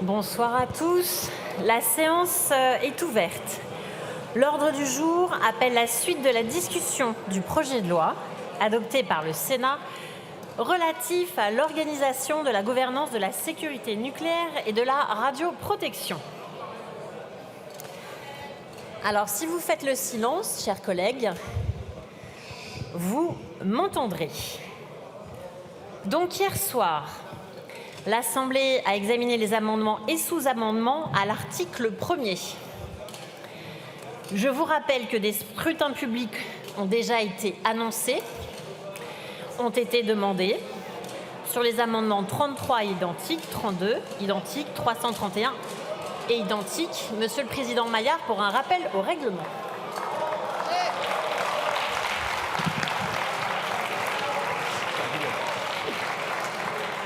Bonsoir à tous. La séance est ouverte. L'ordre du jour appelle la suite de la discussion du projet de loi adopté par le Sénat relatif à l'organisation de la gouvernance de la sécurité nucléaire et de la radioprotection. Alors, si vous faites le silence, chers collègues, vous m'entendrez. Donc, hier soir, l'Assemblée a examiné les amendements et sous-amendements à l'article 1er. Je vous rappelle que des scrutins publics ont déjà été annoncés, ont été demandés sur les amendements 33 identiques, 32 identiques, 331 et identiques. Monsieur le Président Maillard, pour un rappel au règlement.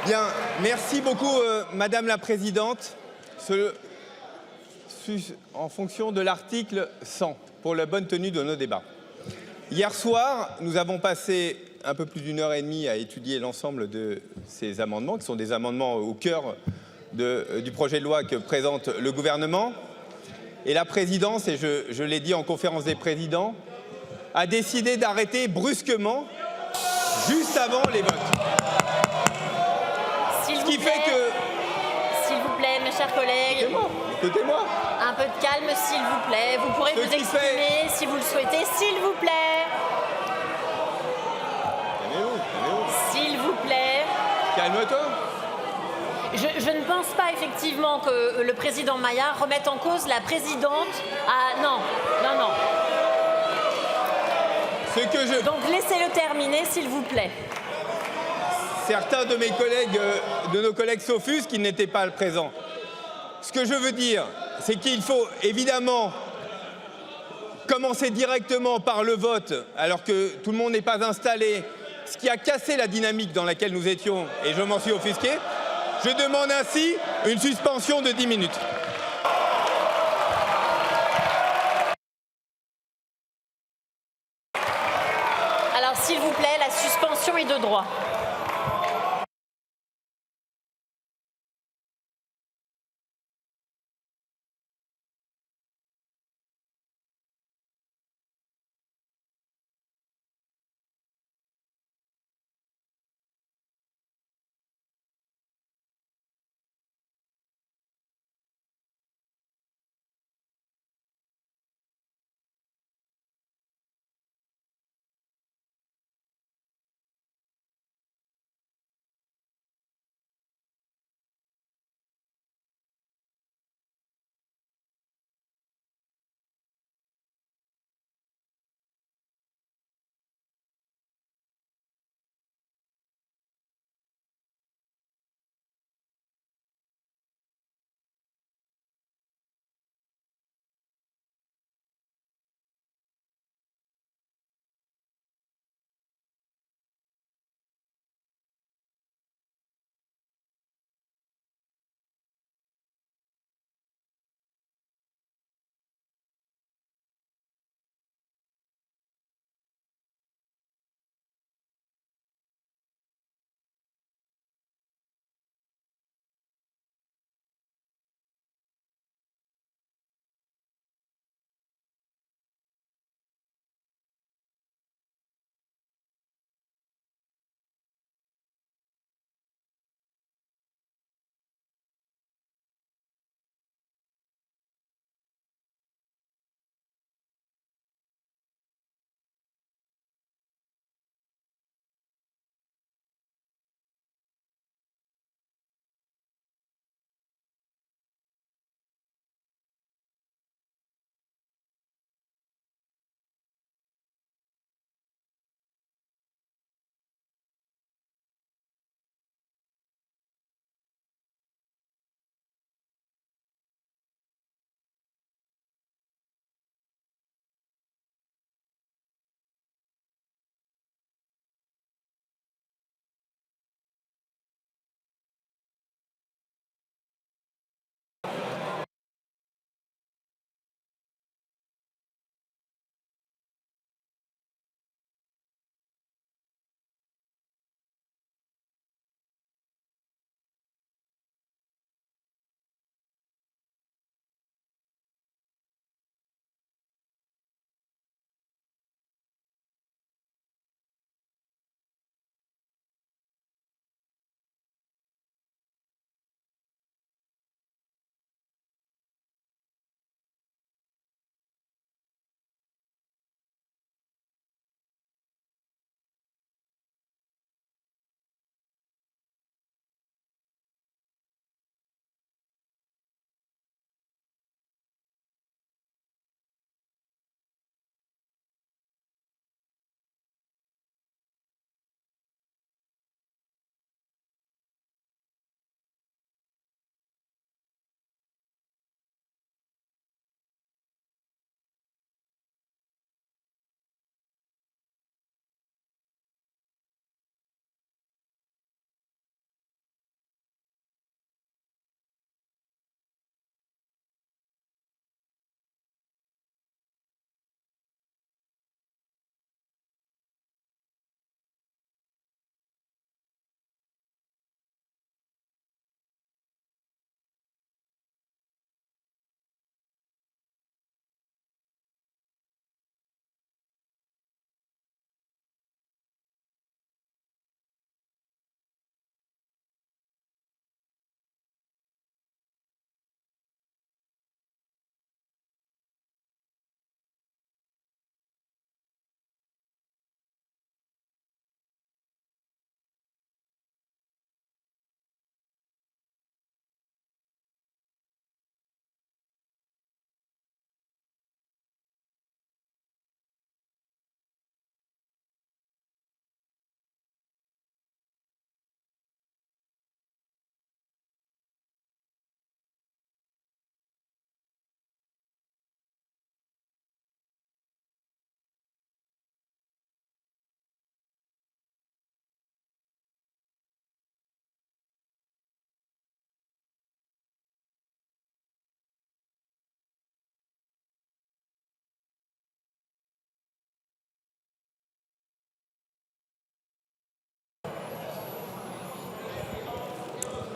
Bien, merci beaucoup Madame la Présidente. En fonction de l'article 100, pour la bonne tenue de nos débats. Hier soir, nous avons passé un peu plus d'1 heure et demie à étudier l'ensemble de ces amendements, qui sont des amendements au cœur du projet de loi que présente le gouvernement. Et la présidence, et je l'ai dit en conférence des présidents, a décidé d'arrêter brusquement, juste avant les votes. S'il vous plaît, mes chers collègues. Écoutez-moi. Un peu de calme, s'il vous plaît. Vous pourrez vous exprimer si vous le souhaitez, s'il vous plaît. Calmez-vous. S'il vous plaît. Calme-toi. Je ne pense pas effectivement que le président Maillard remette en cause la présidente. Ah non. Donc laissez-le terminer, s'il vous plaît. Certains de mes collègues, de nos collègues s'offusquent qui n'étaient pas présents. Ce que je veux dire, c'est qu'il faut évidemment commencer directement par le vote, alors que tout le monde n'est pas installé, ce qui a cassé la dynamique dans laquelle nous étions, et je m'en suis offusqué. Je demande ainsi une suspension de 10 minutes. Alors, s'il vous plaît, la suspension est de droit.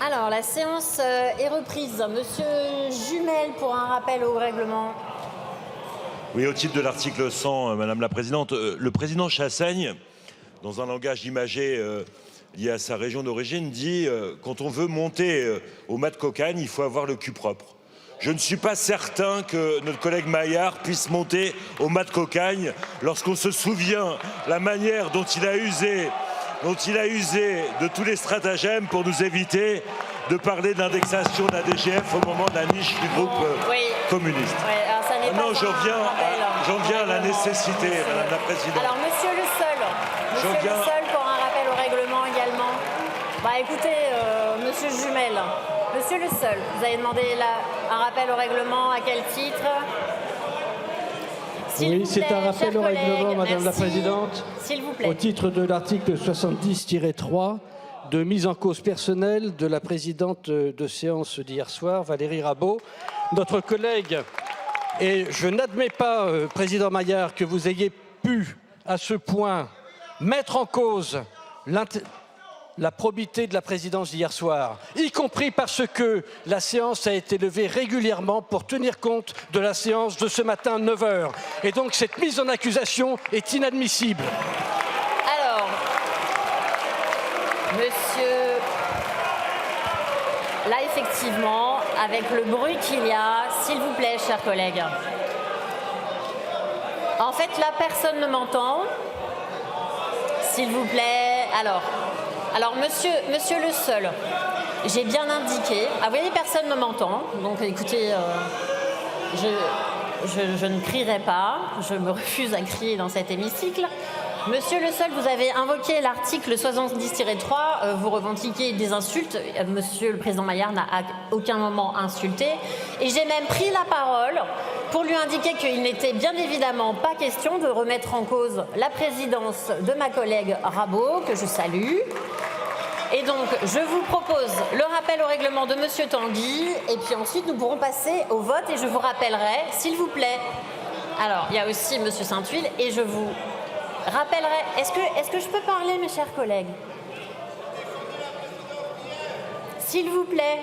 Alors, la séance est reprise. Monsieur Jumel, pour un rappel au règlement. Oui, au titre de l'article 100, Madame la Présidente, le président Chassaigne, dans un langage imagé lié à sa région d'origine, dit quand on veut monter au mat de cocagne, il faut avoir le cul propre. Je ne suis pas certain que notre collègue Maillard puisse monter au mat de cocagne lorsqu'on se souvient la manière dont il a usé de tous les stratagèmes pour nous éviter de parler d'indexation de la DGF au moment de la niche du groupe communiste. Oui, alors ça n'est pas Non, j'en viens à la nécessité, Madame la Présidente. Alors, monsieur le seul pour un rappel au règlement également. Bah écoutez, monsieur Jumel, monsieur le seul, vous avez demandé un rappel au règlement, à quel titre? Oui, c'est un rappel au règlement, Madame la Présidente. S'il vous plaît. Au titre de l'article 70-3 de mise en cause personnelle de la présidente de séance d'hier soir, Valérie Rabault, notre collègue. Et je n'admets pas, Président Maillard, que vous ayez pu, à ce point, mettre en cause la probité de la présidence d'hier soir, y compris parce que la séance a été levée régulièrement pour tenir compte de la séance de ce matin 9 h. Et donc cette mise en accusation est inadmissible. Alors, monsieur, là effectivement, avec le bruit qu'il y a, s'il vous plaît, chers collègues. En fait, là, personne ne m'entend. S'il vous plaît, Alors, monsieur le seul, j'ai bien indiqué. Ah, vous voyez, personne ne m'entend. Donc, écoutez, je ne crierai pas. Je me refuse à crier dans cet hémicycle. Monsieur le seul, vous avez invoqué l'article 70-3. Vous revendiquez des insultes. Monsieur le président Maillard n'a à aucun moment insulté. Et j'ai même pris la parole pour lui indiquer qu'il n'était bien évidemment pas question de remettre en cause la présidence de ma collègue Rabault, que je salue. Et donc, je vous propose le rappel au règlement de monsieur Tanguy, et puis ensuite, nous pourrons passer au vote, et je vous rappellerai, s'il vous plaît. Alors, il y a aussi monsieur Saint-Huil, et je vous rappellerai... Est-ce que je peux parler, mes chers collègues? S'il vous plaît.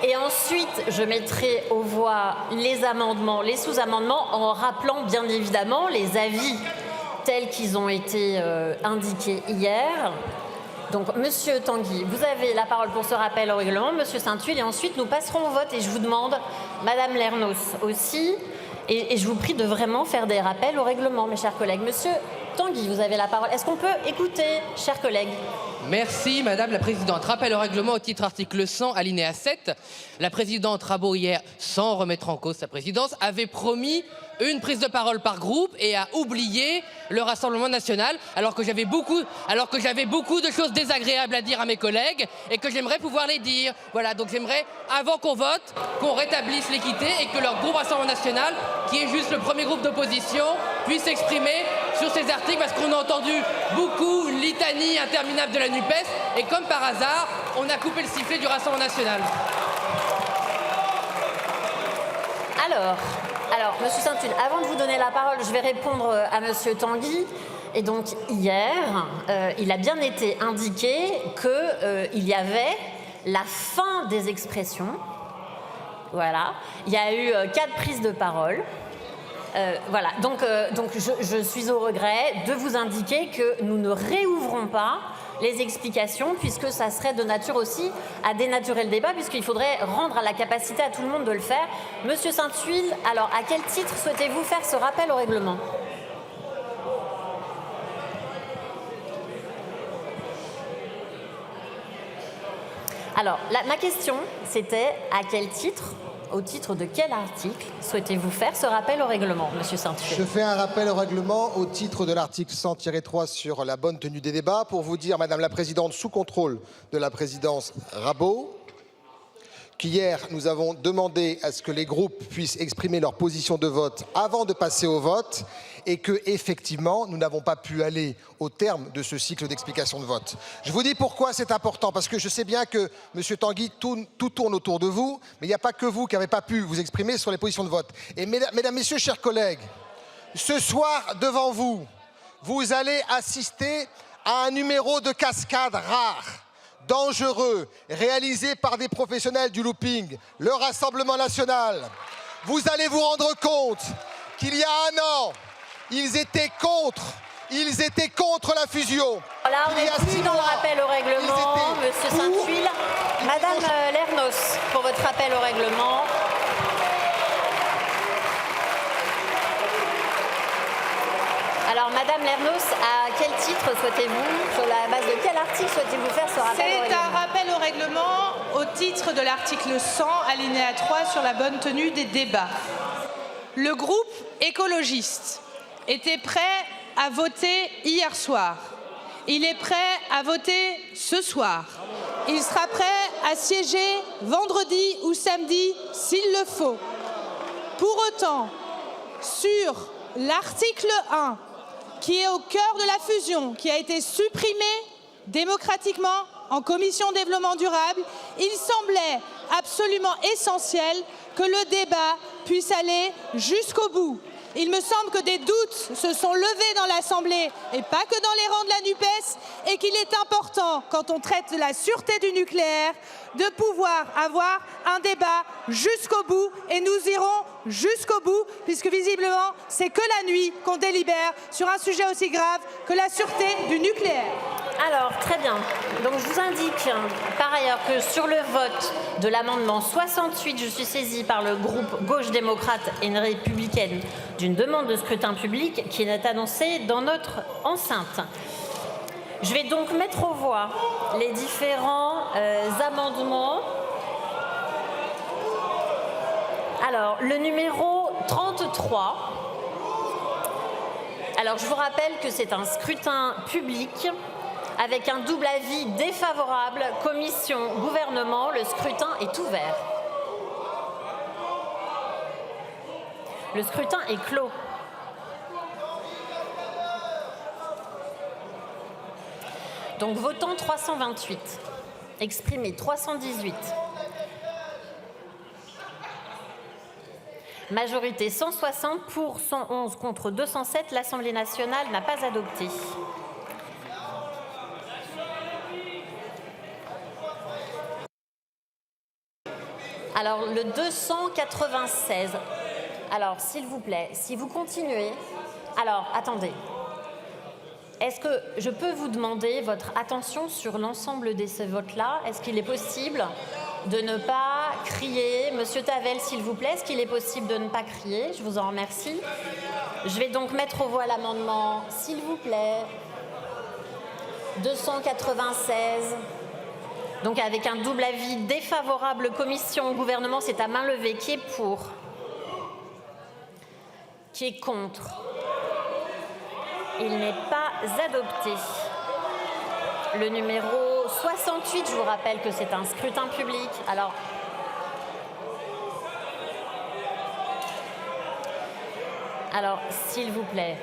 Et ensuite, je mettrai aux voix les amendements, les sous-amendements, en rappelant bien évidemment les avis tels qu'ils ont été indiqués hier. Donc, monsieur Tanguy, vous avez la parole pour ce rappel au règlement, monsieur Saint-Huil, et ensuite nous passerons au vote. Et je vous demande, madame Lernos aussi, et je vous prie de vraiment faire des rappels au règlement, mes chers collègues. Monsieur Tanguy, vous avez la parole. Est-ce qu'on peut écouter, chers collègues? Merci, Madame la Présidente. Rappel au règlement au titre article 100, alinéa 7. La Présidente Rabault, hier, sans remettre en cause sa présidence, avait promis une prise de parole par groupe et a oublié le Rassemblement national, alors que j'avais beaucoup de choses désagréables à dire à mes collègues et que j'aimerais pouvoir les dire. Voilà, donc j'aimerais, avant qu'on vote, qu'on rétablisse l'équité et que leur groupe Rassemblement national, qui est juste le premier groupe d'opposition, puisse s'exprimer sur ces articles, parce qu'on a entendu beaucoup une litanie interminable de la NUPES, et comme par hasard, on a coupé le sifflet du Rassemblement national. Alors, monsieur Saint-Huil, avant de vous donner la parole, je vais répondre à monsieur Tanguy. Et donc, hier, il a bien été indiqué qu'il y avait la fin des expressions. Voilà. Il y a eu 4 prises de parole. Voilà. Donc je suis au regret de vous indiquer que nous ne réouvrons pas les explications, puisque ça serait de nature aussi à dénaturer le débat, puisqu'il faudrait rendre à la capacité à tout le monde de le faire. Monsieur Saint-Huil, alors à quel titre souhaitez-vous faire ce rappel au règlement? Alors, ma question, c'était à quel titre, au titre de quel article souhaitez-vous faire ce rappel au règlement, monsieur Saint-Huil? Je fais un rappel au règlement au titre de l'article 100-3 sur la bonne tenue des débats pour vous dire, Madame la Présidente, sous contrôle de la présidence Rabault, qu'hier, nous avons demandé à ce que les groupes puissent exprimer leur position de vote avant de passer au vote et que, effectivement, nous n'avons pas pu aller au terme de ce cycle d'explication de vote. Je vous dis pourquoi c'est important, parce que je sais bien que, monsieur Tanguy, tout tourne autour de vous, mais il n'y a pas que vous qui n'avez pas pu vous exprimer sur les positions de vote. Et mesdames, messieurs, chers collègues, ce soir, devant vous, vous allez assister à un numéro de cascade rare. dangereux réalisé par des professionnels du looping, le Rassemblement national, vous allez vous rendre compte qu'il y a un an, ils étaient contre la fusion. Là, on n'est plus dans le rappel au règlement, Monsieur Sainte-Huile. Madame Lernos, pour votre rappel au règlement. Alors, Madame Lernos, à quel titre souhaitez-vous, sur la base de quel article souhaitez-vous faire ce rappel au règlement? C'est un rappel au règlement au titre de l'article 100, alinéa 3, sur la bonne tenue des débats. Le groupe écologiste était prêt à voter hier soir. Il est prêt à voter ce soir. Il sera prêt à siéger vendredi ou samedi s'il le faut. Pour autant, sur l'article 1, qui est au cœur de la fusion, qui a été supprimé démocratiquement en commission développement durable, il semblait absolument essentiel que le débat puisse aller jusqu'au bout. Il me semble que des doutes se sont levés dans l'Assemblée, et pas que dans les rangs de la NUPES, et qu'il est important, quand on traite de la sûreté du nucléaire, de pouvoir avoir un débat jusqu'au bout, et nous irons jusqu'au bout, puisque visiblement, c'est que la nuit qu'on délibère sur un sujet aussi grave que la sûreté du nucléaire. Alors, très bien. Donc, je vous indique par ailleurs que sur le vote de l'amendement 68, je suis saisie par le groupe Gauche démocrate et républicaine d'une demande de scrutin public qui est annoncée dans notre enceinte. Je vais donc mettre aux voix les différents amendements. Alors, le numéro 33. Alors, je vous rappelle que c'est un scrutin public avec un double avis défavorable, commission, gouvernement. Le scrutin est ouvert. Le scrutin est clos. Donc, votant 328, exprimé 318. Majorité 160 pour 111 contre 207. L'Assemblée nationale n'a pas adopté. Alors, le 296. Alors, s'il vous plaît, si vous continuez... Alors, attendez. Est-ce que je peux vous demander votre attention sur l'ensemble de ces votes-là? Est-ce qu'il est possible de ne pas crier? Monsieur Tavel, s'il vous plaît, est-ce qu'il est possible de ne pas crier? Je vous en remercie. Je vais donc mettre aux voix l'amendement, s'il vous plaît. 296. Donc avec un double avis défavorable, commission, gouvernement, c'est à main levée. Qui est pour? Qui est contre? Il n'est pas adopté. Le numéro 68, je vous rappelle que c'est un scrutin public. Alors, s'il vous plaît.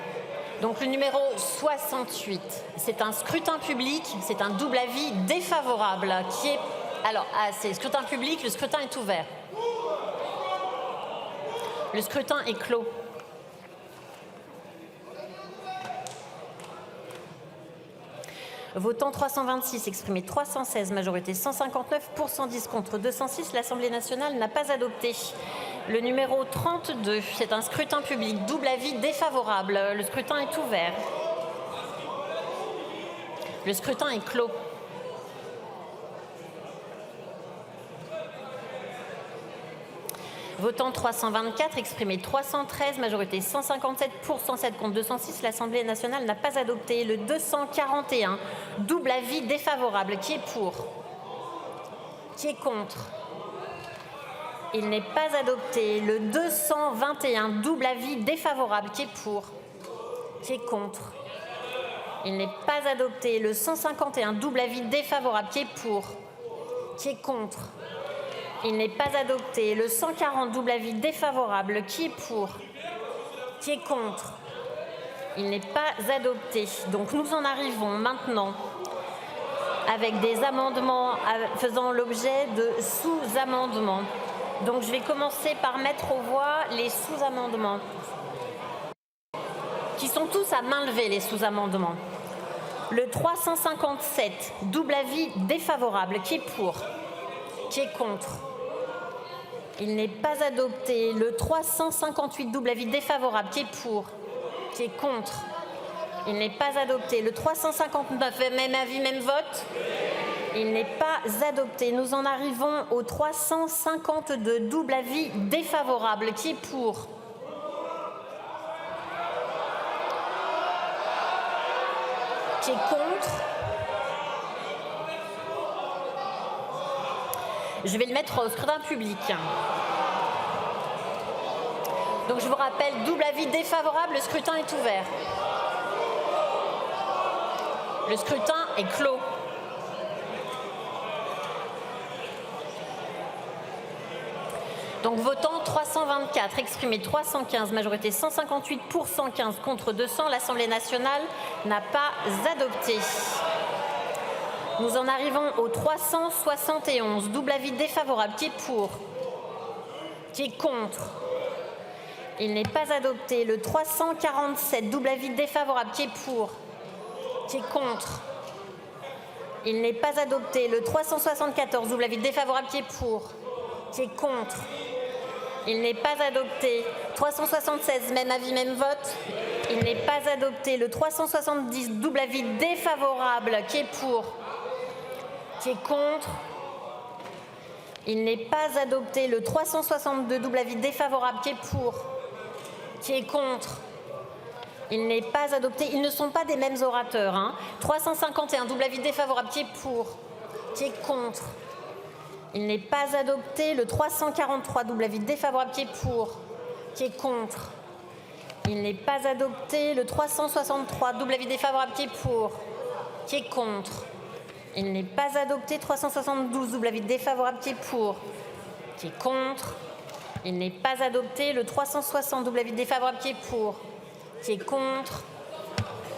Donc le numéro 68, c'est un scrutin public, c'est un double avis défavorable qui est... Alors, c'est scrutin public, le scrutin est ouvert. Le scrutin est clos. Votant 326, exprimé 316, majorité 159 pour 110 contre 206, l'Assemblée nationale n'a pas adopté. Le numéro 32, c'est un scrutin public, double avis défavorable. Le scrutin est ouvert. Le scrutin est clos. Votant 324, exprimé 313, majorité 157 pour 107 contre 206, l'Assemblée nationale n'a pas adopté. Le 241, double avis défavorable. Qui est pour? Qui est contre? Il n'est pas adopté. Le 221, double avis défavorable. Qui est pour? Qui est contre? Il n'est pas adopté. Le 151, double avis défavorable. Qui est pour? Qui est contre? Il n'est pas adopté. Le 140, double avis défavorable. Qui est pour? Qui est contre? Il n'est pas adopté. Donc nous en arrivons maintenant avec des amendements faisant l'objet de sous-amendements. Donc je vais commencer par mettre aux voix les sous-amendements, qui sont tous à main levée, les sous-amendements. Le 357, double avis défavorable. Qui est pour? Qui est contre? Il n'est pas adopté. Le 358, double avis défavorable. Qui est pour? Qui est contre? Il n'est pas adopté. Le 359, même avis, même vote. Il n'est pas adopté. Nous en arrivons au 352, double avis défavorable. Qui est pour? Qui est contre? Je vais le mettre au scrutin public. Donc je vous rappelle, double avis défavorable, le scrutin est ouvert. Le scrutin est clos. Donc votant 324, exprimé 315, majorité 158 pour 115 contre 200, l'Assemblée nationale n'a pas adopté. Nous en arrivons au 371, double avis défavorable. Qui est pour? Qui est contre? Il n'est pas adopté. Le 347, double avis défavorable. Qui est pour? Qui est contre? Il n'est pas adopté. Le 374, double avis défavorable. Qui est pour? Qui est contre? Il n'est pas adopté. 376, même avis, même vote. Il n'est pas adopté. Le 370, double avis défavorable. Qui est pour? Qui est contre? Il n'est pas adopté. Le 362, double avis défavorable. Qui est pour? Qui est contre? Il n'est pas adopté. Ils ne sont pas des mêmes orateurs. 351, double avis défavorable. Qui est pour? Qui est contre? Il n'est pas adopté. Le 343, double avis défavorable. Qui est pour? Qui est contre? Il n'est pas adopté. Le 363, double avis défavorable. Qui est pour? Qui est contre? Il n'est pas adopté. 372, double avis défavorable. Qui est pour? Qui est contre? Il n'est pas adopté. Le 360, double avis défavorable. Qui est pour? Qui est contre?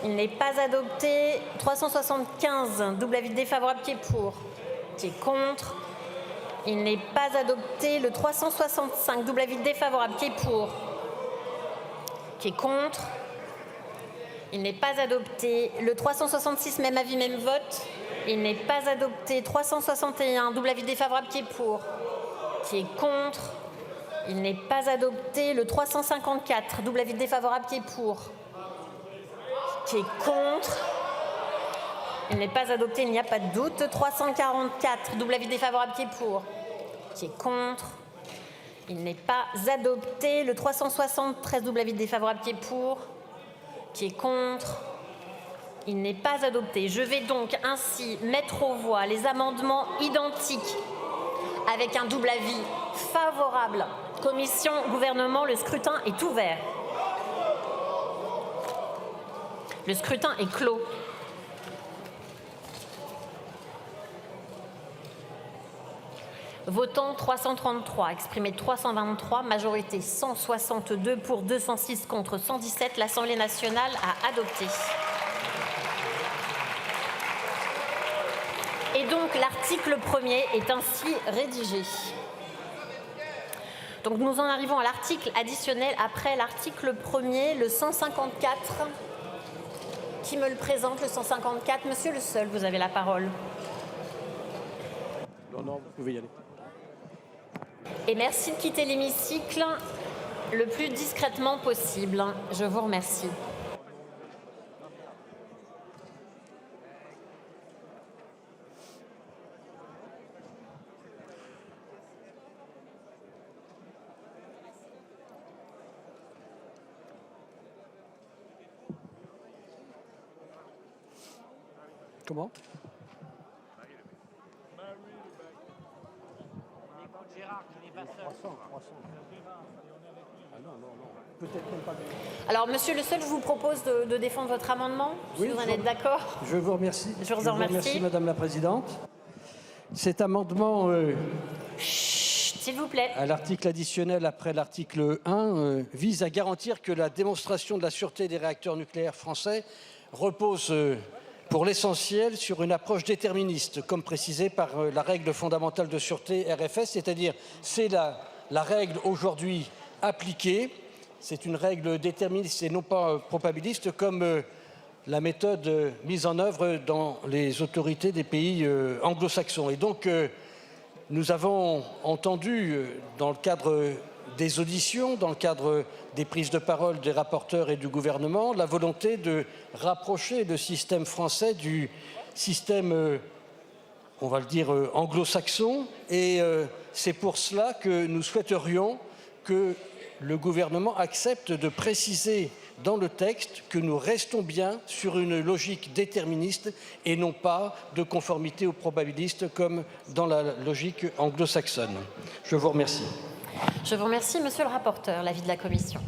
Il n'est pas adopté. 375, double avis défavorable. Qui est pour? Qui est contre? Il n'est pas adopté. Le 365, double avis défavorable. Qui est pour? Qui est contre? Il n'est pas adopté. Le 366, même avis, même vote. Il n'est pas adopté. 361, double avis défavorable. Qui est pour? Qui est contre? Il n'est pas adopté. Le 354, double avis défavorable. Qui est pour? Qui est contre? Il n'est pas adopté, il n'y a pas de doute. 344, double avis défavorable. Qui est pour? Qui est contre? Il n'est pas adopté. Le 373, double avis défavorable. Qui est pour? Qui est contre? Il n'est pas adopté. Je vais donc ainsi mettre aux voix les amendements identiques avec un double avis favorable. Commission, gouvernement, le scrutin est ouvert. Le scrutin est clos. Votant 333, exprimé 323, majorité 162 pour 206 contre 117, l'Assemblée nationale a adopté. Et donc l'article 1er est ainsi rédigé. Donc nous en arrivons à l'article additionnel après l'article 1er, le 154. Qui me le présente, le 154? Monsieur Le Seul, vous avez la parole. Non, vous pouvez y aller. Et merci de quitter l'hémicycle le plus discrètement possible. Je vous remercie. Comment? Alors, Monsieur Le Seul, je vous propose de défendre votre amendement. Oui, si vous en êtes d'accord. Je vous remercie. Je vous en remercie. Madame la Présidente. Cet amendement, S'il vous plaît. à l'article additionnel après l'article 1, vise à garantir que la démonstration de la sûreté des réacteurs nucléaires français repose pour l'essentiel sur une approche déterministe, comme précisé par la règle fondamentale de sûreté RFS, c'est-à-dire c'est la règle aujourd'hui appliquée. C'est une règle déterministe et non pas probabiliste, comme la méthode mise en œuvre dans les autorités des pays anglo-saxons. Et donc, nous avons entendu, dans le cadre des auditions, dans le cadre des prises de parole des rapporteurs et du gouvernement, la volonté de rapprocher le système français du système, on va le dire, anglo-saxon. Et c'est pour cela que nous souhaiterions que le gouvernement accepte de préciser dans le texte que nous restons bien sur une logique déterministe et non pas de conformité aux probabilistes comme dans la logique anglo-saxonne. Je vous remercie. Je vous remercie, monsieur le rapporteur. L'avis de la commission.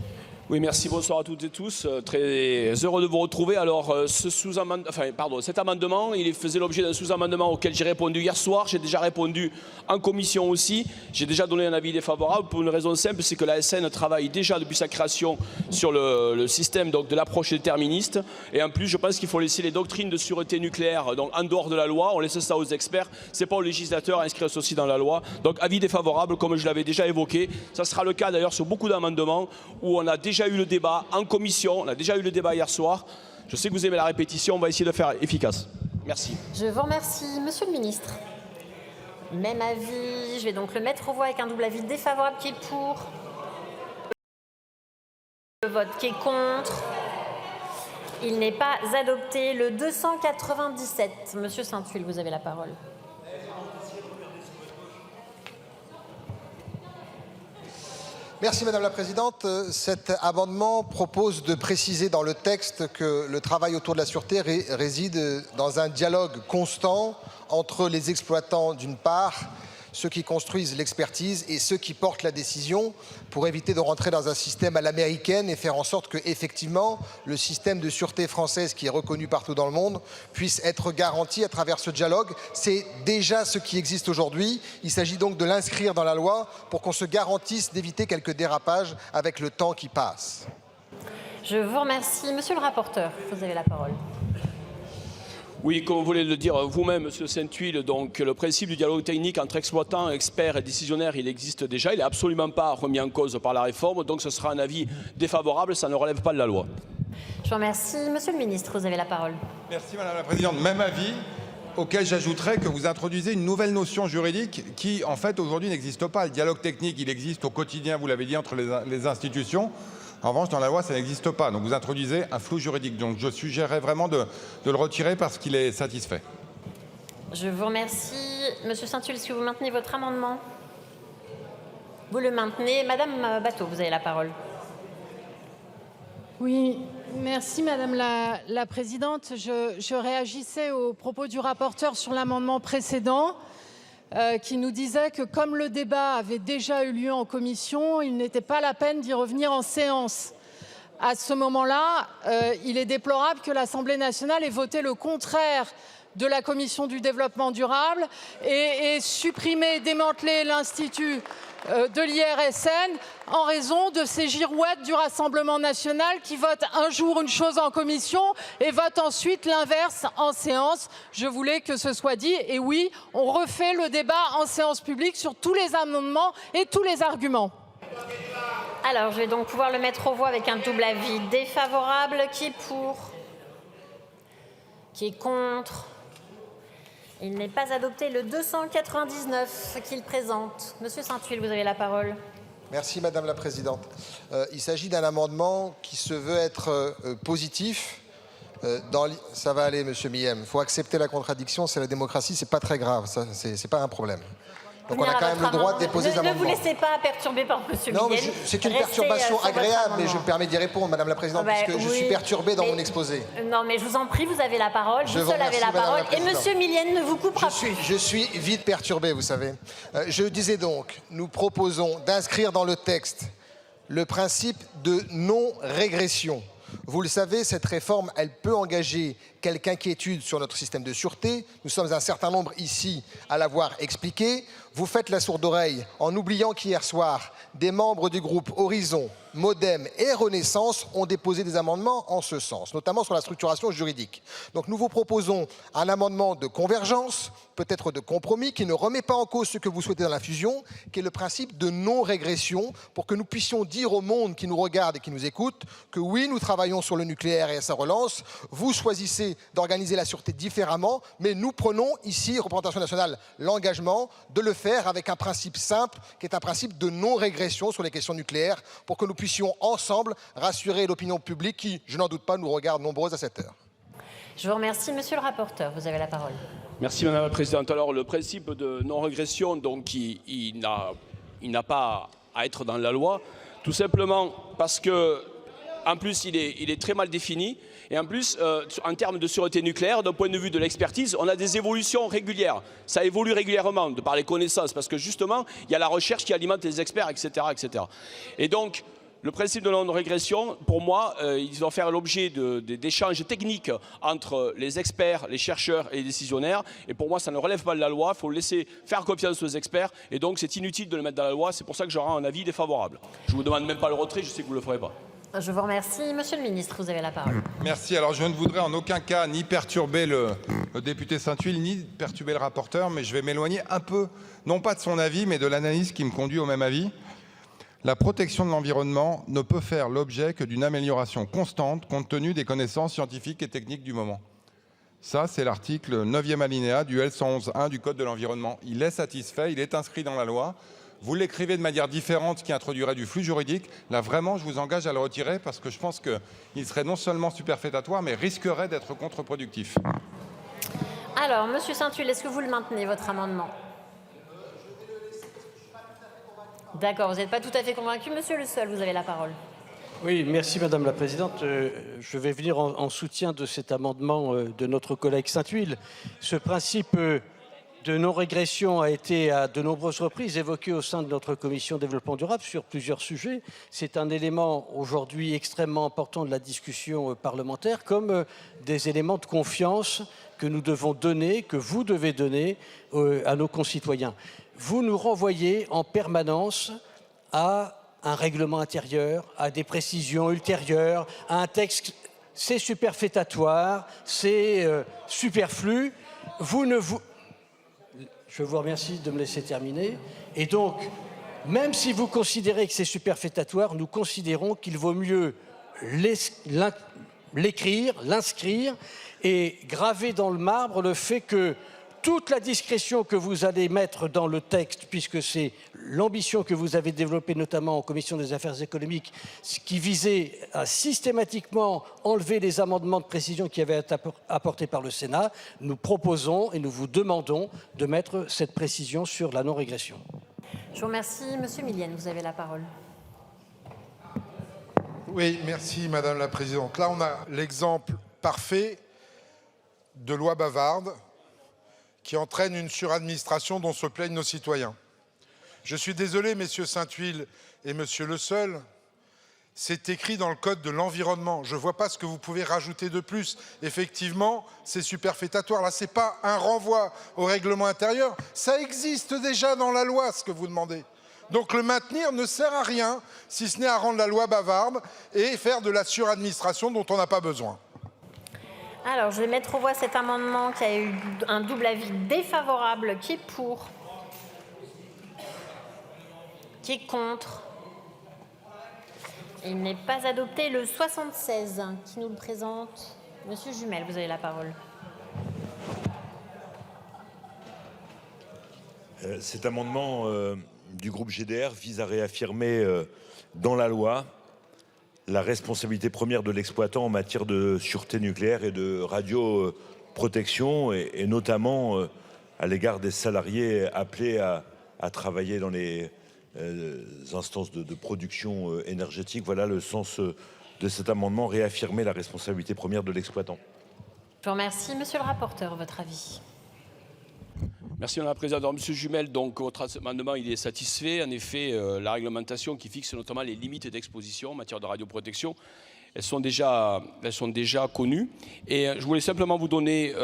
Oui, merci, bonsoir à toutes et tous. Très heureux de vous retrouver. Alors, cet amendement, il faisait l'objet d'un sous-amendement auquel j'ai répondu hier soir. J'ai déjà répondu en commission aussi. J'ai déjà donné un avis défavorable pour une raison simple, c'est que la SN travaille déjà depuis sa création sur le système donc, de l'approche déterministe. Et en plus, je pense qu'il faut laisser les doctrines de sûreté nucléaire donc, en dehors de la loi. On laisse ça aux experts. Ce n'est pas au législateur à inscrire ceci dans la loi. Donc, avis défavorable, comme je l'avais déjà évoqué. Ça sera le cas d'ailleurs sur beaucoup d'amendements où on a déjà eu le débat en commission, on a déjà eu le débat hier soir. Je sais que vous aimez la répétition, on va essayer de faire efficace. Merci. Je vous remercie, monsieur le ministre. Même avis, je vais donc le mettre aux voix avec un double avis défavorable qui est pour. Le vote qui est contre. Il n'est pas adopté. Le 297, monsieur Saint-Tuile, vous avez la parole. Merci Madame la Présidente. Cet amendement propose de préciser dans le texte que le travail autour de la sûreté réside dans un dialogue constant entre les exploitants d'une part, ceux qui construisent l'expertise et ceux qui portent la décision pour éviter de rentrer dans un système à l'américaine et faire en sorte que, effectivement, le système de sûreté française qui est reconnu partout dans le monde puisse être garanti à travers ce dialogue. C'est déjà ce qui existe aujourd'hui. Il s'agit donc de l'inscrire dans la loi pour qu'on se garantisse d'éviter quelques dérapages avec le temps qui passe. Je vous remercie. Monsieur le rapporteur, vous avez la parole. Oui, comme vous voulez le dire vous-même, monsieur Saint-Tuile, donc le principe du dialogue technique entre exploitants, experts et décisionnaires, il existe déjà. Il n'est absolument pas remis en cause par la réforme, donc ce sera un avis défavorable, ça ne relève pas de la loi. Je vous remercie. Monsieur le ministre, vous avez la parole. Merci Madame la Présidente. Même avis, auquel j'ajouterais que vous introduisez une nouvelle notion juridique qui, en fait, aujourd'hui n'existe pas. Le dialogue technique, il existe au quotidien, vous l'avez dit, entre les institutions. En revanche, dans la loi, ça n'existe pas. Donc vous introduisez un flou juridique. Donc je suggérerais vraiment de le retirer parce qu'il est satisfait. Je vous remercie. Monsieur Saint-Tuile, si vous maintenez votre amendement. Vous le maintenez. Madame Bateau, vous avez la parole. Oui, merci Madame la Présidente. Je réagissais aux propos du rapporteur sur l'amendement précédent. Qui nous disait que comme le débat avait déjà eu lieu en commission, il n'était pas la peine d'y revenir en séance. À ce moment-là, il est déplorable que l'Assemblée nationale ait voté le contraire de la Commission du développement durable et supprimé, démantelé l'Institut de l'IRSN en raison de ces girouettes du Rassemblement national qui votent un jour une chose en commission et votent ensuite l'inverse en séance. Je voulais que ce soit dit. Et oui, on refait le débat en séance publique sur tous les amendements et tous les arguments. Alors, je vais donc pouvoir le mettre aux voix avec un double avis défavorable. Qui est pour? Qui est contre? Il n'est pas adopté. Le 299 qu'il présente. Monsieur Saint-Tuile, vous avez la parole. Merci Madame la Présidente. Il s'agit d'un amendement qui se veut être positif. Ça va aller, Monsieur Millem. Il faut accepter la contradiction, c'est la démocratie, c'est pas très grave, c'est pas un problème. Donc on a quand même le droit de déposer des amendements. Ne vous laissez pas perturber par Monsieur Millem. Non, mais c'est une perturbation agréable, mais je me permets d'y répondre, Madame la Présidente, puisque je suis perturbé dans mon exposé. Non, mais je vous en prie, vous avez la parole. Vous seul avez la parole. Et Monsieur Millem ne vous coupera plus. Je suis vite perturbé, vous savez. Je disais donc, nous proposons d'inscrire dans le texte le principe de non-régression. Vous le savez, cette réforme, elle peut engager quelque inquiétude sur notre système de sûreté. Nous sommes un certain nombre ici à l'avoir expliqué. Vous faites la sourde oreille en oubliant qu'hier soir, des membres du groupe Horizon, Modem et Renaissance ont déposé des amendements en ce sens, notamment sur la structuration juridique. Donc nous vous proposons un amendement de convergence, peut-être de compromis, qui ne remet pas en cause ce que vous souhaitez dans la fusion, qui est le principe de non-régression, pour que nous puissions dire au monde qui nous regarde et qui nous écoute que oui, nous travaillons sur le nucléaire et à sa relance, vous choisissez d'organiser la sûreté différemment, mais nous prenons ici, représentation nationale, l'engagement de le faire avec un principe simple, qui est un principe de non-régression sur les questions nucléaires, pour que nous puissions ensemble rassurer l'opinion publique qui, je n'en doute pas, nous regarde nombreuses à cette heure. Je vous remercie, monsieur le rapporteur. Vous avez la parole. Merci Madame la Présidente. Alors le principe de non-régression, donc il n'a pas à être dans la loi, tout simplement parce que, en plus, il est très mal défini. Et en plus, en termes de sûreté nucléaire, d'un point de vue de l'expertise, on a des évolutions régulières. Ça évolue régulièrement de par les connaissances, parce que justement, il y a la recherche qui alimente les experts, etc. etc. Et donc, le principe de non-régression, pour moi, il doit faire l'objet d'échanges techniques entre les experts, les chercheurs et les décisionnaires. Et pour moi, ça ne relève pas de la loi. Il faut laisser faire confiance aux experts. Et donc, c'est inutile de le mettre dans la loi. C'est pour ça que j'aurai un avis défavorable. Je ne vous demande même pas le retrait. Je sais que vous ne le ferez pas. Je vous remercie. Monsieur le ministre, vous avez la parole. Merci. Alors, je ne voudrais en aucun cas ni perturber le député Saint-Huil, ni perturber le rapporteur, mais je vais m'éloigner un peu, non pas de son avis, mais de l'analyse qui me conduit au même avis. La protection de l'environnement ne peut faire l'objet que d'une amélioration constante compte tenu des connaissances scientifiques et techniques du moment. Ça, c'est l'article 9e alinéa du L111.1 du Code de l'environnement. Il est satisfait, il est inscrit dans la loi. Vous l'écrivez de manière différente, ce qui introduirait du flou juridique. Là, vraiment, je vous engage à le retirer parce que je pense qu'il serait non seulement superfétatoire, mais risquerait d'être contre-productif. Alors, monsieur Saint-Huil, est-ce que vous le maintenez, votre amendement? D'accord, vous n'êtes pas tout à fait convaincu. Monsieur Le Seul, vous avez la parole. Oui, merci Madame la Présidente. Je vais venir en soutien de cet amendement de notre collègue Saint-Huil. Ce principe de non-régression a été à de nombreuses reprises évoqué au sein de notre commission développement durable sur plusieurs sujets. C'est un élément aujourd'hui extrêmement important de la discussion parlementaire, comme des éléments de confiance que nous devons donner, que vous devez donner à nos concitoyens. Vous nous renvoyez en permanence à un règlement intérieur, à des précisions ultérieures, à un texte, c'est superfétatoire, c'est superflu. Je vous remercie de me laisser terminer. Et donc, même si vous considérez que c'est superfétatoire, nous considérons qu'il vaut mieux l'écrire, l'inscrire et graver dans le marbre le fait que toute la discrétion que vous allez mettre dans le texte, puisque c'est l'ambition que vous avez développée notamment en commission des affaires économiques, qui visait à systématiquement enlever les amendements de précision qui avaient été apportés par le Sénat, nous proposons et nous vous demandons de mettre cette précision sur la non-régression. Je vous remercie. Monsieur Milienne, vous avez la parole. Oui, merci Madame la Présidente. Là, on a l'exemple parfait de loi bavarde qui entraîne une suradministration dont se plaignent nos citoyens. Je suis désolé, messieurs Saint-Huil et monsieur Le Seul, c'est écrit dans le Code de l'environnement. Je ne vois pas ce que vous pouvez rajouter de plus. Effectivement, c'est superfétatoire. Là, ce n'est pas un renvoi au règlement intérieur. Ça existe déjà dans la loi, ce que vous demandez. Donc le maintenir ne sert à rien, si ce n'est à rendre la loi bavarde et faire de la suradministration dont on n'a pas besoin. Alors, je vais mettre aux voix cet amendement qui a eu un double avis défavorable. Qui est pour? Qui est contre? Il n'est pas adopté. Le 76, qui nous le présente. Monsieur Jumel, vous avez la parole. Cet amendement du groupe GDR vise à réaffirmer dans la loi la responsabilité première de l'exploitant en matière de sûreté nucléaire et de radioprotection, et notamment à l'égard des salariés appelés à travailler dans les instances de production énergétique. Voilà le sens de cet amendement, réaffirmer la responsabilité première de l'exploitant. Je vous remercie. Monsieur le rapporteur, votre avis. Merci Madame la Présidente. Alors, Monsieur Jumel, donc votre amendement il est satisfait. En effet, la réglementation qui fixe notamment les limites d'exposition en matière de radioprotection elles sont déjà connues. Et je voulais simplement vous donner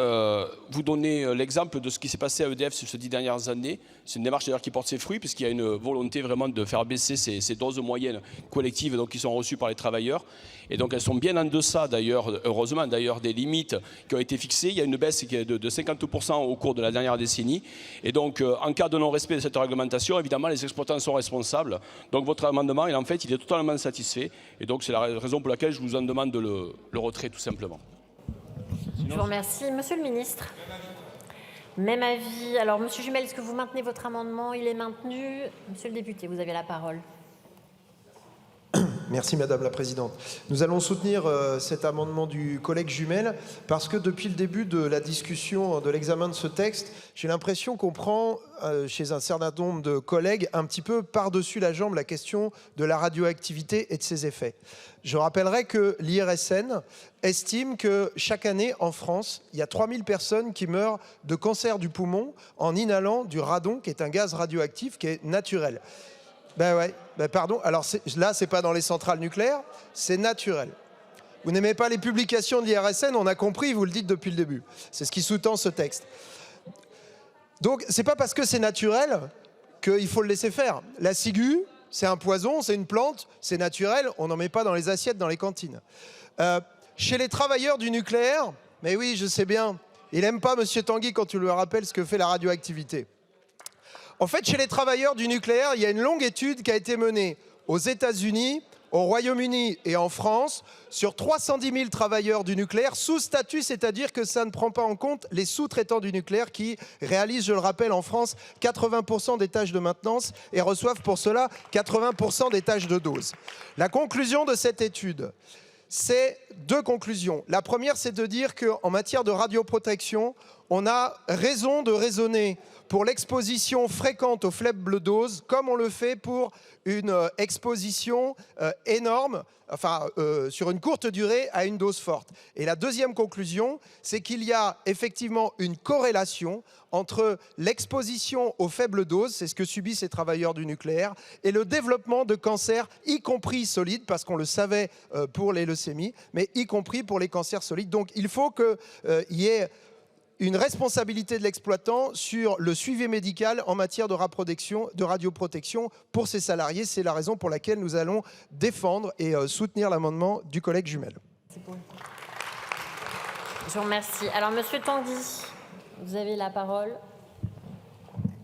l'exemple de ce qui s'est passé à EDF ces 10 dernières années. C'est une démarche d'ailleurs qui porte ses fruits, puisqu'il y a une volonté vraiment de faire baisser ces doses moyennes collectives donc, qui sont reçues par les travailleurs. Et donc elles sont bien en deçà d'ailleurs, heureusement d'ailleurs, des limites qui ont été fixées. Il y a une baisse de 50% au cours de la dernière décennie. Et donc en cas de non-respect de cette réglementation, évidemment les exploitants sont responsables. Donc votre amendement, il est totalement satisfait. Et donc c'est la raison pour laquelle je vous en demande le retrait tout simplement. Je vous remercie. Monsieur le ministre. Même avis. Alors, Monsieur Jumel, est-ce que vous maintenez votre amendement? Il est maintenu. Monsieur le député, vous avez la parole. Merci Madame la Présidente. Nous allons soutenir cet amendement du collègue Jumel parce que depuis le début de la discussion, de l'examen de ce texte, j'ai l'impression qu'on prend chez un certain nombre de collègues un petit peu par-dessus la jambe la question de la radioactivité et de ses effets. Je rappellerai que l'IRSN estime que chaque année en France, il y a 3000 personnes qui meurent de cancer du poumon en inhalant du radon, qui est un gaz radioactif qui est naturel. Ben ouais, ben pardon, alors là c'est pas dans les centrales nucléaires, c'est naturel. Vous n'aimez pas les publications de l'IRSN, on a compris, vous le dites depuis le début. C'est ce qui sous-tend ce texte. Donc c'est pas parce que c'est naturel qu'il faut le laisser faire. La ciguë, c'est un poison, c'est une plante, c'est naturel, on n'en met pas dans les assiettes, dans les cantines. Chez les travailleurs du nucléaire, mais oui, je sais bien, il n'aime pas Monsieur Tanguy quand tu lui rappelles ce que fait la radioactivité. En fait, chez les travailleurs du nucléaire, il y a une longue étude qui a été menée aux États-Unis, au Royaume-Uni et en France sur 310 000 travailleurs du nucléaire sous statut, c'est-à-dire que ça ne prend pas en compte les sous-traitants du nucléaire qui réalisent, je le rappelle, en France, 80% des tâches de maintenance et reçoivent pour cela 80% des tâches de dose. La conclusion de cette étude, c'est deux conclusions. La première, c'est de dire qu'en matière de radioprotection, on a raison de raisonner pour l'exposition fréquente aux faibles doses, comme on le fait pour une exposition énorme, enfin sur une courte durée à une dose forte. Et la deuxième conclusion, c'est qu'il y a effectivement une corrélation entre l'exposition aux faibles doses, c'est ce que subissent ces travailleurs du nucléaire, et le développement de cancers, y compris solides, parce qu'on le savait pour les leucémies, mais y compris pour les cancers solides. Donc il faut qu'il y ait une responsabilité de l'exploitant sur le suivi médical en matière de radioprotection pour ses salariés. C'est la raison pour laquelle nous allons défendre et soutenir l'amendement du collègue Jumel. Je vous remercie. Alors, Monsieur Tanguy, vous avez la parole.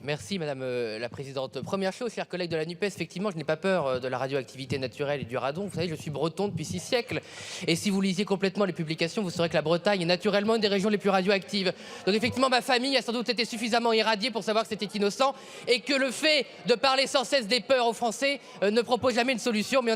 Merci Madame la Présidente. Première chose, chers collègues de la NUPES, effectivement, je n'ai pas peur de la radioactivité naturelle et du radon. Vous savez, je suis breton depuis 6 siècles. Et si vous lisiez complètement les publications, vous saurez que la Bretagne est naturellement une des régions les plus radioactives. Donc effectivement, ma famille a sans doute été suffisamment irradiée pour savoir que c'était innocent et que le fait de parler sans cesse des peurs aux Français ne propose jamais une solution. Mais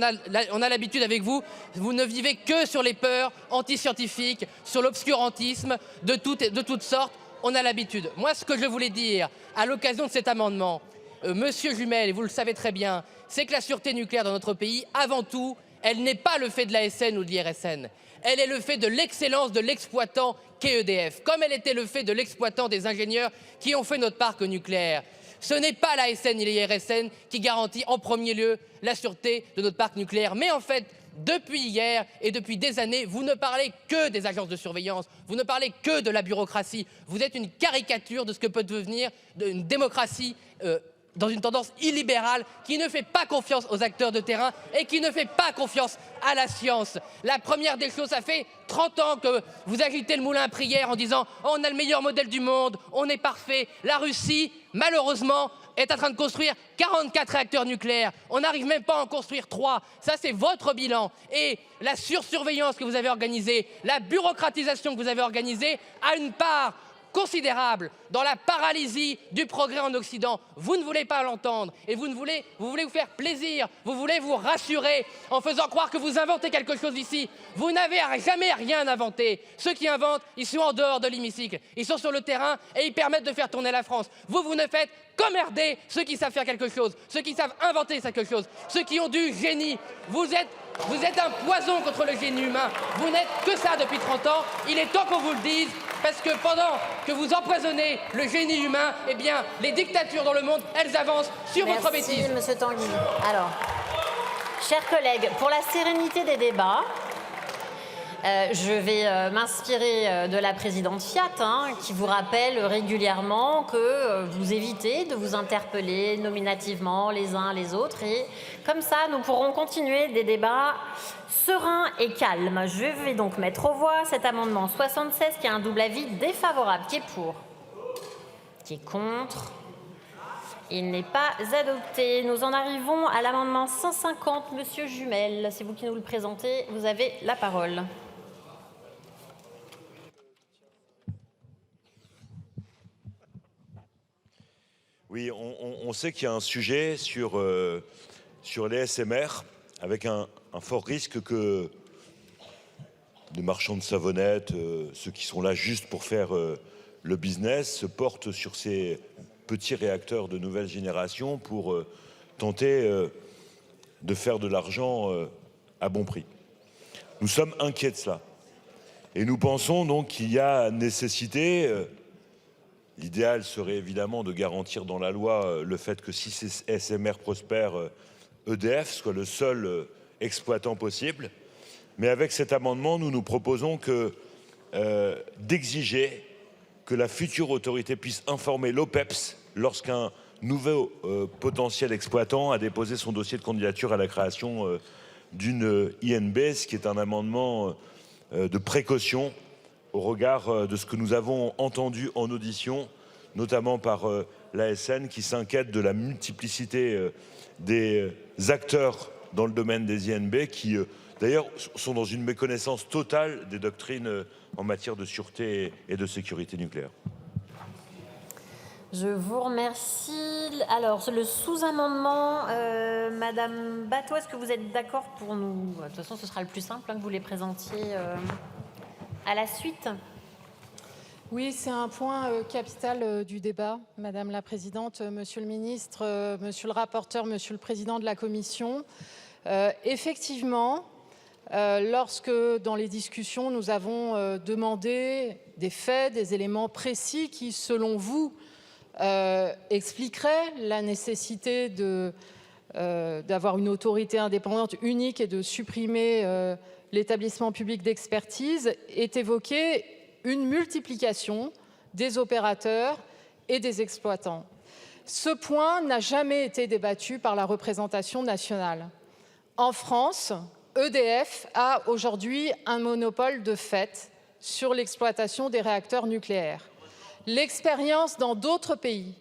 on a l'habitude avec vous, vous ne vivez que sur les peurs antiscientifiques, sur l'obscurantisme de toutes sortes. On a l'habitude. Moi, ce que je voulais dire à l'occasion de cet amendement, Monsieur Jumel, et vous le savez très bien, c'est que la sûreté nucléaire dans notre pays, avant tout, elle n'est pas le fait de l'ASN ou de l'IRSN. Elle est le fait de l'excellence de l'exploitant qu'est EDF, comme elle était le fait de l'exploitant des ingénieurs qui ont fait notre parc nucléaire. Ce n'est pas l'ASN et l'IRSN qui garantit en premier lieu la sûreté de notre parc nucléaire. Mais en fait, depuis hier et depuis des années, vous ne parlez que des agences de surveillance, vous ne parlez que de la bureaucratie. Vous êtes une caricature de ce que peut devenir une démocratie dans une tendance illibérale qui ne fait pas confiance aux acteurs de terrain et qui ne fait pas confiance à la science. La première des choses, ça fait 30 ans que vous agitez le moulin à prière en disant « on a le meilleur modèle du monde, on est parfait ». La Russie, malheureusement, est en train de construire 44 réacteurs nucléaires. On n'arrive même pas à en construire 3. Ça, c'est votre bilan. Et la sursurveillance que vous avez organisée, la bureaucratisation que vous avez organisée, a une part considérable dans la paralysie du progrès en Occident. Vous ne voulez pas l'entendre et vous voulez vous faire plaisir, vous voulez vous rassurer en faisant croire que vous inventez quelque chose ici. Vous n'avez jamais rien inventé. Ceux qui inventent, ils sont en dehors de l'hémicycle. Ils sont sur le terrain et ils permettent de faire tourner la France. Vous ne faites qu'emmerder ceux qui savent faire quelque chose, ceux qui savent inventer quelque chose, ceux qui ont du génie. Vous êtes un poison contre le génie humain. Vous n'êtes que ça depuis 30 ans. Il est temps qu'on vous le dise. Parce que pendant que vous empoisonnez le génie humain, eh bien, les dictatures dans le monde, elles avancent sur votre bêtise. Merci, Monsieur Tanguy. Alors, chers collègues, pour la sérénité des débats, Je vais m'inspirer de la présidente Fiat, qui vous rappelle régulièrement que vous évitez de vous interpeller nominativement les uns les autres. Et comme ça, nous pourrons continuer des débats sereins et calmes. Je vais donc mettre aux voix cet amendement 76 qui a un double avis défavorable. Qui est pour? Qui est contre? Il n'est pas adopté. Nous en arrivons à l'amendement 150. Monsieur Jumel, c'est vous qui nous le présentez. Vous avez la parole. Oui, on sait qu'il y a un sujet sur les SMR, avec un fort risque que les marchands de savonnettes, ceux qui sont là juste pour faire le business, se portent sur ces petits réacteurs de nouvelle génération pour tenter de faire de l'argent à bon prix. Nous sommes inquiets de cela. Et nous pensons donc qu'il y a nécessité, l'idéal serait évidemment de garantir dans la loi le fait que si ces SMR prospèrent, EDF soit le seul exploitant possible. Mais avec cet amendement, nous proposons d'exiger que la future autorité puisse informer l'OPEPS lorsqu'un nouveau potentiel exploitant a déposé son dossier de candidature à la création d'une INB, ce qui est un amendement de précaution au regard de ce que nous avons entendu en audition, notamment par l'ASN, qui s'inquiète de la multiplicité des acteurs dans le domaine des INB, qui d'ailleurs sont dans une méconnaissance totale des doctrines en matière de sûreté et de sécurité nucléaire. Je vous remercie. Alors, le sous-amendement, Madame Batho, est-ce que vous êtes d'accord pour nous... De toute façon, ce sera le plus simple que vous les présentiez à la suite. Oui, c'est un point capital du débat, Madame la Présidente, Monsieur le Ministre, Monsieur le rapporteur, Monsieur le Président de la Commission. Effectivement, lorsque dans les discussions, nous avons demandé des faits, des éléments précis qui, selon vous, expliqueraient la nécessité d'avoir une autorité indépendante unique et de supprimer l'établissement public d'expertise, est évoquée une multiplication des opérateurs et des exploitants. Ce point n'a jamais été débattu par la représentation nationale. En France, EDF a aujourd'hui un monopole de fait sur l'exploitation des réacteurs nucléaires. L'expérience dans d'autres pays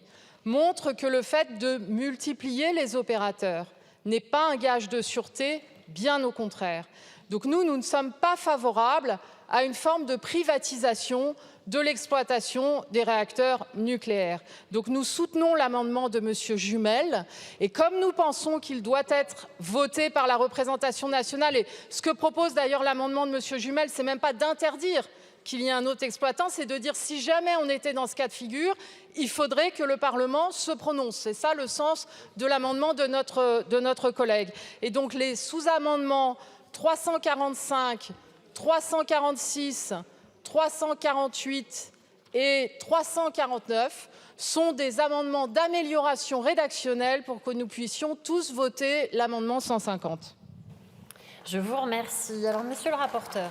montre que le fait de multiplier les opérateurs n'est pas un gage de sûreté, bien au contraire. Donc nous ne sommes pas favorables à une forme de privatisation de l'exploitation des réacteurs nucléaires. Donc nous soutenons l'amendement de Monsieur Jumel et comme nous pensons qu'il doit être voté par la représentation nationale, et ce que propose d'ailleurs l'amendement de Monsieur Jumel, c'est même pas d'interdire qu'il y ait un autre exploitant, c'est de dire si jamais on était dans ce cas de figure, il faudrait que le Parlement se prononce. C'est ça le sens de l'amendement de notre collègue. Et donc les sous-amendements 345, 346, 348 et 349 sont des amendements d'amélioration rédactionnelle pour que nous puissions tous voter l'amendement 150. Je vous remercie. Alors, monsieur le rapporteur.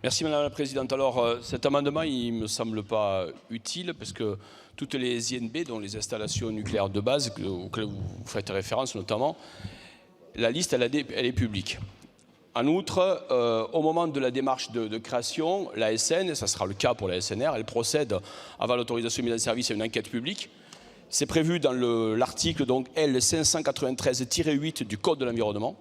Merci Madame la Présidente. Alors cet amendement, il ne me semble pas utile parce que toutes les INB, dont les installations nucléaires de base, auxquelles vous faites référence notamment, la liste, elle est publique. En outre, au moment de la démarche de création, l'ASN, et ça sera le cas pour la SNR, elle procède avant l'autorisation de mise en service à une enquête publique. C'est prévu dans l'article L593-8 du Code de l'environnement.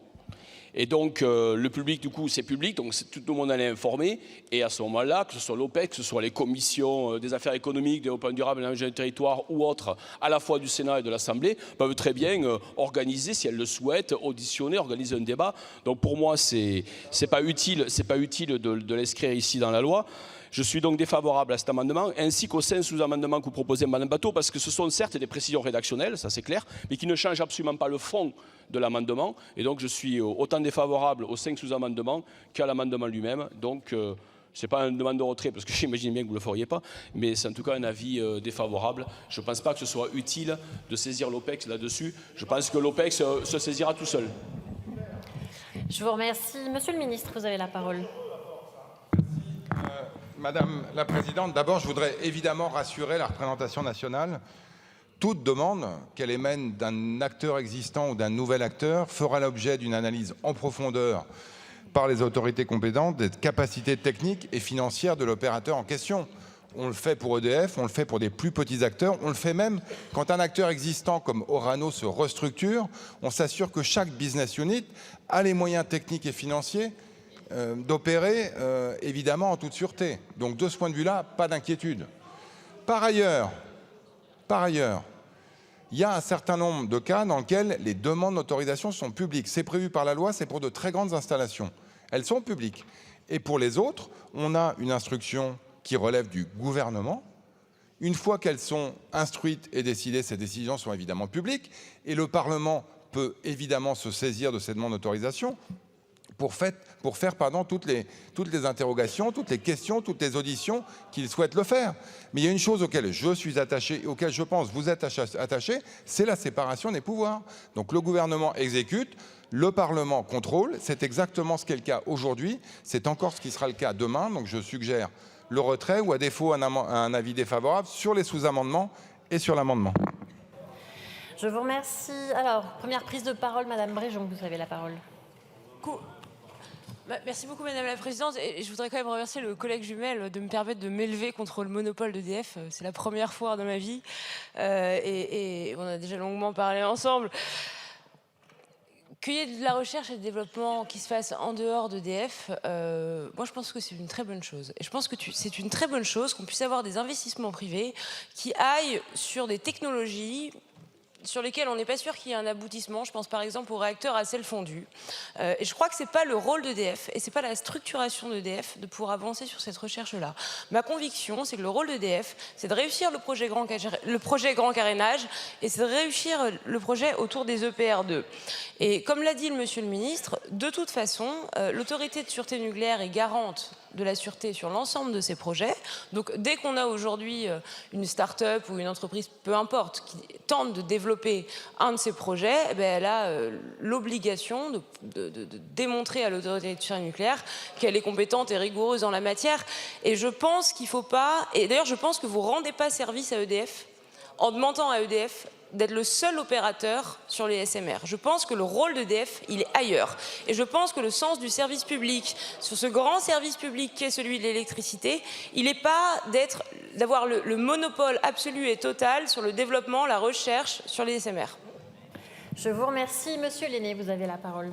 Et donc, le public, du coup, c'est public, donc tout le monde en est informé. Et à ce moment-là, que ce soit l'OPEC, que ce soit les commissions des affaires économiques, développement durable, l'aménagement du territoire ou autres, à la fois du Sénat et de l'Assemblée, peuvent très bien organiser, si elles le souhaitent, auditionner, organiser un débat. Donc, pour moi, c'est pas utile de l'inscrire ici dans la loi. Je suis donc défavorable à cet amendement, ainsi qu'aux 5 sous-amendements que vous proposez, Madame Batho, parce que ce sont certes des précisions rédactionnelles, ça c'est clair, mais qui ne changent absolument pas le fond de l'amendement. Et donc je suis autant défavorable aux 5 sous-amendements qu'à l'amendement lui-même. Donc ce n'est pas une demande de retrait, parce que j'imagine bien que vous ne le feriez pas, mais c'est en tout cas un avis défavorable. Je ne pense pas que ce soit utile de saisir l'OPEX là-dessus. Je pense que l'OPEX se saisira tout seul. Je vous remercie. Monsieur le ministre, vous avez la parole. Madame la Présidente, d'abord, je voudrais évidemment rassurer la représentation nationale. Toute demande, qu'elle émane d'un acteur existant ou d'un nouvel acteur, fera l'objet d'une analyse en profondeur par les autorités compétentes des capacités techniques et financières de l'opérateur en question. On le fait pour EDF, on le fait pour des plus petits acteurs, on le fait même quand un acteur existant comme Orano se restructure, on s'assure que chaque business unit a les moyens techniques et financiers d'opérer évidemment en toute sûreté. Donc de ce point de vue-là, pas d'inquiétude. Par ailleurs, il y a un certain nombre de cas dans lesquels les demandes d'autorisation sont publiques. C'est prévu par la loi, c'est pour de très grandes installations. Elles sont publiques. Et pour les autres, on a une instruction qui relèvent du gouvernement. Une fois qu'elles sont instruites et décidées, ces décisions sont évidemment publiques et le Parlement peut évidemment se saisir de ces demandes d'autorisation pour faire toutes les interrogations, toutes les questions, toutes les auditions qu'il souhaite le faire. Mais il y a une chose auquel je suis attaché et auquel je pense vous êtes attaché, c'est la séparation des pouvoirs. Donc le gouvernement exécute, le Parlement contrôle, c'est exactement ce qui est le cas aujourd'hui, c'est encore ce qui sera le cas demain, donc je suggère le retrait ou à défaut un avis défavorable sur les sous-amendements et sur l'amendement. Je vous remercie. Alors, première prise de parole, Madame Bréjon, vous avez la parole. Merci beaucoup Madame la Présidente et je voudrais quand même remercier le collègue Jumel de me permettre de m'élever contre le monopole d'EDF. C'est la première fois dans ma vie et on a déjà longuement parlé ensemble. Qu'il y ait de la recherche et de développement qui se fasse en dehors d'EDF, moi je pense que c'est une très bonne chose. Et je pense que c'est une très bonne chose qu'on puisse avoir des investissements privés qui aillent sur des technologies sur lesquels on n'est pas sûr qu'il y ait un aboutissement. Je pense par exemple aux réacteurs à sel fondu. Et je crois que ce n'est pas le rôle d'EDF et ce n'est pas la structuration d'EDF de pouvoir avancer sur cette recherche-là. Ma conviction, c'est que le rôle d'EDF, c'est de réussir le projet grand carénage et c'est de réussir le projet autour des EPR2. Et comme l'a dit monsieur le ministre, de toute façon, l'autorité de sûreté nucléaire est garante de la sûreté sur l'ensemble de ces projets. Donc dès qu'on a aujourd'hui une start-up ou une entreprise, peu importe, qui tente de développer un de ces projets, eh bien, elle a l'obligation de démontrer à l'autorité de sûreté nucléaire qu'elle est compétente et rigoureuse en la matière. Et je pense qu'il ne faut pas... Et d'ailleurs, je pense que vous ne rendez pas service à EDF en demandant à EDF d'être le seul opérateur sur les SMR. Je pense que le rôle d'EDF, il est ailleurs. Et je pense que le sens du service public, sur ce grand service public qui est celui de l'électricité, il n'est pas d'avoir le monopole absolu et total sur le développement, la recherche sur les SMR. Je vous remercie. Monsieur Lenné, vous avez la parole.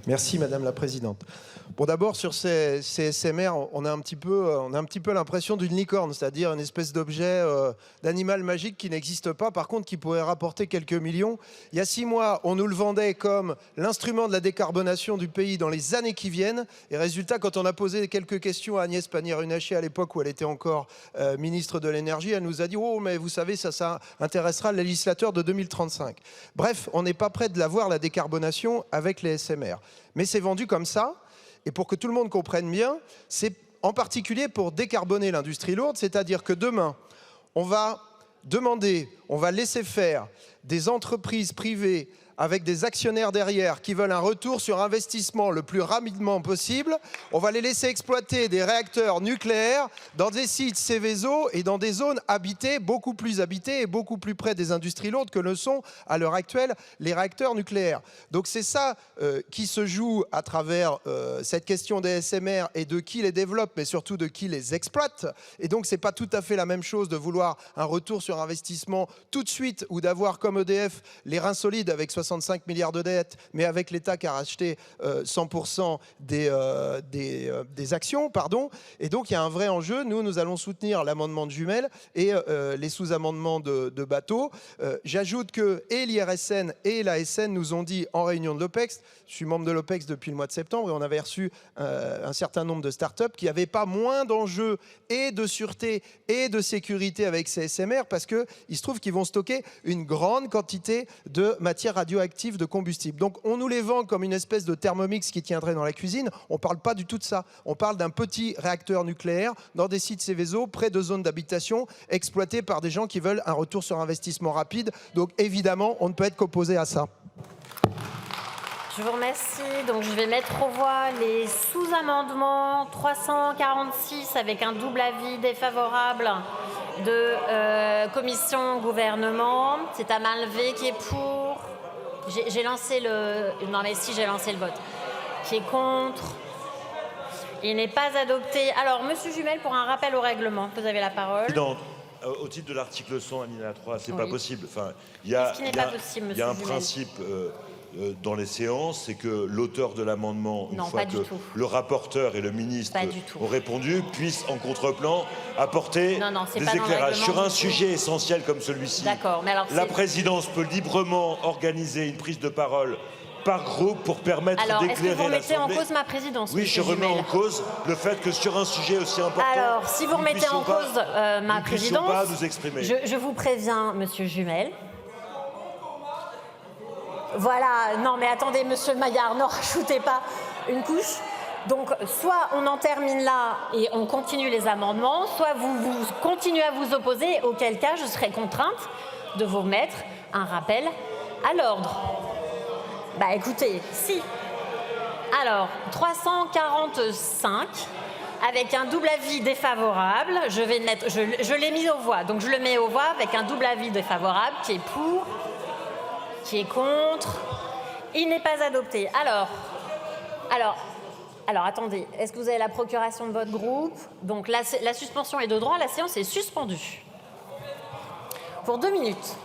Merci Madame la Présidente. Bon, d'abord sur ces SMR, on a un petit peu l'impression d'une licorne, c'est-à-dire une espèce d'objet, d'animal magique qui n'existe pas, par contre qui pourrait rapporter quelques millions. Il y a 6 mois, on nous le vendait comme l'instrument de la décarbonation du pays dans les années qui viennent. Et résultat, quand on a posé quelques questions à Agnès Pannier-Runacher à l'époque où elle était encore ministre de l'énergie, elle nous a dit « Oh, mais vous savez, ça intéressera le législateur de 2035 ». Bref, on n'est pas prêt de l'avoir, la décarbonation, avec les SMR. Mais c'est vendu comme ça. Et pour que tout le monde comprenne bien, c'est en particulier pour décarboner l'industrie lourde, c'est-à-dire que demain, on va laisser faire des entreprises privées avec des actionnaires derrière qui veulent un retour sur investissement le plus rapidement possible. On va les laisser exploiter des réacteurs nucléaires dans des sites Seveso et dans des zones habitées, beaucoup plus habitées et beaucoup plus près des industries lourdes que le sont à l'heure actuelle les réacteurs nucléaires. Donc c'est ça qui se joue à travers cette question des SMR et de qui les développe, mais surtout de qui les exploite. Et donc c'est pas tout à fait la même chose de vouloir un retour sur investissement tout de suite ou d'avoir comme EDF les reins solides avec 65 milliards de dettes, mais avec l'État qui a racheté 100% des actions. Et donc, il y a un vrai enjeu. Nous allons soutenir l'amendement de Jumel et les sous-amendements de Bateau. J'ajoute que et l'IRSN et l'ASN nous ont dit en réunion de l'OPEX, je suis membre de l'OPEX depuis le mois de septembre, et on avait reçu un certain nombre de startups qui n'avaient pas moins d'enjeux et de sûreté et de sécurité avec ces SMR, parce qu'il se trouve qu'ils vont stocker une grande quantité de matières radioactives de combustible. Donc on nous les vend comme une espèce de thermomix qui tiendrait dans la cuisine. On ne parle pas du tout de ça. On parle d'un petit réacteur nucléaire dans des sites Seveso, près de zones d'habitation, exploités par des gens qui veulent un retour sur investissement rapide. Donc évidemment, on ne peut être qu'opposé à ça. Je vous remercie. Donc, je vais mettre aux voix les sous-amendements 346 avec un double avis défavorable de commission gouvernement. C'est à main levée qui est pour. J'ai lancé le... Non, mais si, j'ai lancé le vote. Qui est contre. Il n'est pas adopté. Alors, Monsieur Jumel, pour un rappel au règlement, vous avez la parole. Au titre de l'article 100, alinéa 3, c'est pas possible. Enfin, il y Qu'est-ce qui n'est pas possible, y a un Monsieur Jumel principe dans les séances, c'est que l'auteur de l'amendement, une fois que le rapporteur et le ministre ont répondu, puisse en contre-plan apporter des éclairages sur un sujet essentiel comme celui-ci. D'accord, mais alors la présidence peut librement organiser une prise de parole par groupe pour permettre d'éclairer l'Assemblée. Alors, est-ce que vous remettez en cause ma présidence? Oui, je remets en cause le fait que sur un sujet aussi important... Alors, si vous remettez en cause ma présidence, pas nous exprimer. Je vous préviens, Monsieur Jumel. Voilà, non mais attendez, Monsieur Maillard, ne rajoutez pas une couche. Donc, soit on en termine là et on continue les amendements, soit vous continuez à vous opposer, auquel cas je serai contrainte de vous remettre un rappel à l'ordre. Bah écoutez, si. Alors, 345, avec un double avis défavorable, je l'ai mis aux voix, donc je le mets aux voix avec un double avis défavorable qui est pour, qui est contre. Il n'est pas adopté. Alors, attendez, est-ce que vous avez la procuration de votre groupe? Donc la suspension est de droit, la séance est suspendue. Pour 2 minutes.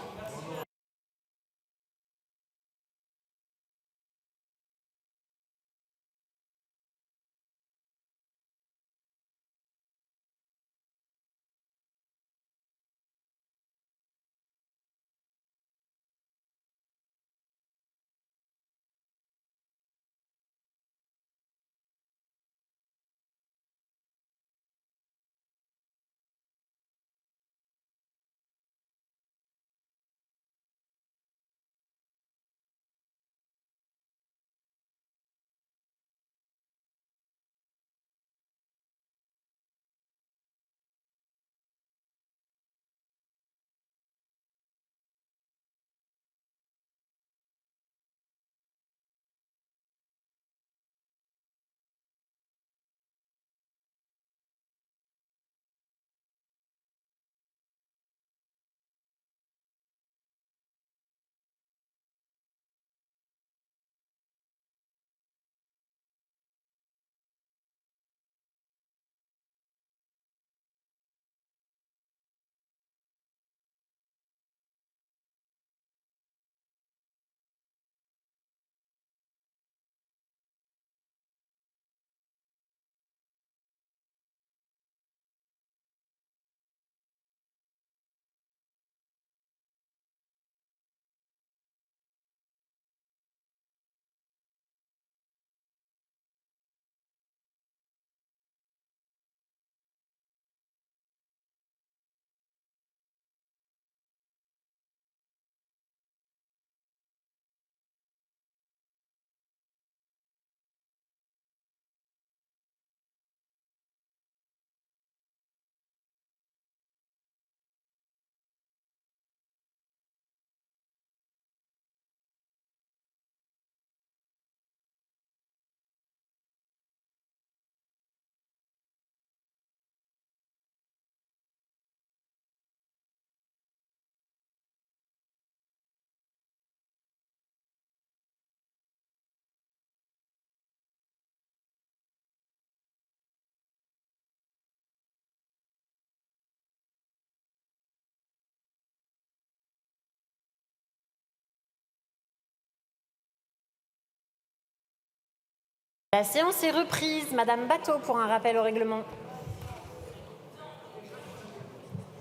La séance est reprise. Madame Batho pour un rappel au règlement.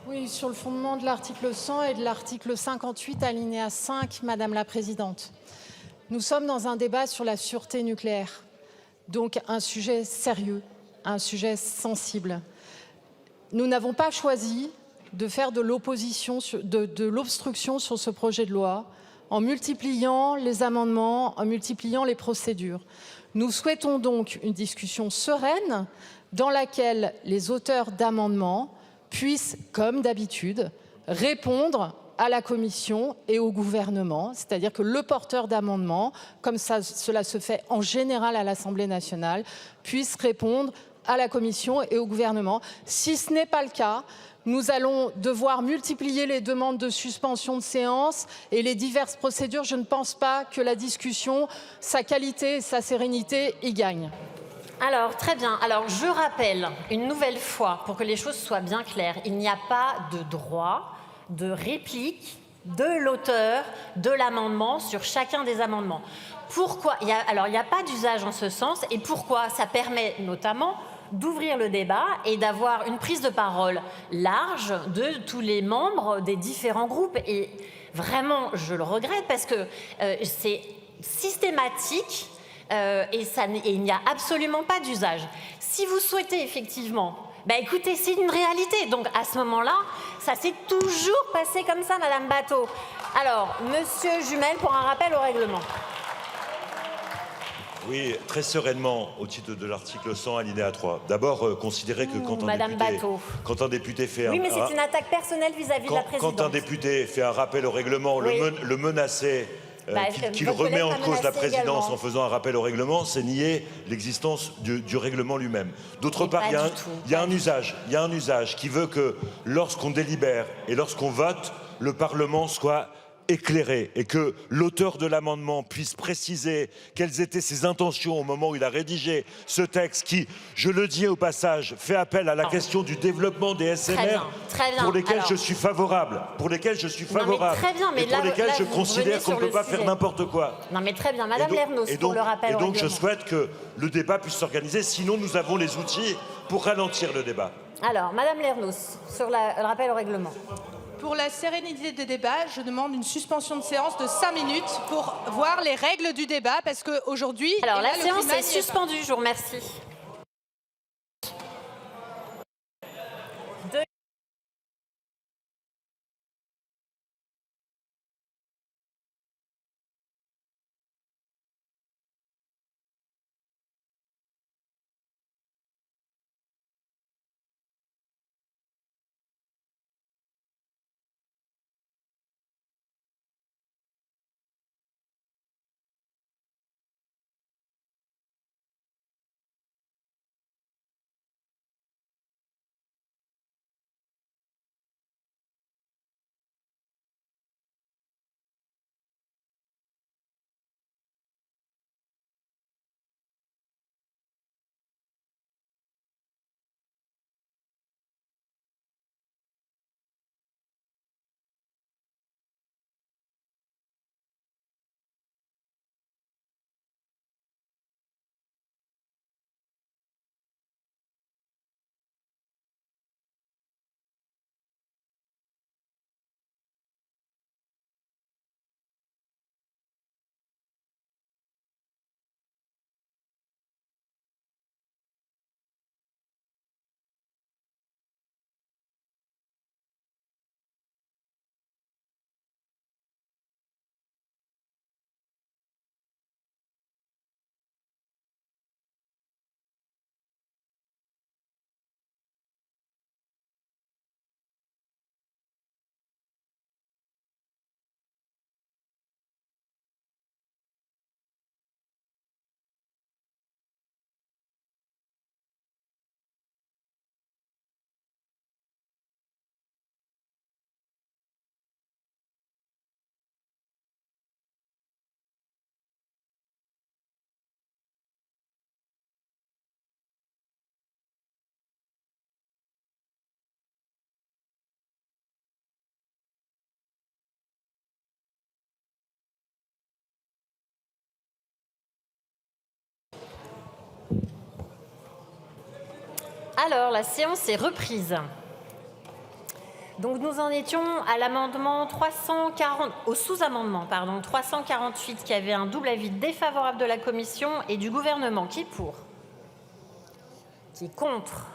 Oui, sur le fondement de l'article 100 et de l'article 58, alinéa 5, Madame la Présidente. Nous sommes dans un débat sur la sûreté nucléaire, donc un sujet sérieux, un sujet sensible. Nous n'avons pas choisi de faire de l'opposition, de l'obstruction sur ce projet de loi en multipliant les amendements, en multipliant les procédures. Nous souhaitons donc une discussion sereine dans laquelle les auteurs d'amendements puissent, comme d'habitude, répondre à la Commission et au gouvernement, c'est-à-dire que le porteur d'amendement, comme cela se fait en général à l'Assemblée nationale, puisse répondre à la Commission et au gouvernement. Si ce n'est pas le cas, nous allons devoir multiplier les demandes de suspension de séance et les diverses procédures. Je ne pense pas que la discussion, sa qualité et sa sérénité y gagnent. Alors, très bien. Alors, je rappelle une nouvelle fois, pour que les choses soient bien claires, il n'y a pas de droit de réplique de l'auteur de l'amendement sur chacun des amendements. Pourquoi ? Alors, il n'y a pas d'usage en ce sens. Et pourquoi ? Ça permet notamment d'ouvrir le débat et d'avoir une prise de parole large de tous les membres des différents groupes. Et vraiment, je le regrette parce que c'est systématique et il n'y a absolument pas d'usage. Si vous souhaitez effectivement, écoutez, c'est une réalité. Donc à ce moment-là, ça s'est toujours passé comme ça, Madame Batho. Alors, Monsieur Jumel, pour un rappel au règlement. Oui, très sereinement, au titre de l'article 100, alinéa 3. D'abord, considérez que quand un député fait oui, mais c'est une attaque personnelle vis-à-vis de la présidente. Quand un député fait un rappel au règlement, oui, le menacer, qu'il remet en cause la présidence également en faisant un rappel au règlement, c'est nier l'existence du règlement lui-même. D'autre part, il y a un usage qui veut que lorsqu'on délibère et lorsqu'on vote, le Parlement soit éclairé et que l'auteur de l'amendement puisse préciser quelles étaient ses intentions au moment où il a rédigé ce texte qui, je le dis au passage, fait appel à la question du développement des SMR pour lesquels je suis favorable, et pour lesquels je considère qu'on ne peut pas faire n'importe quoi. Non mais très bien, Madame Lernos, pour le rappel. Et donc je souhaite que le débat puisse s'organiser, sinon nous avons les outils pour ralentir le débat. Alors, Madame Lernos, sur le rappel au règlement. Pour la sérénité des débats, je demande une suspension de séance de 5 minutes pour voir les règles du débat, parce qu'aujourd'hui... Alors, la séance est suspendue, je vous remercie. Alors, la séance est reprise. Donc, nous en étions à l'amendement 340, au sous-amendement, 348, qui avait un double avis défavorable de la Commission et du gouvernement. Qui est pour ? Qui est contre ?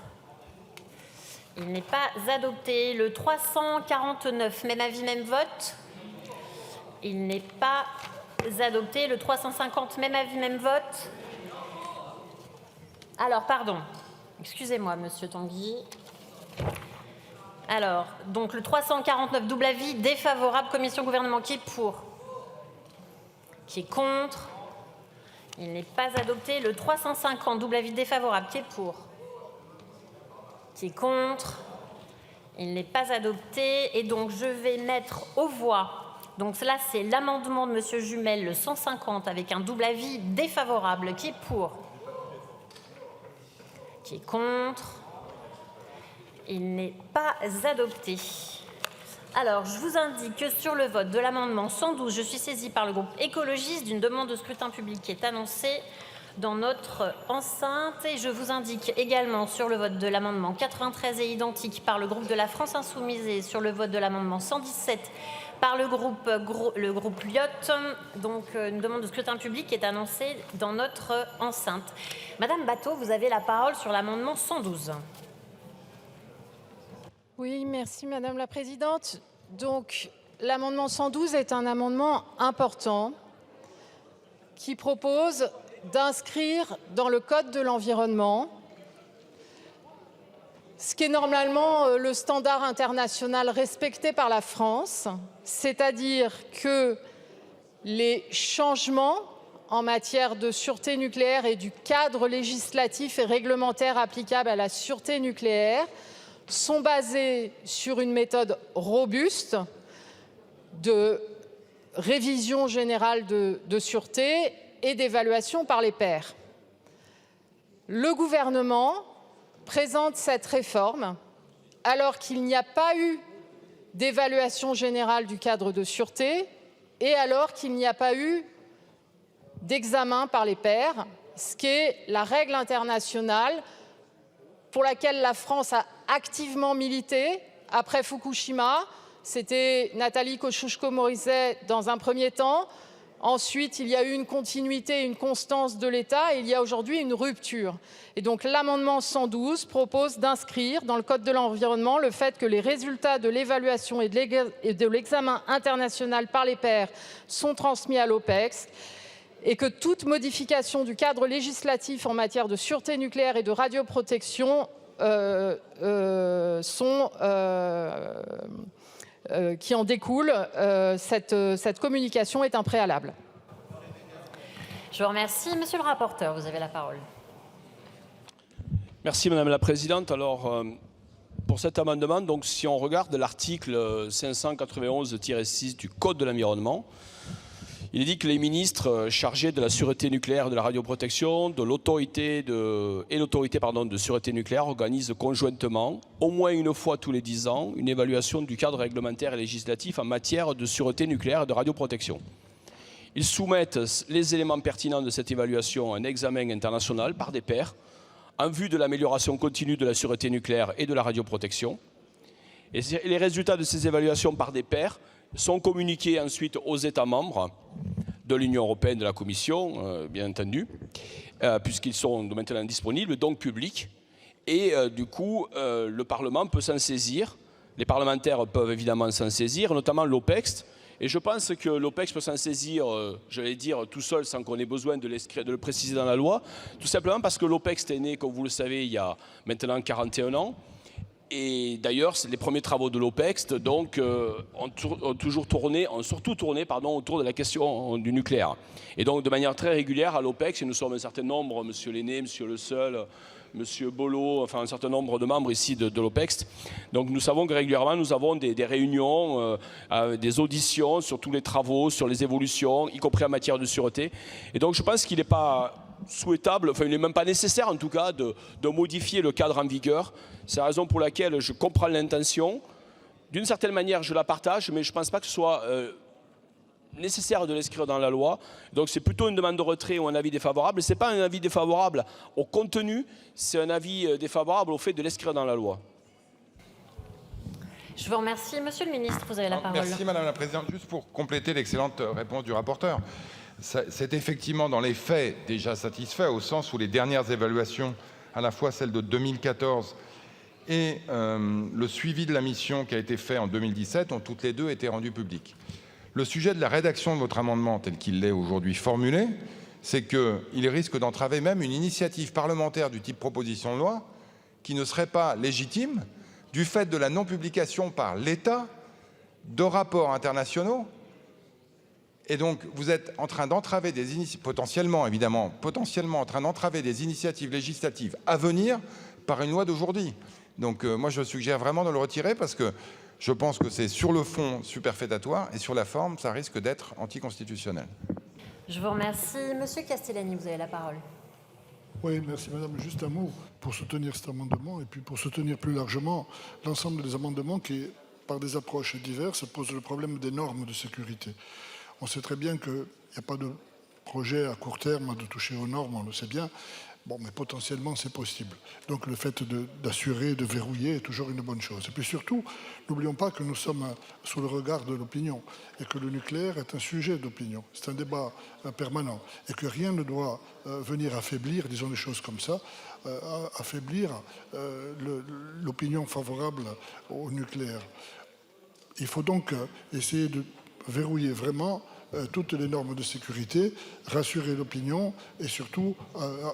Il n'est pas adopté. Le 349, même avis, même vote. Il n'est pas adopté. Le 350, même avis, même vote. Alors, pardon. Excusez-moi, Monsieur Tanguy. Alors, donc le 349, double avis, défavorable, commission gouvernement, qui est pour? Qui est contre? Il n'est pas adopté. Le 350, double avis défavorable, qui est pour? Qui est contre? Il n'est pas adopté. Et donc, je vais mettre aux voix. Donc, là, c'est l'amendement de M. Jumel, le 150, avec un double avis défavorable, qui est pour? Qui est contre? Il n'est pas adopté. Alors, je vous indique que sur le vote de l'amendement 112, je suis saisie par le groupe écologiste d'une demande de scrutin public qui est annoncée dans notre enceinte. Et je vous indique également sur le vote de l'amendement 93 et identique par le groupe de la France Insoumise et sur le vote de l'amendement 117 par le groupe Lyot. Donc, une demande de scrutin public qui est annoncée dans notre enceinte. Madame Batho, vous avez la parole sur l'amendement 112. Oui, merci Madame la Présidente. Donc, l'amendement 112 est un amendement important qui propose d'inscrire dans le Code de l'environnement ce qui est normalement le standard international respecté par la France, c'est-à-dire que les changements en matière de sûreté nucléaire et du cadre législatif et réglementaire applicable à la sûreté nucléaire sont basés sur une méthode robuste de révision générale de sûreté et d'évaluation par les pairs. Le gouvernement présente cette réforme alors qu'il n'y a pas eu d'évaluation générale du cadre de sûreté et alors qu'il n'y a pas eu d'examen par les pairs, ce qui est la règle internationale pour laquelle la France a activement milité après Fukushima. C'était Nathalie Kosciusko-Morizet dans un premier temps. Ensuite, il y a eu une continuité, une constance de l'État et il y a aujourd'hui une rupture. Et donc l'amendement 112 propose d'inscrire dans le Code de l'environnement le fait que les résultats de l'évaluation et de l'examen international par les pairs sont transmis à l'OPEX et que toute modification du cadre législatif en matière de sûreté nucléaire et de radioprotection qui en découle, cette communication est un préalable. Je vous remercie. Monsieur le rapporteur, vous avez la parole. Merci Madame la Présidente. Alors, pour cet amendement, donc, si on regarde l'article 591-6 du Code de l'environnement, il dit que les ministres chargés de la sûreté nucléaire et de la radioprotection et l'autorité de sûreté nucléaire organisent conjointement, au moins une fois tous les 10 ans, une évaluation du cadre réglementaire et législatif en matière de sûreté nucléaire et de radioprotection. Ils soumettent les éléments pertinents de cette évaluation à un examen international par des pairs en vue de l'amélioration continue de la sûreté nucléaire et de la radioprotection. Et les résultats de ces évaluations par des pairs sont communiqués ensuite aux États membres de l'Union européenne, de la Commission, bien entendu, puisqu'ils sont maintenant disponibles, donc publics. Et du coup, le Parlement peut s'en saisir, les parlementaires peuvent évidemment s'en saisir, notamment l'OPEX. Et je pense que l'OPEX peut s'en saisir, j'allais dire, tout seul, sans qu'on ait besoin de le préciser dans la loi, tout simplement parce que l'OPEX est né, comme vous le savez, il y a maintenant 41 ans. Et d'ailleurs, les premiers travaux de l'OPEX donc, ont surtout tourné autour de la question du nucléaire. Et donc, de manière très régulière, à l'OPEX, et nous sommes un certain nombre, M. Lenné, M. Le Seul, M. Bollot, enfin un certain nombre de membres ici de l'OPEX. Donc, nous savons que régulièrement, nous avons des réunions, des auditions sur tous les travaux, sur les évolutions, y compris en matière de sûreté. Et donc, je pense qu'il n'est pas souhaitable, enfin il n'est même pas nécessaire en tout cas de modifier le cadre en vigueur. C'est la raison pour laquelle je comprends l'intention. D'une certaine manière, je la partage, mais je ne pense pas que ce soit nécessaire de l'inscrire dans la loi. Donc c'est plutôt une demande de retrait ou un avis défavorable. Ce n'est pas un avis défavorable au contenu, c'est un avis défavorable au fait de l'inscrire dans la loi. Je vous remercie. Monsieur le ministre, vous avez la parole. Merci Madame la Présidente. Juste pour compléter l'excellente réponse du rapporteur. C'est effectivement dans les faits déjà satisfait au sens où les dernières évaluations, à la fois celle de 2014 et le suivi de la mission qui a été fait en 2017, ont toutes les deux été rendues publiques. Le sujet de la rédaction de votre amendement tel qu'il est aujourd'hui formulé, c'est qu'il risque d'entraver même une initiative parlementaire du type proposition de loi qui ne serait pas légitime du fait de la non-publication par l'État de rapports internationaux. Et donc, vous êtes en train d'entraver des initiatives, potentiellement en train d'entraver des initiatives législatives à venir par une loi d'aujourd'hui. Donc, moi, je suggère vraiment de le retirer parce que je pense que c'est sur le fond superfétatoire et sur la forme, ça risque d'être anticonstitutionnel. Je vous remercie. Monsieur Castellani, vous avez la parole. Oui, merci Madame. Juste un mot pour soutenir cet amendement et puis pour soutenir plus largement l'ensemble des amendements qui, par des approches diverses, posent le problème des normes de sécurité. On sait très bien qu'il n'y a pas de projet à court terme de toucher aux normes, on le sait bien. Bon, mais potentiellement, c'est possible. Donc le fait d'assurer, de verrouiller est toujours une bonne chose. Et puis surtout, n'oublions pas que nous sommes sous le regard de l'opinion et que le nucléaire est un sujet d'opinion. C'est un débat permanent et que rien ne doit venir affaiblir, disons les choses comme ça, affaiblir l'opinion favorable au nucléaire. Il faut donc essayer de verrouiller vraiment toutes les normes de sécurité, rassurer l'opinion et surtout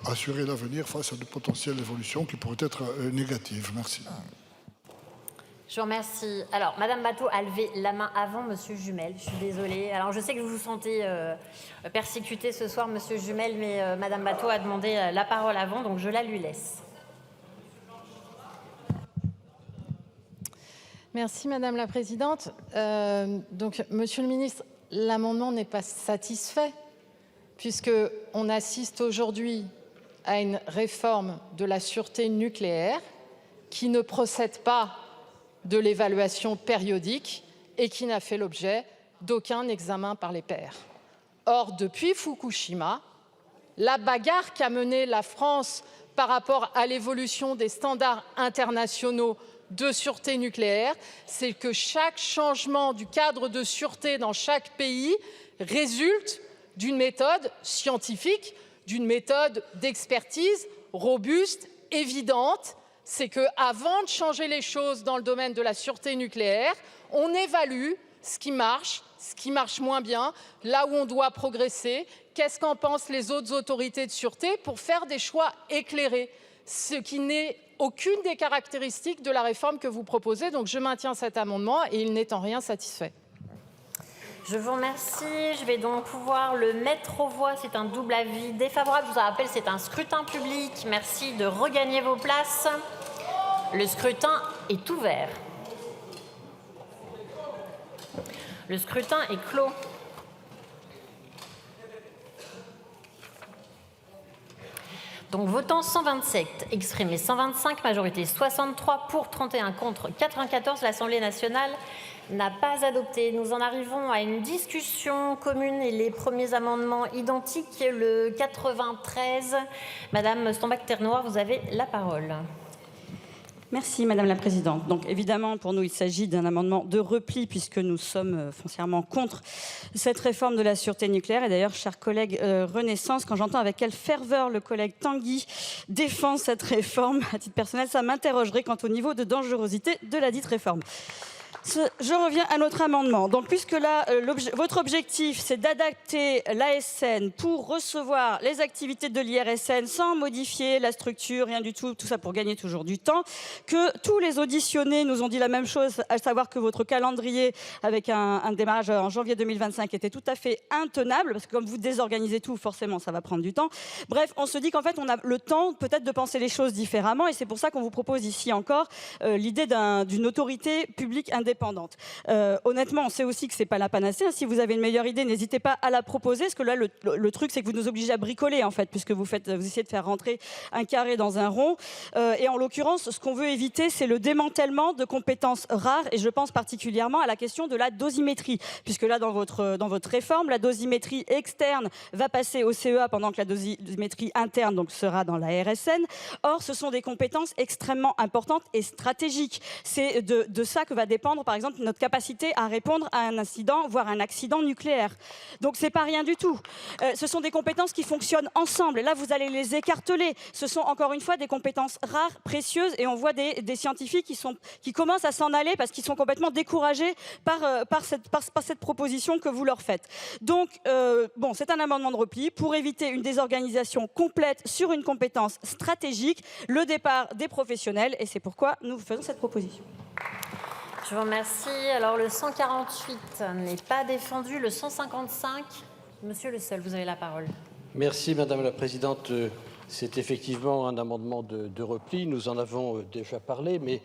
assurer l'avenir face à de potentielles évolutions qui pourraient être négatives. Merci. Je vous remercie. Alors, Madame Bateau a levé la main avant Monsieur Jumel. Je suis désolée. Alors, je sais que vous vous sentez persécuté ce soir, Monsieur Jumel, mais Madame Bateau a demandé la parole avant, donc je la lui laisse. Merci Madame la Présidente. Donc, Monsieur le Ministre, l'amendement n'est pas satisfait puisqu'on assiste aujourd'hui à une réforme de la sûreté nucléaire qui ne procède pas de l'évaluation périodique et qui n'a fait l'objet d'aucun examen par les pairs. Or, depuis Fukushima, la bagarre qu'a menée la France par rapport à l'évolution des standards internationaux de sûreté nucléaire, c'est que chaque changement du cadre de sûreté dans chaque pays résulte d'une méthode scientifique, d'une méthode d'expertise robuste, évidente. C'est qu'avant de changer les choses dans le domaine de la sûreté nucléaire, on évalue ce qui marche moins bien, là où on doit progresser, qu'est-ce qu'en pensent les autres autorités de sûreté pour faire des choix éclairés, ce qui n'est aucune des caractéristiques de la réforme que vous proposez. Donc je maintiens cet amendement et il n'est en rien satisfait. Je vous remercie. Je vais donc pouvoir le mettre aux voix. C'est un double avis défavorable. Je vous rappelle, c'est un scrutin public. Merci de regagner vos places. Le scrutin est ouvert. Le scrutin est clos. Donc votant 127, exprimé 125, majorité 63 pour, 31 contre, 94. L'Assemblée nationale n'a pas adopté. Nous en arrivons à une discussion commune et les premiers amendements identiques. Le 93, Madame Stombach-Ternoir, vous avez la parole. Merci Madame la Présidente. Donc évidemment pour nous il s'agit d'un amendement de repli puisque nous sommes foncièrement contre cette réforme de la sûreté nucléaire. Et d'ailleurs, chers collègues Renaissance, quand j'entends avec quelle ferveur le collègue Tanguy défend cette réforme, à titre personnel, ça m'interrogerait quant au niveau de dangerosité de la dite réforme. Je reviens à notre amendement. Donc, puisque là, votre objectif, c'est d'adapter l'ASN pour recevoir les activités de l'IRSN sans modifier la structure, rien du tout, tout ça pour gagner toujours du temps, que tous les auditionnés nous ont dit la même chose, à savoir que votre calendrier avec un démarrage en janvier 2025 était tout à fait intenable, parce que comme vous désorganisez tout, forcément, ça va prendre du temps. Bref, on se dit qu'en fait, on a le temps peut-être de penser les choses différemment, et c'est pour ça qu'on vous propose ici encore l'idée d'une autorité publique indépendante. Honnêtement, on sait aussi que c'est pas la panacée. Si vous avez une meilleure idée, n'hésitez pas à la proposer. Parce que là, le truc, c'est que vous nous obligez à bricoler, en fait, puisque vous essayez de faire rentrer un carré dans un rond. Et en l'occurrence, ce qu'on veut éviter, c'est le démantèlement de compétences rares. Et je pense particulièrement à la question de la dosimétrie, puisque là, dans votre réforme, la dosimétrie externe va passer au CEA pendant que la dosimétrie interne donc sera dans la RSN. Or, ce sont des compétences extrêmement importantes et stratégiques. C'est de ça que va dépendre dépendre, par exemple, de notre capacité à répondre à un incident, voire un accident nucléaire. Donc, c'est pas rien du tout. Ce sont des compétences qui fonctionnent ensemble. Et là, vous allez les écarteler. Ce sont, encore une fois, des compétences rares, précieuses. Et on voit des scientifiques qui commencent à s'en aller parce qu'ils sont complètement découragés par cette proposition que vous leur faites. Donc, bon, c'est un amendement de repli pour éviter une désorganisation complète sur une compétence stratégique, le départ des professionnels, et c'est pourquoi nous faisons cette proposition. Je vous remercie. Alors, le 148 n'est pas défendu. Le 155, Monsieur Le Seul, vous avez la parole. Merci, Madame la Présidente. C'est effectivement un amendement de repli. Nous en avons déjà parlé, mais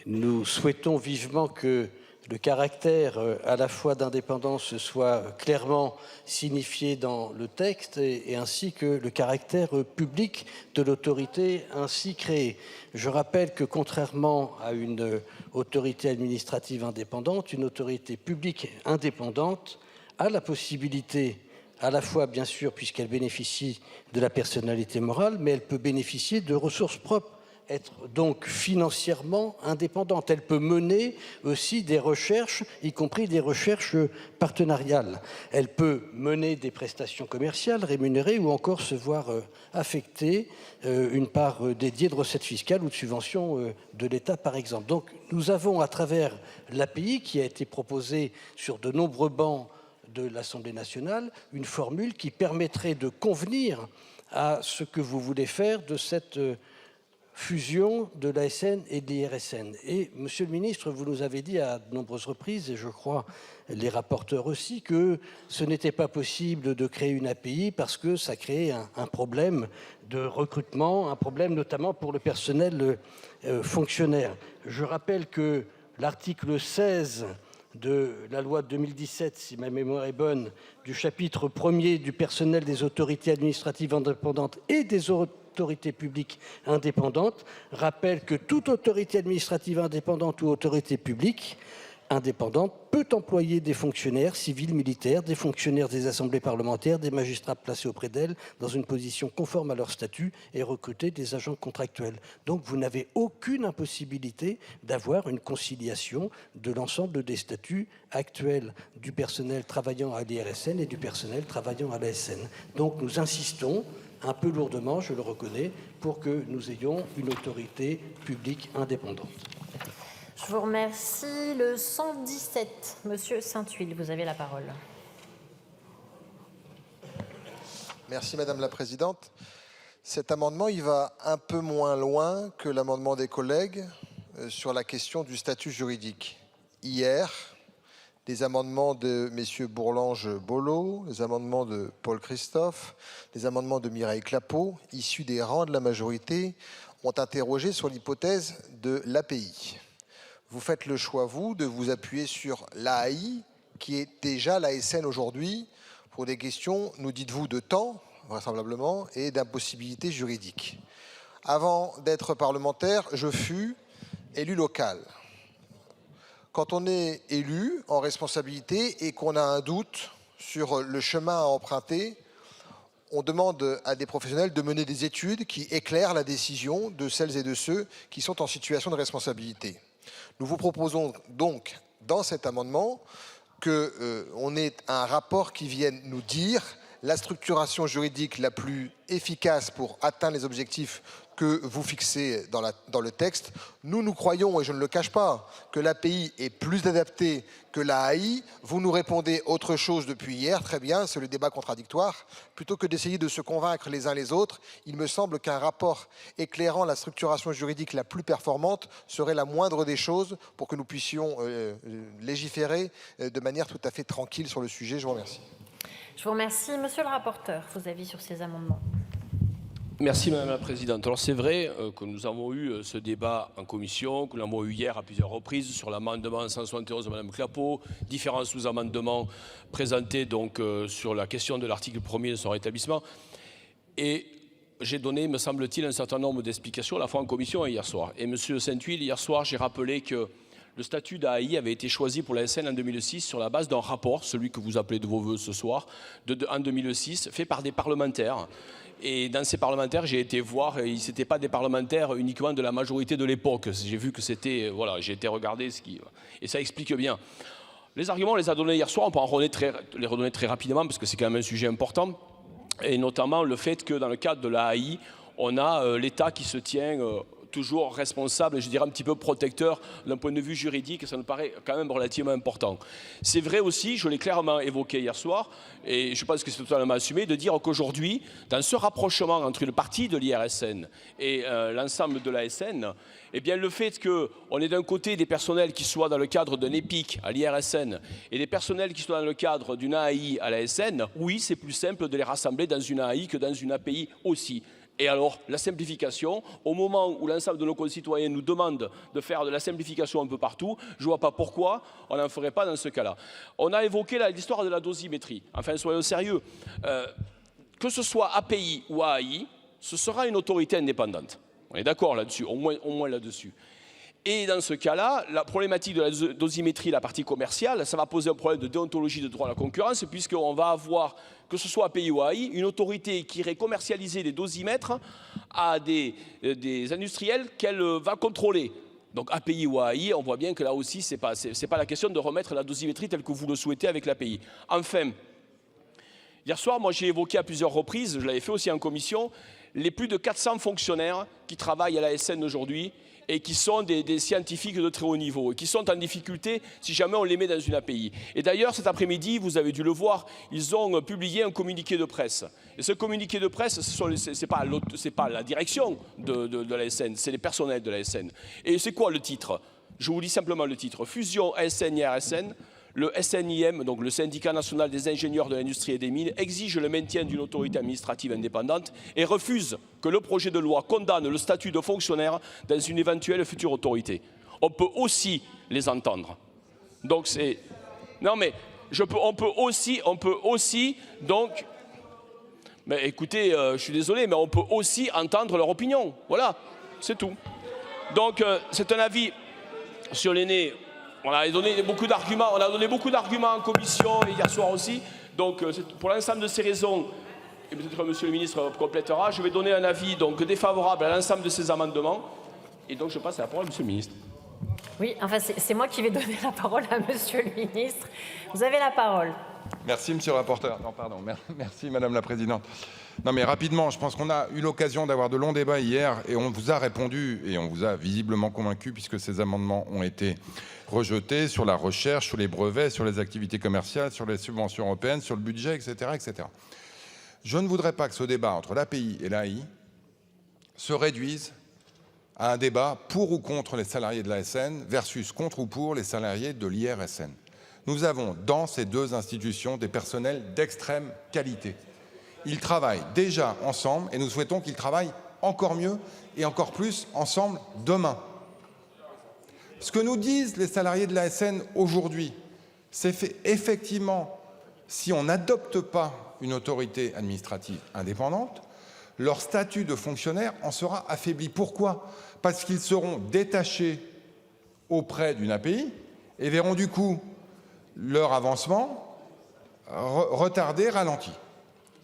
nous souhaitons vivement que le caractère à la fois d'indépendance soit clairement signifié dans le texte et ainsi que le caractère public de l'autorité ainsi créée. Je rappelle que contrairement à une autorité administrative indépendante, une autorité publique indépendante a la possibilité, à la fois bien sûr puisqu'elle bénéficie de la personnalité morale, mais elle peut bénéficier de ressources propres, être donc financièrement indépendante. Elle peut mener aussi des recherches, y compris des recherches partenariales. Elle peut mener des prestations commerciales rémunérées ou encore se voir affecter une part dédiée de recettes fiscales ou de subventions de l'État, par exemple. Donc nous avons, à travers l'API, qui a été proposée sur de nombreux bancs de l'Assemblée nationale, une formule qui permettrait de convenir à ce que vous voulez faire de cette fusion de l'ASN et de l'IRSN. Et, Monsieur le Ministre, vous nous avez dit à de nombreuses reprises, et je crois les rapporteurs aussi, que ce n'était pas possible de créer une API parce que ça créait un problème de recrutement, un problème notamment pour le personnel fonctionnaire. Je rappelle que l'article 16 de la loi de 2017, si ma mémoire est bonne, du chapitre 1er du personnel des autorités administratives indépendantes et des autorités publiques indépendantes, rappelle que toute autorité administrative indépendante ou autorité publique indépendante peut employer des fonctionnaires civils, militaires, des fonctionnaires des assemblées parlementaires, des magistrats placés auprès d'elles dans une position conforme à leur statut et recruter des agents contractuels. Donc vous n'avez aucune impossibilité d'avoir une conciliation de l'ensemble des statuts actuels du personnel travaillant à l'IRSN et du personnel travaillant à l'ASN. Donc nous insistons, un peu lourdement, je le reconnais, pour que nous ayons une autorité publique indépendante. Je vous remercie. Le 117, Monsieur Saint-Huil, vous avez la parole. Merci Madame la Présidente. Cet amendement, il va un peu moins loin que l'amendement des collègues sur la question du statut juridique. Hier, les amendements de messieurs Bourlange-Bolo, les amendements de Paul Christophe, les amendements de Mireille Clapeau, issus des rangs de la majorité, ont interrogé sur l'hypothèse de l'API. Vous faites le choix, vous, de vous appuyer sur l'AAI, qui est déjà l'ASN aujourd'hui, pour des questions, nous dites-vous, de temps, vraisemblablement, et d'impossibilité juridique. Avant d'être parlementaire, je fus élu local. Quand on est élu en responsabilité et qu'on a un doute sur le chemin à emprunter, on demande à des professionnels de mener des études qui éclairent la décision de celles et de ceux qui sont en situation de responsabilité. Nous vous proposons donc, dans cet amendement, qu'on ait un rapport qui vienne nous dire la structuration juridique la plus efficace pour atteindre les objectifs que vous fixez dans le texte. Nous croyons, et je ne le cache pas, que l'API est plus adaptée que l'AAI. Vous nous répondez autre chose depuis hier, très bien, c'est le débat contradictoire. Plutôt que d'essayer de se convaincre les uns les autres, il me semble qu'un rapport éclairant la structuration juridique la plus performante serait la moindre des choses pour que nous puissions légiférer de manière tout à fait tranquille sur le sujet. Je vous remercie. Je vous remercie. Monsieur le rapporteur, vos avis sur ces amendements. Merci Madame la Présidente. Alors c'est vrai que nous avons eu ce débat en commission, que nous l'avons eu hier à plusieurs reprises sur l'amendement 171 de Madame Clapeau, différents sous-amendements présentés donc sur la question de l'article 1er de son rétablissement. Et j'ai donné, me semble-t-il, un certain nombre d'explications à la fois en commission et hier soir. Et Monsieur Saint-Huil, hier soir, j'ai rappelé que Le statut d'AAI avait été choisi pour l'ASN en 2006 sur la base d'un rapport, celui que vous appelez de vos voeux ce soir, en 2006, fait par des parlementaires. Et dans ces parlementaires, j'ai été voir, et ce n'étaient pas des parlementaires uniquement de la majorité de l'époque. J'ai vu que c'était, voilà, j'ai été regarder ce qui... Et ça explique bien. Les arguments, on les a donnés hier soir, on peut les redonner très rapidement parce que c'est quand même un sujet important. Et notamment le fait que dans le cadre de l'AAI, on a l'État qui se tient... toujours responsable et je dirais un petit peu protecteur d'un point de vue juridique, ça me paraît quand même relativement important. C'est vrai aussi, je l'ai clairement évoqué hier soir, et je pense que c'est totalement assumé, de dire qu'aujourd'hui, dans ce rapprochement entre le parti de l'IRSN et l'ensemble de l'ASN, eh bien le fait qu'on ait d'un côté des personnels qui soient dans le cadre d'un EPIC à l'IRSN et des personnels qui soient dans le cadre d'une AAI à l'ASN, oui, c'est plus simple de les rassembler dans une AAI que dans une API aussi. Et alors, la simplification, au moment où l'ensemble de nos concitoyens nous demandent de faire de la simplification un peu partout, je ne vois pas pourquoi on n'en ferait pas dans ce cas-là. On a évoqué l'histoire de la dosimétrie. Enfin, soyons sérieux. Que ce soit API ou AAI, ce sera une autorité indépendante. On est d'accord là-dessus, au moins là-dessus. Et dans ce cas-là, la problématique de la dosimétrie, la partie commerciale, ça va poser un problème de déontologie de droit à la concurrence, puisqu'on va avoir, que ce soit API ou AI, une autorité qui irait commercialiser des dosimètres à des industriels qu'elle va contrôler. Donc API ou AI, on voit bien que là aussi, c'est pas la question de remettre la dosimétrie telle que vous le souhaitez avec l'API. Enfin, hier soir, moi j'ai évoqué à plusieurs reprises, je l'avais fait aussi en commission, les plus de 400 fonctionnaires qui travaillent à la SN aujourd'hui et qui sont des scientifiques de très haut niveau et qui sont en difficulté si jamais on les met dans une API. Et d'ailleurs, cet après-midi, vous avez dû le voir, ils ont publié un communiqué de presse. Et ce communiqué de presse, ce n'est pas la direction de la SN, c'est les personnels de la SN. Et c'est quoi le titre? Je vous lis simplement le titre. Fusion ASN-IRSN. Le SNIM, donc le Syndicat national des ingénieurs de l'industrie et des mines, exige le maintien d'une autorité administrative indépendante et refuse que le projet de loi condamne le statut de fonctionnaire dans une éventuelle future autorité. On peut aussi les entendre. Donc c'est... Non mais, on peut aussi, donc... Mais écoutez, je suis désolé, mais on peut aussi entendre leur opinion. Voilà, c'est tout. Donc c'est un avis sur l'aîné. On a donné beaucoup d'arguments en commission et hier soir aussi. Donc pour l'ensemble de ces raisons, et peut-être Monsieur le ministre complétera, je vais donner un avis donc défavorable à l'ensemble de ces amendements. Et donc je passe à la parole à Monsieur le ministre. Oui, enfin c'est moi qui vais donner la parole à Monsieur le ministre. Vous avez la parole. Merci Monsieur le rapporteur. Non, pardon. Merci Madame la Présidente. Non mais rapidement, je pense qu'on a eu l'occasion d'avoir de longs débats hier et on vous a répondu et on vous a visiblement convaincu puisque ces amendements ont été rejetés sur la recherche, sur les brevets, sur les activités commerciales, sur les subventions européennes, sur le budget, etc., etc. Je ne voudrais pas que ce débat entre l'API et l'AI se réduise à un débat pour ou contre les salariés de l'ASN versus contre ou pour les salariés de l'IRSN. Nous avons dans ces deux institutions des personnels d'extrême qualité. Ils travaillent déjà ensemble et nous souhaitons qu'ils travaillent encore mieux et encore plus ensemble demain. Ce que nous disent les salariés de l'ASN aujourd'hui, c'est effectivement, si on n'adopte pas une autorité administrative indépendante, leur statut de fonctionnaire en sera affaibli. Pourquoi? Parce qu'ils seront détachés auprès d'une API et verront du coup leur avancement retardé, ralenti.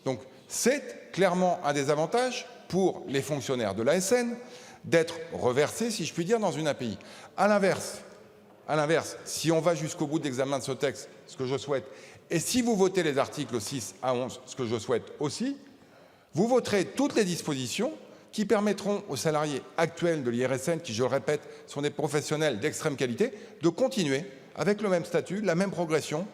Donc c'est clairement un des avantages pour les fonctionnaires de l'ASN d'être reversés, si je puis dire, dans une API. À l'inverse, si on va jusqu'au bout de l'examen de ce texte, ce que je souhaite, et si vous votez les articles 6 à 11, ce que je souhaite aussi, vous voterez toutes les dispositions qui permettront aux salariés actuels de l'IRSN, qui, je le répète, sont des professionnels d'extrême qualité, de continuer avec le même statut, la même progression,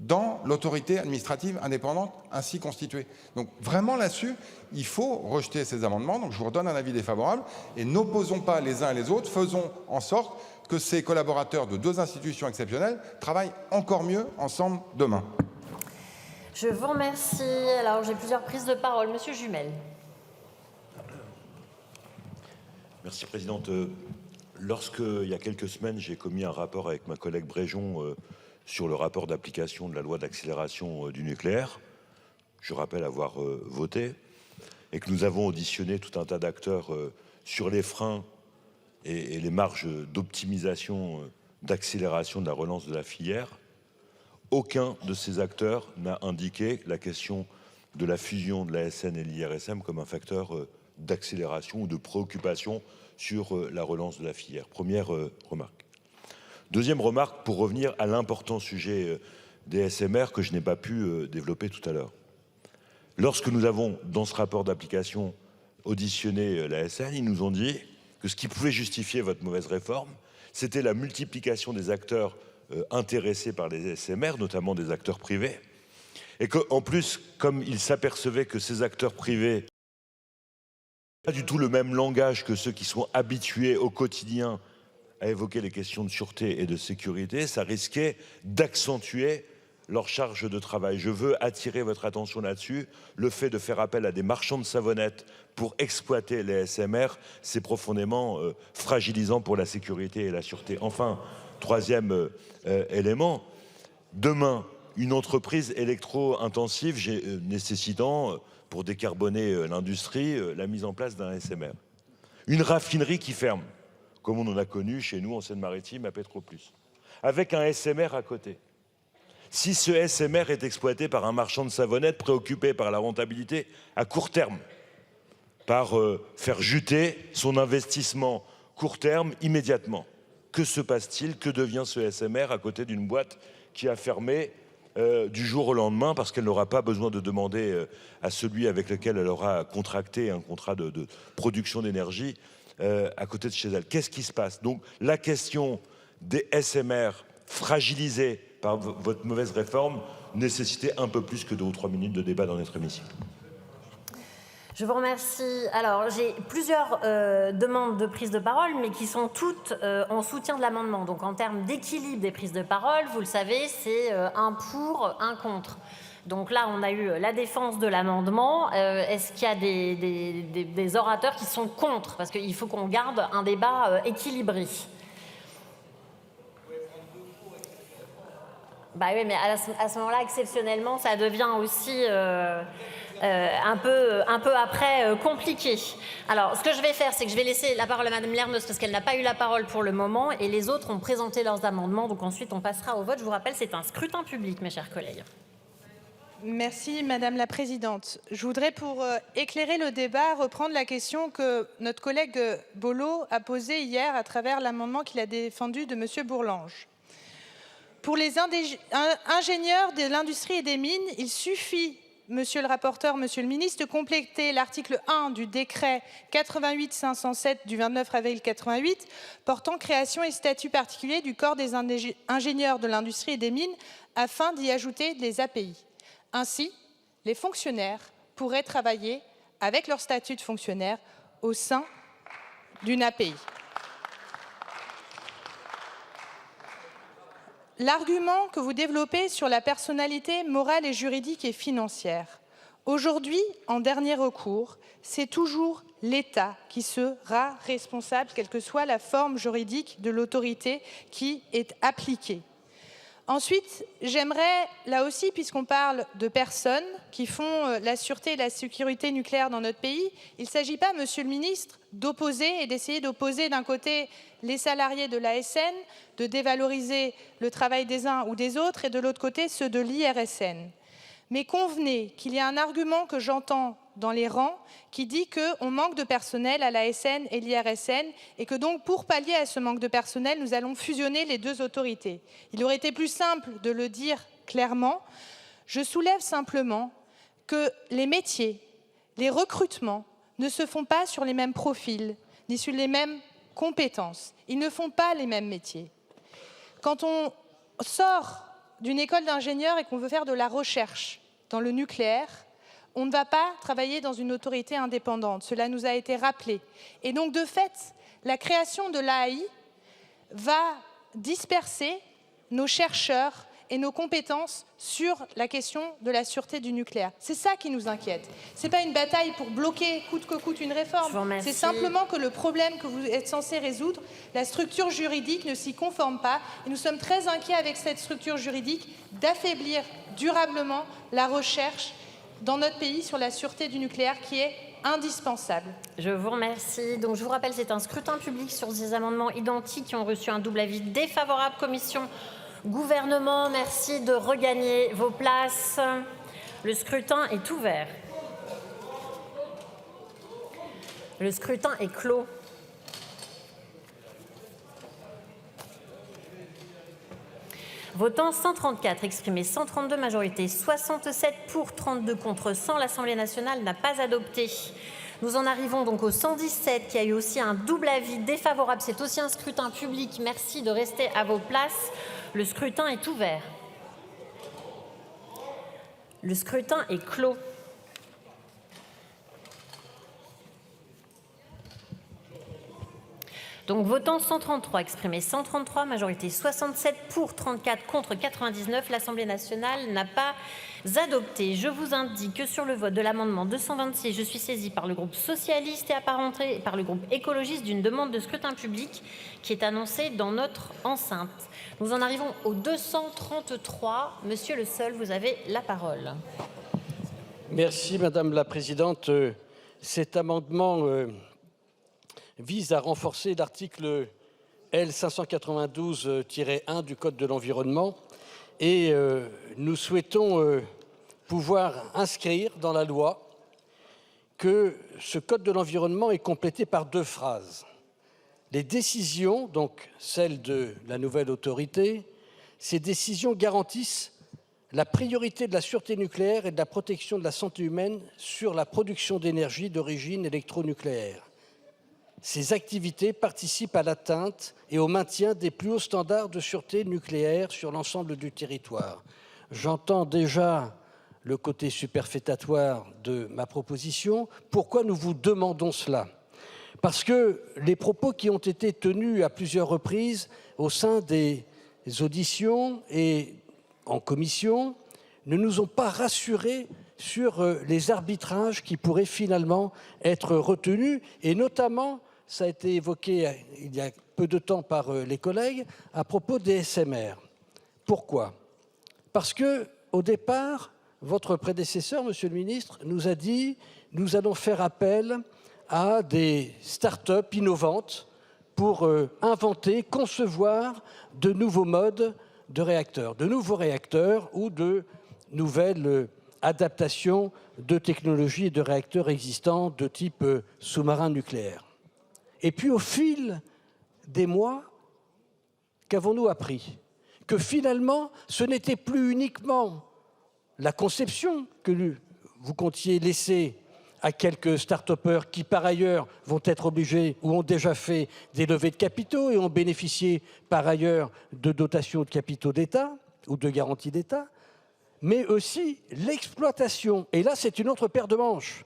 dans l'autorité administrative indépendante ainsi constituée. Donc vraiment là-dessus, il faut rejeter ces amendements. Donc je vous redonne un avis défavorable et n'opposons pas les uns et les autres, faisons en sorte que ces collaborateurs de deux institutions exceptionnelles travaillent encore mieux ensemble demain. Je vous remercie. Alors j'ai plusieurs prises de parole. Monsieur Jumel. Merci Présidente. Lorsque, il y a quelques semaines, j'ai commis un rapport avec ma collègue Bréjon sur le rapport d'application de la loi d'accélération du nucléaire, je rappelle avoir voté, et que nous avons auditionné tout un tas d'acteurs sur les freins et les marges d'optimisation d'accélération de la relance de la filière. Aucun de ces acteurs n'a indiqué la question de la fusion de l'ASN et de l'IRSN comme un facteur d'accélération ou de préoccupation sur la relance de la filière. Première remarque. Deuxième remarque, pour revenir à l'important sujet des SMR que je n'ai pas pu développer tout à l'heure. Lorsque nous avons, dans ce rapport d'application, auditionné l'ASN, ils nous ont dit que ce qui pouvait justifier votre mauvaise réforme, c'était la multiplication des acteurs intéressés par les SMR, notamment des acteurs privés, et qu'en plus, comme ils s'apercevaient que ces acteurs privés n'ont pas du tout le même langage que ceux qui sont habitués au quotidien à évoquer les questions de sûreté et de sécurité, ça risquait d'accentuer leur charge de travail. Je veux attirer votre attention là-dessus. Le fait de faire appel à des marchands de savonnettes pour exploiter les SMR, c'est profondément fragilisant pour la sécurité et la sûreté. Enfin, troisième élément, demain, une entreprise électro-intensive nécessitant, pour décarboner l'industrie, la mise en place d'un SMR. Une raffinerie qui ferme, comme on en a connu chez nous en Seine-Maritime à Petroplus, avec un SMR à côté. Si ce SMR est exploité par un marchand de savonnettes préoccupé par la rentabilité à court terme, par faire juter son investissement court terme immédiatement, que se passe-t-il? Que devient ce SMR à côté d'une boîte qui a fermé du jour au lendemain parce qu'elle n'aura pas besoin de demander à celui avec lequel elle aura contracté un contrat de production d'énergie à côté de chez elle? Qu'est-ce qui se passe? Donc la question des SMR fragilisés par votre mauvaise réforme nécessitait un peu plus que 2 ou 3 minutes de débat dans notre hémicycle. Je vous remercie. Alors, j'ai plusieurs demandes de prise de parole, mais qui sont toutes en soutien de l'amendement. Donc, en termes d'équilibre des prises de parole, vous le savez, c'est un pour, un contre. Donc là, on a eu la défense de l'amendement. Est-ce qu'il y a des orateurs qui sont contre? Parce qu'il faut qu'on garde un débat équilibré. Bah oui, mais à ce moment-là, exceptionnellement, ça devient aussi un peu après compliqué. Alors, ce que je vais faire, c'est que je vais laisser la parole à Madame Lernos parce qu'elle n'a pas eu la parole pour le moment et les autres ont présenté leurs amendements. Donc ensuite, on passera au vote. Je vous rappelle, c'est un scrutin public, mes chers collègues. Merci Madame la Présidente. Je voudrais, pour éclairer le débat, reprendre la question que notre collègue Bolo a posée hier à travers l'amendement qu'il a défendu de Monsieur Bourlanges. Pour les ingénieurs de l'industrie et des mines, il suffit, Monsieur le rapporteur, Monsieur le ministre, de compléter l'article 1 du décret 88-507 du 29 avril 88 portant création et statut particulier du corps des ingénieurs de l'industrie et des mines afin d'y ajouter des API. Ainsi, les fonctionnaires pourraient travailler avec leur statut de fonctionnaire au sein d'une API. L'argument que vous développez sur la personnalité morale et juridique et financière, aujourd'hui, en dernier recours, c'est toujours l'État qui sera responsable, quelle que soit la forme juridique de l'autorité qui est appliquée. Ensuite, j'aimerais, là aussi, puisqu'on parle de personnes qui font la sûreté et la sécurité nucléaire dans notre pays, il ne s'agit pas, Monsieur le Ministre, d'opposer et d'essayer d'opposer d'un côté les salariés de l'ASN, de dévaloriser le travail des uns ou des autres, et de l'autre côté ceux de l'IRSN. Mais convenez qu'il y a un argument que j'entends dans les rangs qui dit qu'on manque de personnel à l'ASN et l'IRSN et que donc pour pallier à ce manque de personnel, nous allons fusionner les deux autorités. Il aurait été plus simple de le dire clairement. Je soulève simplement que les métiers, les recrutements ne se font pas sur les mêmes profils ni sur les mêmes compétences. Ils ne font pas les mêmes métiers. Quand on sort d'une école d'ingénieur et qu'on veut faire de la recherche dans le nucléaire, on ne va pas travailler dans une autorité indépendante. Cela nous a été rappelé. Et donc, de fait, la création de l'AI va disperser nos chercheurs et nos compétences sur la question de la sûreté du nucléaire. C'est ça qui nous inquiète. Ce n'est pas une bataille pour bloquer coûte que coûte une réforme. C'est simplement que le problème que vous êtes censé résoudre, la structure juridique ne s'y conforme pas. Et nous sommes très inquiets avec cette structure juridique d'affaiblir durablement la recherche dans notre pays sur la sûreté du nucléaire qui est indispensable. Je vous remercie. Donc, je vous rappelle, c'est un scrutin public sur ces amendements identiques qui ont reçu un double avis défavorable. Commission, gouvernement, merci de regagner vos places. Le scrutin est ouvert. Le scrutin est clos. Votant 134, exprimé 132, majorité 67 pour, 32 contre 100. L'Assemblée nationale n'a pas adopté. Nous en arrivons donc au 117 qui a eu aussi un double avis défavorable. C'est aussi un scrutin public. Merci de rester à vos places. Le scrutin est ouvert. Le scrutin est clos. Donc, votant 133, exprimé 133, majorité 67 pour, 34 contre 99. L'Assemblée nationale n'a pas adopté. Je vous indique que sur le vote de l'amendement 226, je suis saisie par le groupe socialiste et apparenté et par le groupe écologiste d'une demande de scrutin public qui est annoncée dans notre enceinte. Nous en arrivons au 233. Monsieur Le Seul, vous avez la parole. Merci Madame la Présidente. Cet amendement vise à renforcer l'article L 592-1 du Code de l'environnement et nous souhaitons pouvoir inscrire dans la loi que ce Code de l'environnement est complété par 2 phrases. Les décisions, donc celles de la nouvelle autorité, ces décisions garantissent la priorité de la sûreté nucléaire et de la protection de la santé humaine sur la production d'énergie d'origine électronucléaire. Ces activités participent à l'atteinte et au maintien des plus hauts standards de sûreté nucléaire sur l'ensemble du territoire. J'entends déjà le côté superfétatoire de ma proposition. Pourquoi nous vous demandons cela ? Parce que les propos qui ont été tenus à plusieurs reprises au sein des auditions et en commission ne nous ont pas rassurés sur les arbitrages qui pourraient finalement être retenus, et notamment, ça a été évoqué il y a peu de temps par les collègues, à propos des SMR. Pourquoi ? Parce qu'au départ, votre prédécesseur, Monsieur le Ministre, nous a dit « nous allons faire appel à des start-up innovantes pour inventer, concevoir de nouveaux modes de réacteurs, de nouveaux réacteurs ou de nouvelles adaptations de technologies et de réacteurs existants de type sous-marin nucléaire. » Et puis au fil des mois, qu'avons-nous appris ? Que finalement, ce n'était plus uniquement la conception que vous comptiez laisser à quelques start-upers qui, par ailleurs, vont être obligés ou ont déjà fait des levées de capitaux et ont bénéficié, par ailleurs, de dotations de capitaux d'État ou de garanties d'État, mais aussi l'exploitation. Et là, c'est une autre paire de manches.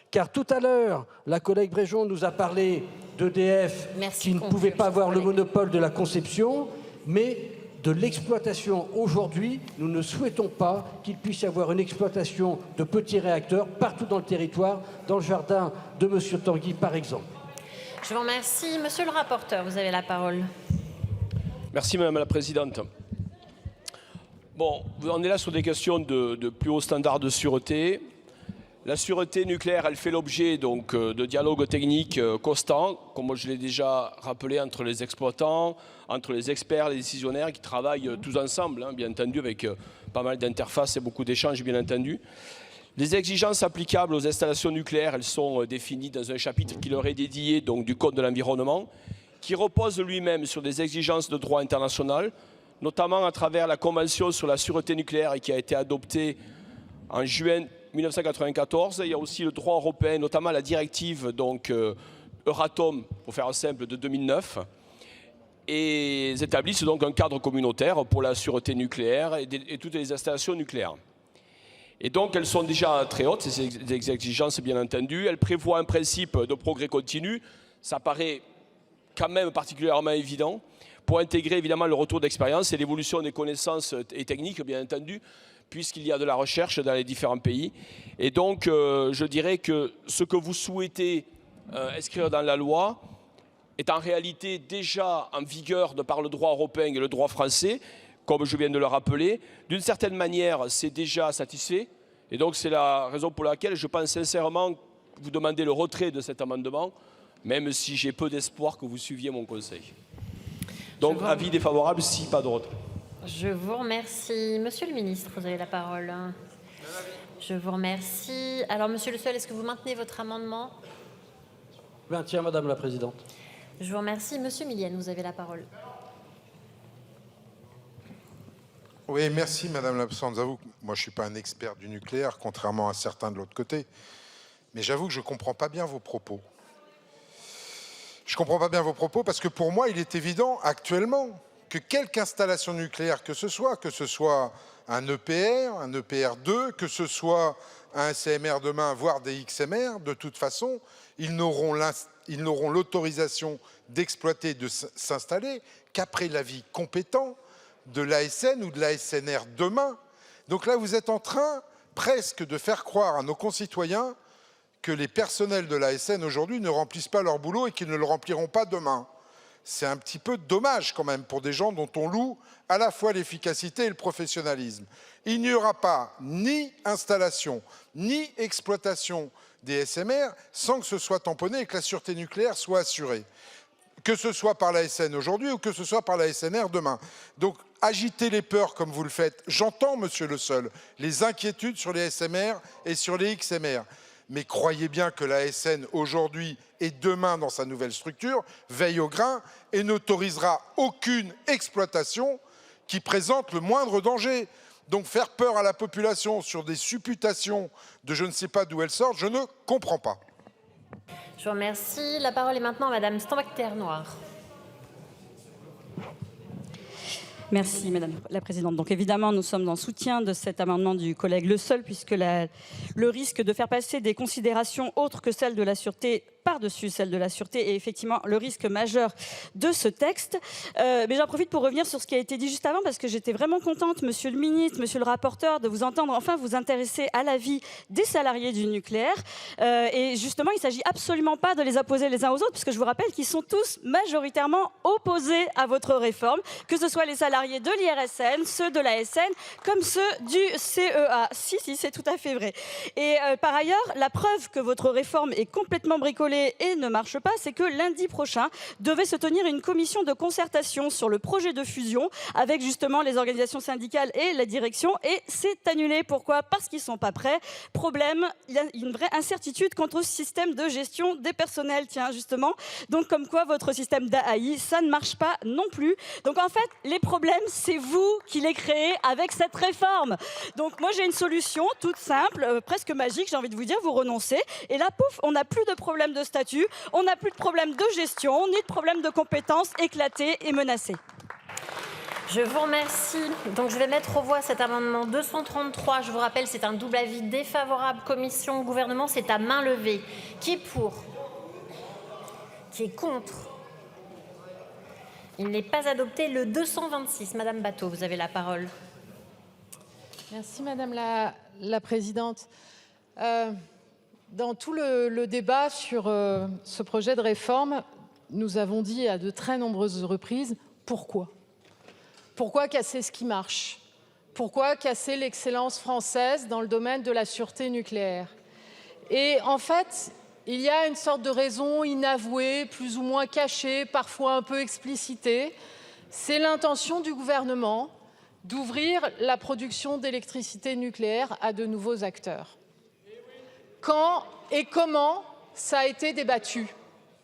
Car tout à l'heure, la collègue Bréjon nous a parlé d'EDF qui ne pouvait pas avoir le monopole de la conception, mais de l'exploitation. Aujourd'hui, nous ne souhaitons pas qu'il puisse y avoir une exploitation de petits réacteurs partout dans le territoire, dans le jardin de M. Tanguy, par exemple. Je vous remercie. Monsieur le rapporteur, vous avez la parole. Merci Madame la Présidente. Bon, on est là sur des questions de plus haut standard de sûreté. La sûreté nucléaire, elle fait l'objet donc de dialogues techniques constants, comme je l'ai déjà rappelé, entre les exploitants, entre les experts, les décisionnaires qui travaillent tous ensemble, hein, bien entendu, avec pas mal d'interfaces et beaucoup d'échanges, bien entendu. Les exigences applicables aux installations nucléaires, elles sont définies dans un chapitre qui leur est dédié donc, du Code de l'environnement, qui repose lui-même sur des exigences de droit international, notamment à travers la Convention sur la sûreté nucléaire qui a été adoptée en juin 1994. Il y a aussi le droit européen, notamment la directive donc, Euratom, pour faire simple, de 2009. Et ils établissent donc un cadre communautaire pour la sûreté nucléaire et toutes les installations nucléaires. Et donc elles sont déjà très hautes, ces exigences bien entendu. Elles prévoient un principe de progrès continu. Ça paraît quand même particulièrement évident pour intégrer évidemment le retour d'expérience et l'évolution des connaissances et techniques, bien entendu, puisqu'il y a de la recherche dans les différents pays. Et donc, je dirais que ce que vous souhaitez inscrire dans la loi est en réalité déjà en vigueur de par le droit européen et le droit français, comme je viens de le rappeler. D'une certaine manière, c'est déjà satisfait. Et donc, c'est la raison pour laquelle je pense sincèrement vous demander le retrait de cet amendement, même si j'ai peu d'espoir que vous suiviez mon conseil. Donc, avis défavorable, si pas de retrait. Je vous remercie. Monsieur le ministre, vous avez la parole. Je vous remercie. Alors, Monsieur Le Seul, est-ce que vous maintenez votre amendement? Je maintiens, Madame la Présidente. Je vous remercie. Monsieur Millienne, vous avez la parole. Oui, merci Madame la Présidente. J'avoue que moi je ne suis pas un expert du nucléaire, contrairement à certains de l'autre côté. Mais j'avoue que je ne comprends pas bien vos propos. Je ne comprends pas bien vos propos parce que pour moi, il est évident actuellement que quelque installation nucléaire que ce soit un EPR, un EPR2, que ce soit un SMR demain, voire des XMR, de toute façon, ils n'auront l'autorisation d'exploiter, de s'installer qu'après l'avis compétent de l'ASN ou de l'ASNR demain. Donc là, vous êtes en train presque de faire croire à nos concitoyens que les personnels de l'ASN aujourd'hui ne remplissent pas leur boulot et qu'ils ne le rempliront pas demain. C'est un petit peu dommage quand même pour des gens dont on loue à la fois l'efficacité et le professionnalisme. Il n'y aura pas ni installation, ni exploitation des SMR sans que ce soit tamponné et que la sûreté nucléaire soit assurée. Que ce soit par l'ASN aujourd'hui ou que ce soit par la SNR demain. Donc, agiter les peurs comme vous le faites, j'entends, Monsieur Le Seul, les inquiétudes sur les SMR et sur les XMR. Mais croyez bien que l'ASN aujourd'hui et demain dans sa nouvelle structure veille au grain et n'autorisera aucune exploitation qui présente le moindre danger. Donc faire peur à la population sur des supputations de je ne sais pas d'où elles sortent, je ne comprends pas. Je vous remercie. La parole est maintenant à Madame Stambach-Terre-Noire. Merci Madame la Présidente. Donc évidemment, nous sommes en soutien de cet amendement du collègue Le Seul, puisque le risque de faire passer des considérations autres que celles de la sûreté par-dessus celle de la sûreté est effectivement le risque majeur de ce texte. Mais j'en profite pour revenir sur ce qui a été dit juste avant, parce que j'étais vraiment contente, Monsieur le ministre, Monsieur le rapporteur, de vous entendre enfin vous intéresser à la vie des salariés du nucléaire. Et justement, il ne s'agit absolument pas de les opposer les uns aux autres, puisque je vous rappelle qu'ils sont tous majoritairement opposés à votre réforme, que ce soit les salariés de l'IRSN, ceux de la SN, comme ceux du CEA. Si, c'est tout à fait vrai. Et par ailleurs, la preuve que votre réforme est complètement bricolée et ne marche pas, c'est que lundi prochain devait se tenir une commission de concertation sur le projet de fusion avec justement les organisations syndicales et la direction, et c'est annulé. Pourquoi? Parce qu'ils ne sont pas prêts. Problème, il y a une vraie incertitude quant au système de gestion des personnels, tiens justement. Donc comme quoi votre système d'AAI, ça ne marche pas non plus. Donc en fait, les problèmes, c'est vous qui les créez avec cette réforme. Donc moi j'ai une solution toute simple, presque magique, j'ai envie de vous dire, vous renoncez, et là pouf, on n'a plus de problème de statut, on n'a plus de problème de gestion, ni de problème de compétences éclatées et menacées. Je vous remercie. Donc je vais mettre aux voix cet amendement 233. Je vous rappelle, c'est un double avis défavorable, commission, gouvernement, c'est à main levée. Qui est pour? Qui est contre? Il n'est pas adopté. Le 226. Madame Batho, vous avez la parole. Merci Madame la Présidente. Dans tout le débat sur ce projet de réforme, nous avons dit à de très nombreuses reprises pourquoi. Pourquoi casser ce qui marche? Pourquoi casser l'excellence française dans le domaine de la sûreté nucléaire? Et en fait, il y a une sorte de raison inavouée, plus ou moins cachée, parfois un peu explicitée. C'est l'intention du gouvernement d'ouvrir la production d'électricité nucléaire à de nouveaux acteurs. Quand et comment ça a été débattu?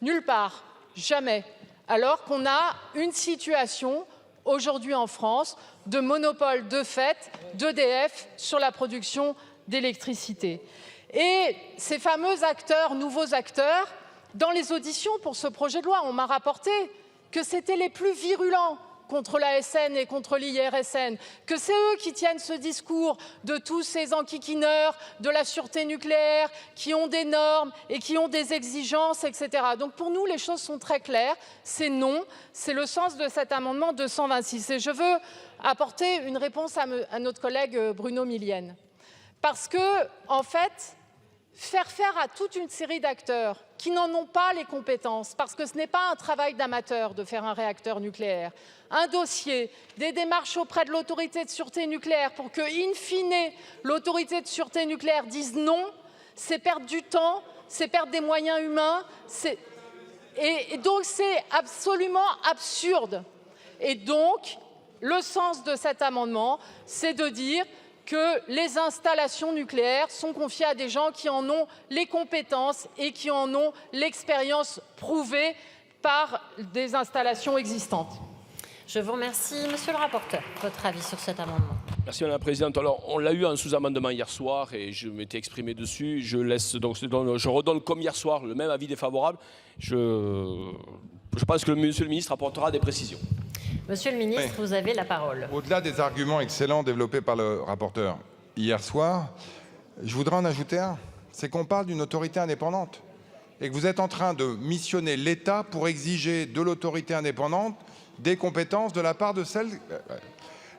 Nulle part, jamais. Alors qu'on a une situation aujourd'hui en France de monopole de fait d'EDF sur la production d'électricité. Et ces fameux acteurs, nouveaux acteurs, dans les auditions pour ce projet de loi, on m'a rapporté que c'était les plus virulents contre l'ASN et contre l'IRSN, que c'est eux qui tiennent ce discours de tous ces enquiquineurs de la sûreté nucléaire, qui ont des normes et qui ont des exigences, etc. Donc pour nous, les choses sont très claires, c'est non, c'est le sens de cet amendement 226. Et je veux apporter une réponse à notre collègue Bruno Millienne. Parce que, en fait, faire faire à toute une série d'acteurs qui n'en ont pas les compétences, parce que ce n'est pas un travail d'amateur de faire un réacteur nucléaire, un dossier, des démarches auprès de l'autorité de sûreté nucléaire pour que, in fine, l'autorité de sûreté nucléaire dise non, c'est perdre du temps, c'est perdre des moyens humains, et donc c'est absolument absurde. Et donc, le sens de cet amendement, c'est de dire que les installations nucléaires sont confiées à des gens qui en ont les compétences et qui en ont l'expérience prouvée par des installations existantes. Je vous remercie. Monsieur le rapporteur, votre avis sur cet amendement. Merci Madame la Présidente. Alors, on l'a eu en sous-amendement hier soir et je m'étais exprimé dessus. Je redonne comme hier soir le même avis défavorable. Je pense que Monsieur le ministre apportera des précisions. Monsieur le ministre, vous avez la parole. Au-delà des arguments excellents développés par le rapporteur hier soir, je voudrais en ajouter un. C'est qu'on parle d'une autorité indépendante et que vous êtes en train de missionner l'État pour exiger de l'autorité indépendante des compétences de la part de celle...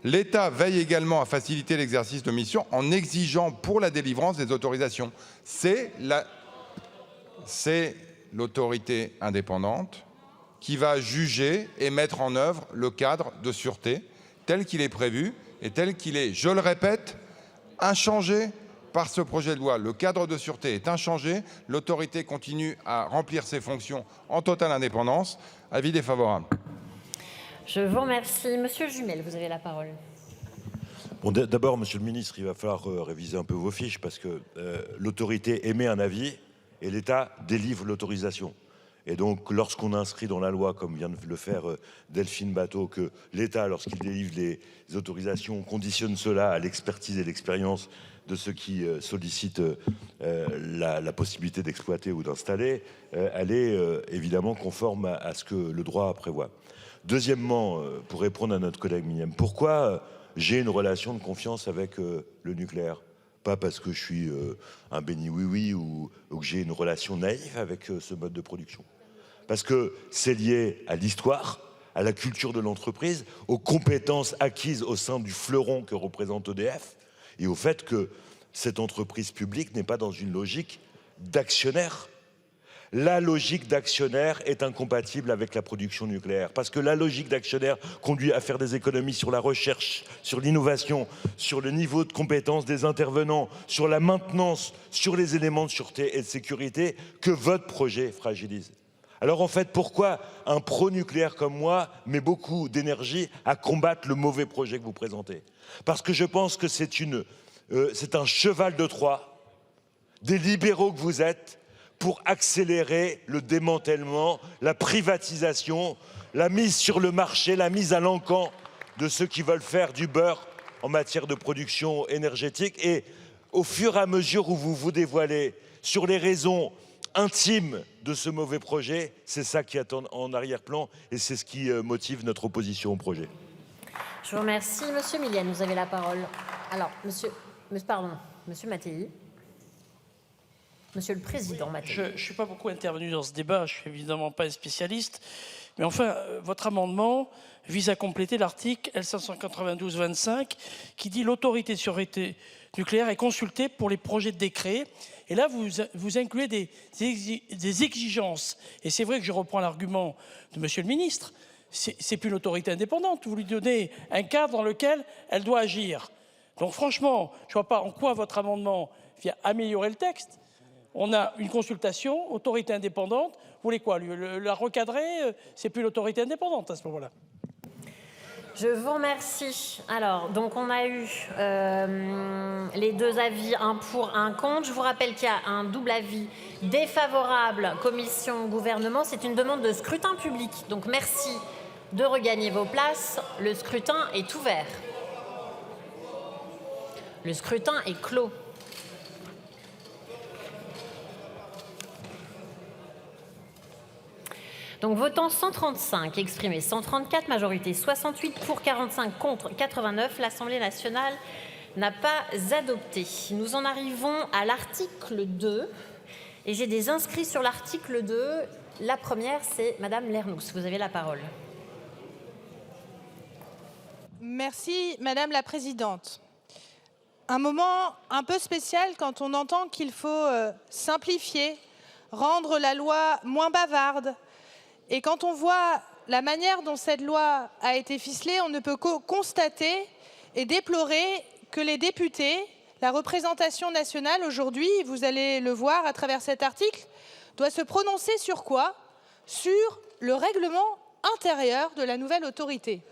L'État veille également à faciliter l'exercice de mission en exigeant pour la délivrance des autorisations. C'est l'autorité indépendante qui va juger et mettre en œuvre le cadre de sûreté tel qu'il est prévu et tel qu'il est, je le répète, inchangé par ce projet de loi. Le cadre de sûreté est inchangé, l'autorité continue à remplir ses fonctions en totale indépendance. Avis défavorable. Je vous remercie. Monsieur Jumel, vous avez la parole. Bon, d'abord, Monsieur le Ministre, il va falloir réviser un peu vos fiches parce que l'autorité émet un avis et l'État délivre l'autorisation. Et donc, lorsqu'on inscrit dans la loi, comme vient de le faire Delphine Batho, que l'État, lorsqu'il délivre les autorisations, conditionne cela à l'expertise et l'expérience de ceux qui sollicitent la possibilité d'exploiter ou d'installer, elle est évidemment conforme à ce que le droit prévoit. Deuxièmement, pour répondre à notre collègue Minième, pourquoi j'ai une relation de confiance avec le nucléaire? Pas parce que je suis un béni oui-oui ou que j'ai une relation naïve avec ce mode de production. Parce que c'est lié à l'histoire, à la culture de l'entreprise, aux compétences acquises au sein du fleuron que représente EDF et au fait que cette entreprise publique n'est pas dans une logique d'actionnaire. La logique d'actionnaire est incompatible avec la production nucléaire parce que la logique d'actionnaire conduit à faire des économies sur la recherche, sur l'innovation, sur le niveau de compétence des intervenants, sur la maintenance, sur les éléments de sûreté et de sécurité que votre projet fragilise. Alors en fait, pourquoi un pro-nucléaire comme moi met beaucoup d'énergie à combattre le mauvais projet que vous présentez? Parce que je pense que c'est un cheval de Troie des libéraux que vous êtes pour accélérer le démantèlement, la privatisation, la mise sur le marché, la mise à l'encan de ceux qui veulent faire du beurre en matière de production énergétique. Et au fur et à mesure où vous vous dévoilez sur les raisons intimes de ce mauvais projet, c'est ça qui est en arrière-plan et c'est ce qui motive notre opposition au projet. Je vous remercie. Monsieur Milienne, vous avez la parole. Alors, Monsieur Mattei. Monsieur le Président Mattei. Je ne suis pas beaucoup intervenu dans ce débat, je ne suis évidemment pas un spécialiste, mais enfin, votre amendement vise à compléter l'article L592-25 qui dit « L'autorité de sûreté nucléaire est consultée pour les projets de décret ». Et là, vous incluez des exigences. Et c'est vrai que je reprends l'argument de Monsieur le Ministre, c'est plus l'autorité indépendante, vous lui donnez un cadre dans lequel elle doit agir. Donc franchement, je ne vois pas en quoi votre amendement vient améliorer le texte. On a une consultation, autorité indépendante. Vous voulez quoi, la recadrer? C'est plus l'autorité indépendante à ce moment-là. Je vous remercie. Alors, donc on a eu les deux avis, un pour, un contre. Je vous rappelle qu'il y a un double avis défavorable, commission, gouvernement. C'est une demande de scrutin public. Donc merci de regagner vos places. Le scrutin est ouvert. Le scrutin est clos. Donc votant 135, exprimé 134, majorité 68, pour 45, contre 89, l'Assemblée nationale n'a pas adopté. Nous en arrivons à l'article 2 et j'ai des inscrits sur l'article 2. La première, c'est Madame Lernoux. Vous avez la parole. Merci Madame la Présidente. Un moment un peu spécial quand on entend qu'il faut simplifier, rendre la loi moins bavarde. Et quand on voit la manière dont cette loi a été ficelée, on ne peut que constater et déplorer que les députés, La représentation nationale, aujourd'hui, vous allez le voir à travers cet article, doit se prononcer sur quoi? Sur le règlement intérieur de la nouvelle autorité.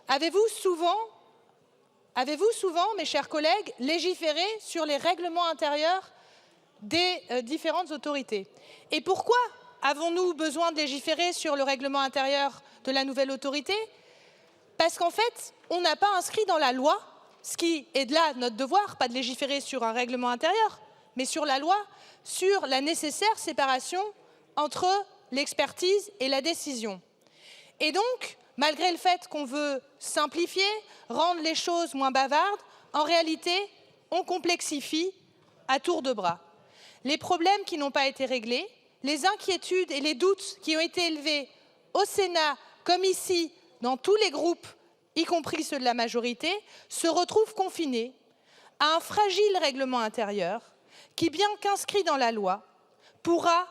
Avez-vous souvent, mes chers collègues, légiféré sur les règlements intérieurs des différentes autorités? Et pourquoi avons-nous besoin de légiférer sur le règlement intérieur de la nouvelle autorité? Parce qu'en fait, on n'a pas inscrit dans la loi, ce qui est de là notre devoir, pas de légiférer sur un règlement intérieur, mais sur la loi, sur la nécessaire séparation entre l'expertise et la décision. Et donc, malgré le fait qu'on veut simplifier, rendre les choses moins bavardes, en réalité, on complexifie à tour de bras. Les problèmes qui n'ont pas été réglés, les inquiétudes et les doutes qui ont été élevés au Sénat, comme ici, dans tous les groupes, y compris ceux de la majorité, se retrouvent confinés à un fragile règlement intérieur qui, bien qu'inscrit dans la loi, pourra,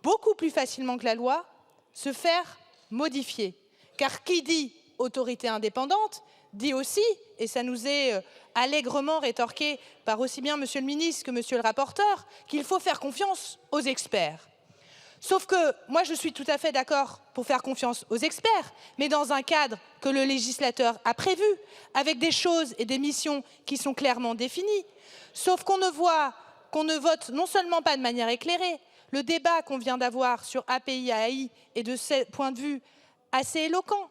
beaucoup plus facilement que la loi, se faire modifier. Car qui dit autorité indépendante dit aussi, et ça nous est allègrement rétorqué par aussi bien Monsieur le ministre que Monsieur le rapporteur, qu'il faut faire confiance aux experts. Sauf que moi, je suis tout à fait d'accord pour faire confiance aux experts, mais dans un cadre que le législateur a prévu, avec des choses et des missions qui sont clairement définies. Sauf qu'on ne vote non seulement pas de manière éclairée, le débat qu'on vient d'avoir sur API-AI est de ce point de vue assez éloquent.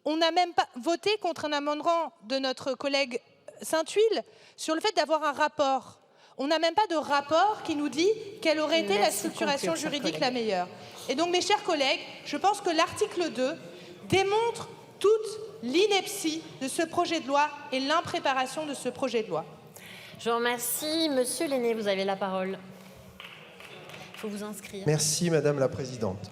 On n'a même pas voté contre un amendement de notre collègue Saint-Huil sur le fait d'avoir un rapport. On n'a même pas de rapport qui nous dit quelle aurait été la structuration juridique la meilleure. Et donc, mes chers collègues, je pense que l'article 2 démontre toute l'ineptie de ce projet de loi et l'impréparation de ce projet de loi. Je vous remercie. Monsieur Lenné, vous avez la parole. Il faut vous inscrire. Merci, Madame la Présidente.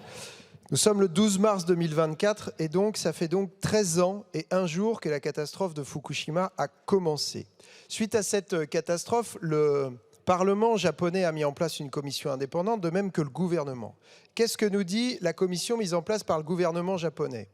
Nous sommes le 12 mars 2024 et donc ça fait donc 13 ans et 1 jour que la catastrophe de Fukushima a commencé. Suite à cette catastrophe, le Parlement japonais a mis en place une commission indépendante, de même que le gouvernement. Qu'est-ce que nous dit la commission mise en place par le gouvernement japonais ?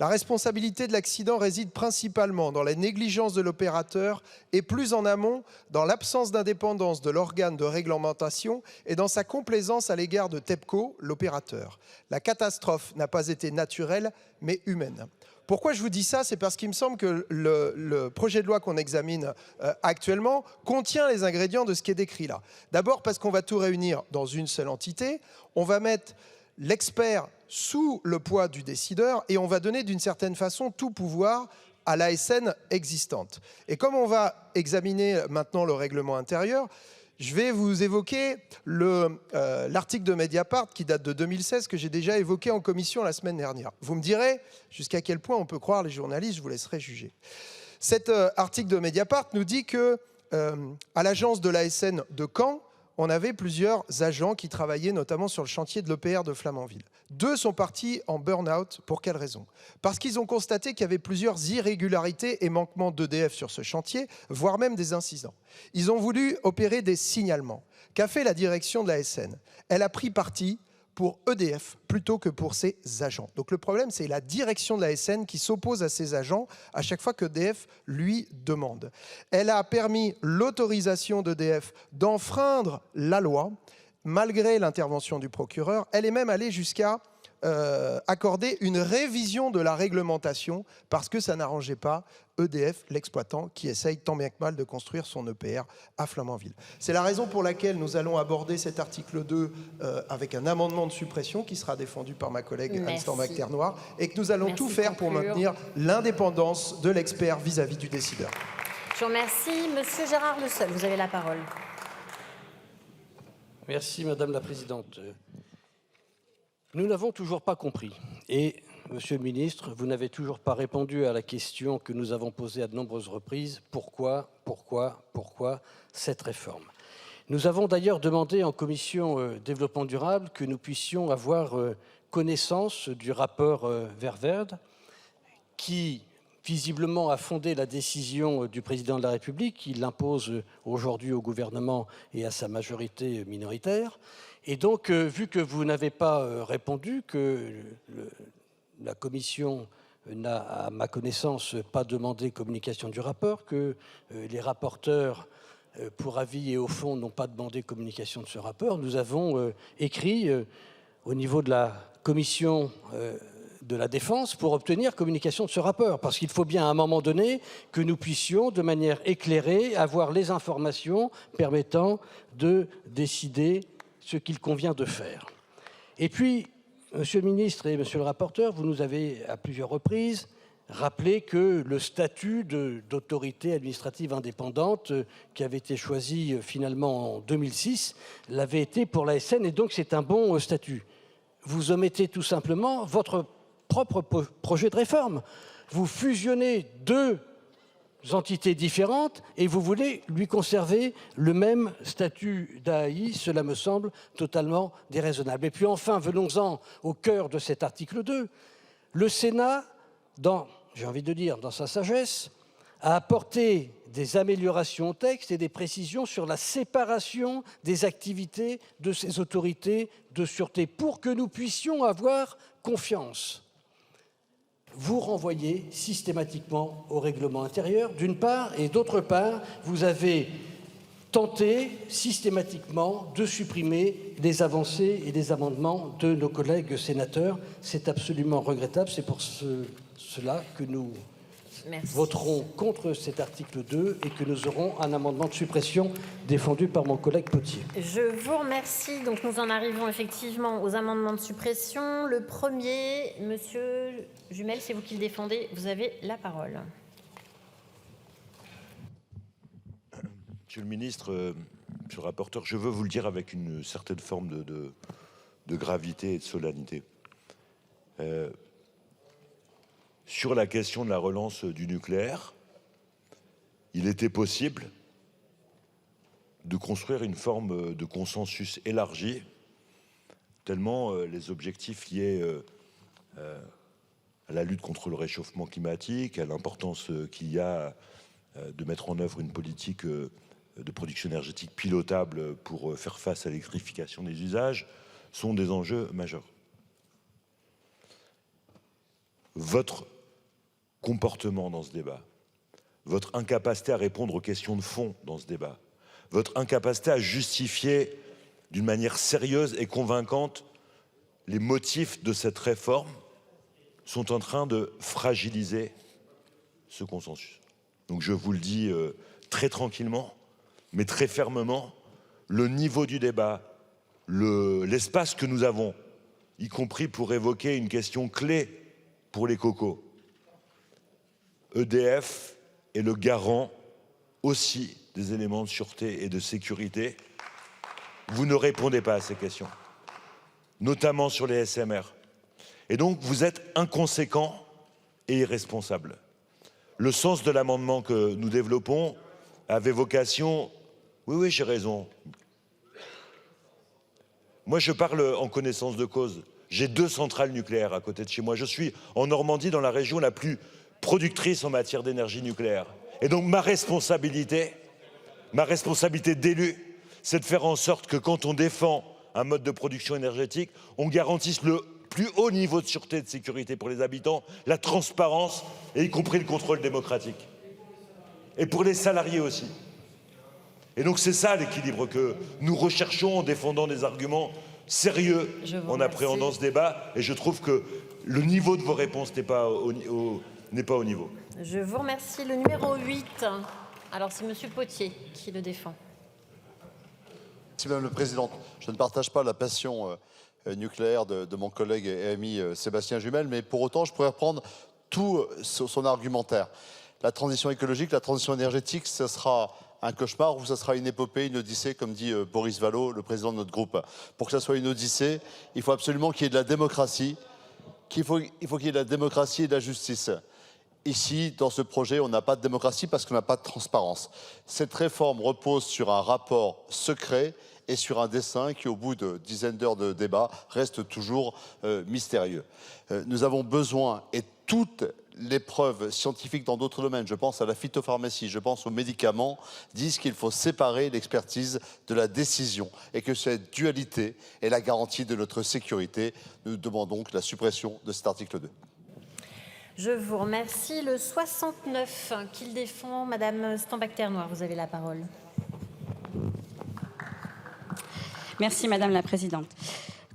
La responsabilité de l'accident réside principalement dans la négligence de l'opérateur et plus en amont dans l'absence d'indépendance de l'organe de réglementation et dans sa complaisance à l'égard de TEPCO, l'opérateur. La catastrophe n'a pas été naturelle, mais humaine. Pourquoi je vous dis ça? C'est parce qu'il me semble que le projet de loi qu'on examine actuellement contient les ingrédients de ce qui est décrit là. D'abord parce qu'on va tout réunir dans une seule entité, on va mettre l'expert sous le poids du décideur et on va donner d'une certaine façon tout pouvoir à l'ASN existante. Et comme on va examiner maintenant le règlement intérieur, je vais vous évoquer l'article de Mediapart qui date de 2016 que j'ai déjà évoqué en commission la semaine dernière. Vous me direz jusqu'à quel point on peut croire les journalistes, je vous laisserai juger. Cet article de Mediapart nous dit que à l'agence de l'ASN de Caen, on avait plusieurs agents qui travaillaient notamment sur le chantier de l'EPR de Flamanville. 2 sont partis en burn-out. Pour quelle raison? Parce qu'ils ont constaté qu'il y avait plusieurs irrégularités et manquements d'EDF sur ce chantier, voire même des incidents. Ils ont voulu opérer des signalements. Qu'a fait la direction de l'ASN? Elle a pris parti pour EDF plutôt que pour ses agents. Donc le problème, c'est la direction de l'ASN qui s'oppose à ses agents à chaque fois qu'EDF lui demande. Elle a permis l'autorisation d'EDF d'enfreindre la loi, malgré l'intervention du procureur. Elle est même allée jusqu'à accorder une révision de la réglementation parce que ça n'arrangeait pas EDF, l'exploitant, qui essaye tant bien que mal de construire son EPR à Flamanville. C'est la raison pour laquelle nous allons aborder cet article 2 avec un amendement de suppression qui sera défendu par ma collègue Anne Stambach-Ternoir et que nous allons tout faire pour maintenir l'indépendance de l'expert vis-à-vis du décideur. Je vous remercie. Monsieur Gérard Le Seul, vous avez la parole. Merci Madame la Présidente. Nous n'avons toujours pas compris. Et, Monsieur le Ministre, vous n'avez toujours pas répondu à la question que nous avons posée à de nombreuses reprises. Pourquoi cette réforme? Nous avons d'ailleurs demandé en commission développement durable que nous puissions avoir connaissance du rapport Ververde qui, visiblement, a fondé la décision du président de la République, qui l'impose aujourd'hui au gouvernement et à sa majorité minoritaire. Et donc, vu que vous n'avez pas répondu, que la commission n'a, à ma connaissance, pas demandé communication du rapport, que les rapporteurs pour avis et au fond, n'ont pas demandé communication de ce rapport. Nous avons écrit au niveau de la commission de la Défense pour obtenir communication de ce rapport. Parce qu'il faut bien, à un moment donné, que nous puissions, de manière éclairée, avoir les informations permettant de décider ce qu'il convient de faire. Et puis, Monsieur le ministre et Monsieur le rapporteur, vous nous avez à plusieurs reprises rappelé que le statut d'autorité administrative indépendante qui avait été choisi finalement en 2006 l'avait été pour l'ASN, et donc c'est un bon statut. Vous omettez tout simplement votre propre projet de réforme. Vous fusionnez deux entités différentes et vous voulez lui conserver le même statut d'AAI. Cela me semble totalement déraisonnable. Et puis enfin, venons-en au cœur de cet article 2. Le Sénat, j'ai envie de dire, dans sa sagesse, a apporté des améliorations au texte et des précisions sur la séparation des activités de ces autorités de sûreté pour que nous puissions avoir confiance. Vous renvoyez systématiquement au règlement intérieur, d'une part, et d'autre part, vous avez tenté systématiquement de supprimer des avancées et des amendements de nos collègues sénateurs. C'est absolument regrettable. C'est pour cela que nous voterons contre cet article 2 et que nous aurons un amendement de suppression défendu par mon collègue Potier. Je vous remercie. Donc nous en arrivons effectivement aux amendements de suppression. Le premier, Monsieur Jumel, c'est vous qui le défendez. Vous avez la parole. Monsieur le ministre, monsieur le rapporteur, je veux vous le dire avec une certaine forme de gravité et de solennité. Sur la question de la relance du nucléaire, il était possible de construire une forme de consensus élargi, tellement les objectifs liés à la lutte contre le réchauffement climatique, à l'importance qu'il y a de mettre en œuvre une politique de production énergétique pilotable pour faire face à l'électrification des usages, sont des enjeux majeurs. Votre comportement dans ce débat, votre incapacité à répondre aux questions de fond dans ce débat, votre incapacité à justifier d'une manière sérieuse et convaincante les motifs de cette réforme sont en train de fragiliser ce consensus. Donc je vous le dis très tranquillement, mais très fermement, le niveau du débat, l'espace que nous avons, y compris pour évoquer une question clé pour les cocos, EDF est le garant aussi des éléments de sûreté et de sécurité. Vous ne répondez pas à ces questions, notamment sur les SMR. Et donc, vous êtes inconséquent et irresponsable. Le sens de l'amendement que nous développons avait vocation... Oui, j'ai raison. Moi, je parle en connaissance de cause. J'ai 2 centrales nucléaires à côté de chez moi. Je suis en Normandie, dans la région la plus productrice en matière d'énergie nucléaire. Et donc ma responsabilité d'élu, c'est de faire en sorte que quand on défend un mode de production énergétique, on garantisse le plus haut niveau de sûreté et de sécurité pour les habitants, la transparence et y compris le contrôle démocratique. Et pour les salariés aussi. Et donc c'est ça l'équilibre que nous recherchons en défendant des arguments sérieux, en appréhendant ce débat. Et je trouve que le niveau de vos réponses n'est pas au niveau. Je vous remercie. Le numéro 8, alors c'est Monsieur Potier qui le défend. Merci Madame la Présidente. Je ne partage pas la passion nucléaire de mon collègue et ami Sébastien Jumel, mais pour autant je pourrais reprendre tout son argumentaire. La transition écologique, la transition énergétique, ce sera un cauchemar ou ce sera une épopée, une odyssée, comme dit Boris Vallaud, le président de notre groupe. Pour que ça soit une odyssée, il faut absolument qu'il y ait de la démocratie, il faut qu'il y ait de la démocratie et de la justice. Ici, dans ce projet, on n'a pas de démocratie parce qu'on n'a pas de transparence. Cette réforme repose sur un rapport secret et sur un dessin qui, au bout de dizaines d'heures de débat, reste toujours mystérieux. Nous avons besoin, et toutes les preuves scientifiques dans d'autres domaines, je pense à la phytopharmacie, je pense aux médicaments, disent qu'il faut séparer l'expertise de la décision et que cette dualité est la garantie de notre sécurité. Nous demandons donc la suppression de cet article 2. Je vous remercie. Le 69 qu'il défend, Madame Stambach-Ternoire, vous avez la parole. Merci Madame la Présidente.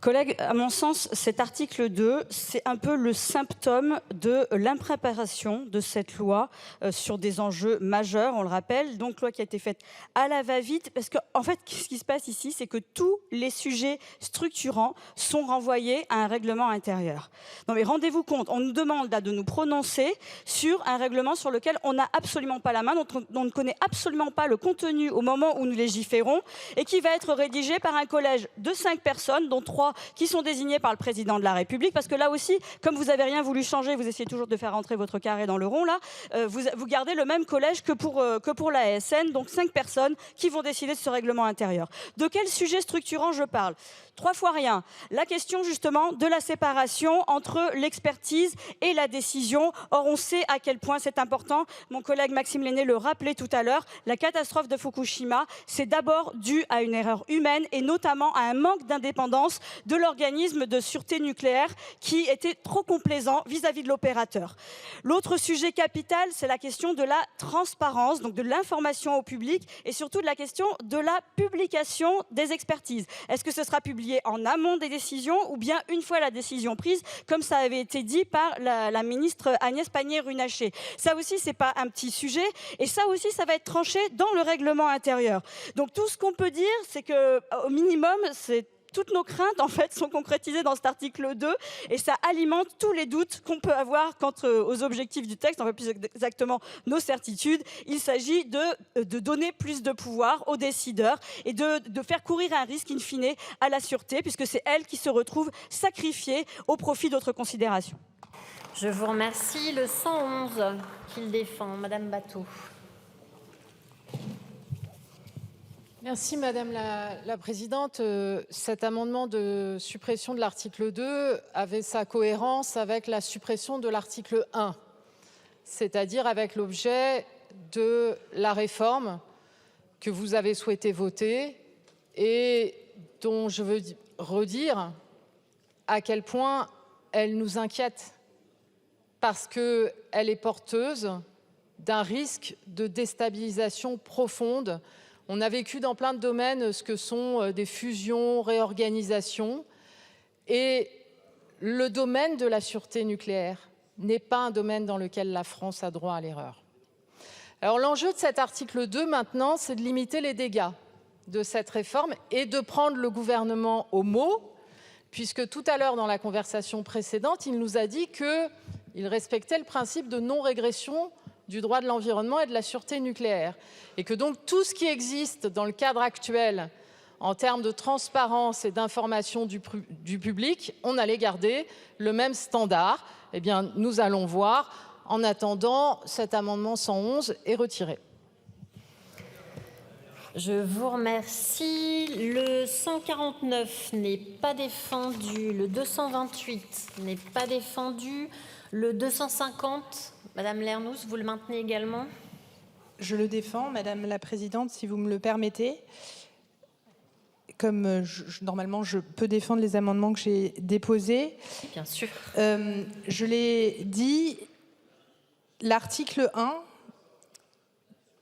Collègues, à mon sens, cet article 2, c'est un peu le symptôme de l'impréparation de cette loi sur des enjeux majeurs, on le rappelle. Donc, loi qui a été faite à la va-vite, parce qu'en fait, ce qui se passe ici, c'est que tous les sujets structurants sont renvoyés à un règlement intérieur. Non mais rendez-vous compte, on nous demande là de nous prononcer sur un règlement sur lequel on n'a absolument pas la main, dont on ne connaît absolument pas le contenu au moment où nous légiférons, et qui va être rédigé par un collège de 5 personnes, dont 3 qui sont désignés par le président de la République, parce que là aussi, comme vous n'avez rien voulu changer, vous essayez toujours de faire rentrer votre carré dans le rond, là, vous gardez le même collège que pour la ASN, donc 5 personnes qui vont décider de ce règlement intérieur. De quel sujet structurant je parle? 3 fois rien. La question justement de la séparation entre l'expertise et la décision. Or, on sait à quel point c'est important. Mon collègue Maxime Lenné le rappelait tout à l'heure. La catastrophe de Fukushima, c'est d'abord dû à une erreur humaine et notamment à un manque d'indépendance de l'organisme de sûreté nucléaire qui était trop complaisant vis-à-vis de l'opérateur. L'autre sujet capital, c'est la question de la transparence, donc de l'information au public et surtout de la question de la publication des expertises. Est-ce que ce sera publié en amont des décisions ou bien une fois la décision prise, comme ça avait été dit par la ministre Agnès Pannier-Runacher. Ça aussi, c'est pas un petit sujet et ça aussi, ça va être tranché dans le règlement intérieur. Donc tout ce qu'on peut dire, c'est que au minimum, toutes nos craintes, en fait, sont concrétisées dans cet article 2 et ça alimente tous les doutes qu'on peut avoir quant aux objectifs du texte, enfin plus exactement nos certitudes. Il s'agit de donner plus de pouvoir aux décideurs et de faire courir un risque in fine à la sûreté, puisque c'est elle qui se retrouve sacrifiée au profit d'autres considérations. Je vous remercie. Le 111 qu'il défend, Madame Batho. Merci Madame la Présidente. Cet amendement de suppression de l'article 2 avait sa cohérence avec la suppression de l'article 1, c'est-à-dire avec l'objet de la réforme que vous avez souhaité voter et dont je veux redire à quel point elle nous inquiète parce qu'elle est porteuse d'un risque de déstabilisation profonde. On a vécu dans plein de domaines ce que sont des fusions, réorganisations. Et le domaine de la sûreté nucléaire n'est pas un domaine dans lequel la France a droit à l'erreur. Alors l'enjeu de cet article 2 maintenant, c'est de limiter les dégâts de cette réforme et de prendre le gouvernement au mot, puisque tout à l'heure dans la conversation précédente, il nous a dit qu'il respectait le principe de non-régression du droit de l'environnement et de la sûreté nucléaire. Et que donc tout ce qui existe dans le cadre actuel en termes de transparence et d'information du public, on allait garder le même standard. Eh bien, nous allons voir. En attendant, cet amendement 111 est retiré. Je vous remercie. Le 149 n'est pas défendu. Le 228 n'est pas défendu. Le 250... Madame Lernouz, vous le maintenez également? Je le défends, Madame la Présidente, si vous me le permettez. Comme normalement, je peux défendre les amendements que j'ai déposés. Bien sûr. Je l'ai dit, l'article 1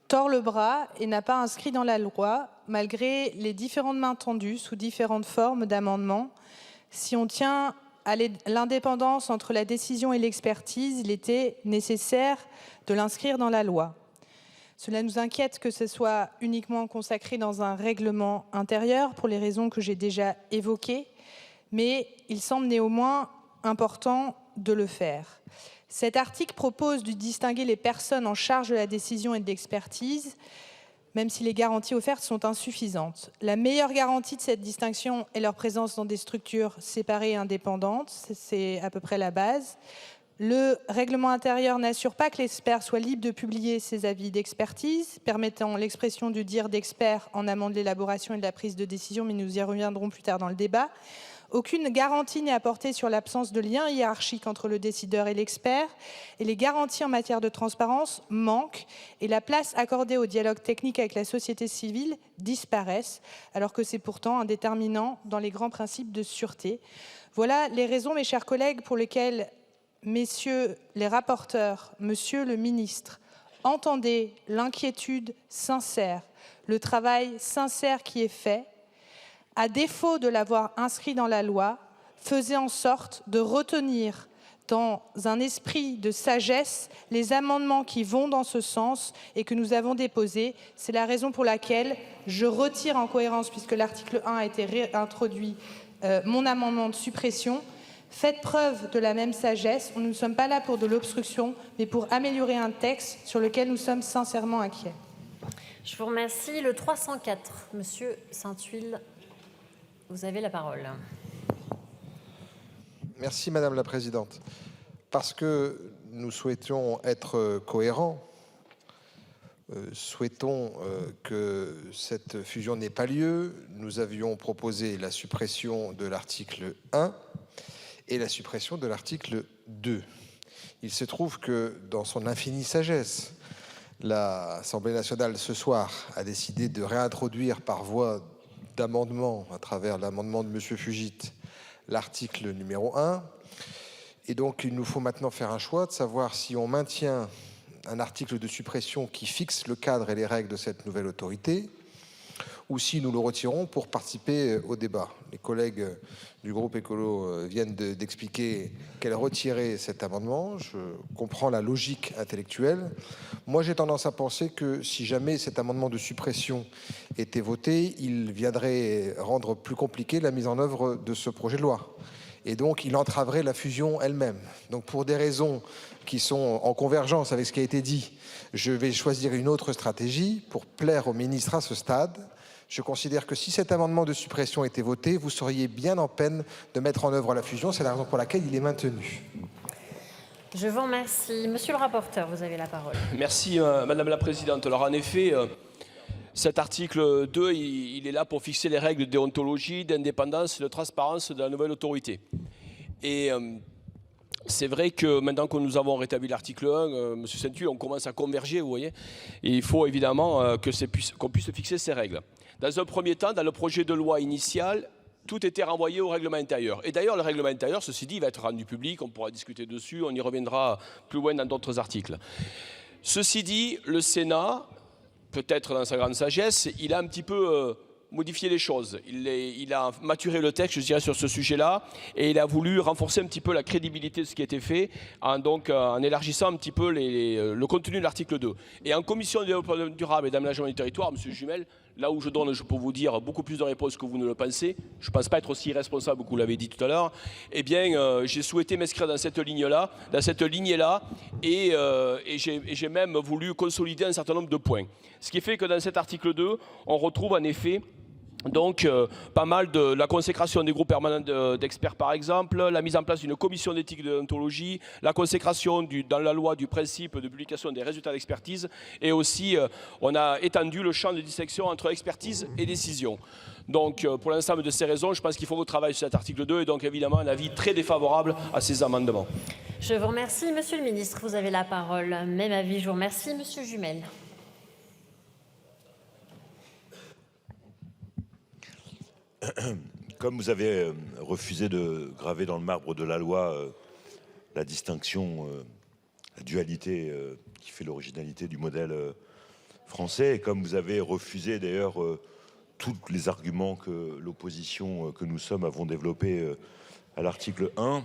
tord le bras et n'a pas inscrit dans la loi, malgré les différentes mains tendues sous différentes formes d'amendements. Si on tient à l'indépendance entre la décision et l'expertise, il était nécessaire de l'inscrire dans la loi. Cela nous inquiète que ce soit uniquement consacré dans un règlement intérieur pour les raisons que j'ai déjà évoquées, mais il semble néanmoins important de le faire. Cet article propose de distinguer les personnes en charge de la décision et de l'expertise, même si les garanties offertes sont insuffisantes. La meilleure garantie de cette distinction est leur présence dans des structures séparées et indépendantes. C'est à peu près la base. Le règlement intérieur n'assure pas que l'expert soit libre de publier ses avis d'expertise, permettant l'expression du dire d'expert en amont de l'élaboration et de la prise de décision, mais nous y reviendrons plus tard dans le débat. Aucune garantie n'est apportée sur l'absence de lien hiérarchique entre le décideur et l'expert, et les garanties en matière de transparence manquent, et la place accordée au dialogue technique avec la société civile disparaissent, alors que c'est pourtant un déterminant dans les grands principes de sûreté. Voilà les raisons, mes chers collègues, pour lesquelles, messieurs les rapporteurs, monsieur le ministre, entendez l'inquiétude sincère, le travail sincère qui est fait. à défaut de l'avoir inscrit dans la loi, faisait en sorte de retenir dans un esprit de sagesse les amendements qui vont dans ce sens et que nous avons déposés. C'est la raison pour laquelle je retire en cohérence, puisque l'article 1 a été réintroduit, mon amendement de suppression. Faites preuve de la même sagesse. Nous ne sommes pas là pour de l'obstruction, mais pour améliorer un texte sur lequel nous sommes sincèrement inquiets. Je vous remercie. Le 304, Monsieur Saint-Huil, vous avez la parole. Merci Madame la Présidente. Parce que nous souhaitions être cohérents, souhaitons que cette fusion n'ait pas lieu, nous avions proposé la suppression de l'article 1 et la suppression de l'article 2. Il se trouve que dans son infinie sagesse, l'Assemblée nationale ce soir a décidé de réintroduire par voie d'amendement, à travers l'amendement de M. Fugit, l'article numéro 1. Et donc il nous faut maintenant faire un choix de savoir si on maintient un article de suppression qui fixe le cadre et les règles de cette nouvelle autorité, ou si nous le retirons pour participer au débat. Les collègues du groupe écolo viennent d'expliquer qu'elles retiraient cet amendement. Je comprends la logique intellectuelle. Moi, j'ai tendance à penser que si jamais cet amendement de suppression était voté, il viendrait rendre plus compliquée la mise en œuvre de ce projet de loi. Et donc, il entraverait la fusion elle-même. Donc, pour des raisons qui sont en convergence avec ce qui a été dit, je vais choisir une autre stratégie pour plaire au ministre à ce stade. Je considère que si cet amendement de suppression était voté, vous seriez bien en peine de mettre en œuvre la fusion. C'est la raison pour laquelle il est maintenu. Je vous remercie. Monsieur le rapporteur, vous avez la parole. Merci Madame la Présidente. Alors en effet, cet article 2, il est là pour fixer les règles de déontologie, d'indépendance et de transparence de la nouvelle autorité. Et c'est vrai que maintenant que nous avons rétabli l'article 1, M. Saint-Huil, on commence à converger, vous voyez. Et il faut évidemment qu'on puisse fixer ces règles. Dans un premier temps, dans le projet de loi initial, tout était renvoyé au règlement intérieur. Et d'ailleurs, le règlement intérieur, ceci dit, va être rendu public, on pourra discuter dessus, on y reviendra plus loin dans d'autres articles. Ceci dit, le Sénat, peut-être dans sa grande sagesse, il a un petit peu modifié les choses. Il a maturé le texte, je dirais, sur ce sujet-là, et il a voulu renforcer un petit peu la crédibilité de ce qui a été fait, en élargissant un petit peu le contenu de l'article 2. Et en commission de développement durable et d'aménagement du territoire, M. Jumel, là où je peux vous dire beaucoup plus de réponses que vous ne le pensez, je ne pense pas être aussi irresponsable que vous l'avez dit tout à l'heure, eh bien, j'ai souhaité m'inscrire dans cette lignée-là, et j'ai même voulu consolider un certain nombre de points. Ce qui fait que dans cet article 2, on retrouve en effet donc pas mal de la consécration des groupes permanents d'experts par exemple, la mise en place d'une commission d'éthique et de déontologie, la consécration dans la loi du principe de publication des résultats d'expertise, et aussi on a étendu le champ de distinction entre expertise et décision. Donc pour l'ensemble de ces raisons, je pense qu'il faut qu'on travaille sur cet article 2 et donc évidemment un avis très défavorable à ces amendements. Je vous remercie. Monsieur le ministre, vous avez la parole. Même avis, je vous remercie. Monsieur Jumel. Comme vous avez refusé de graver dans le marbre de la loi la distinction, la dualité qui fait l'originalité du modèle français, et comme vous avez refusé d'ailleurs tous les arguments que l'opposition que nous sommes avons développés à l'article 1,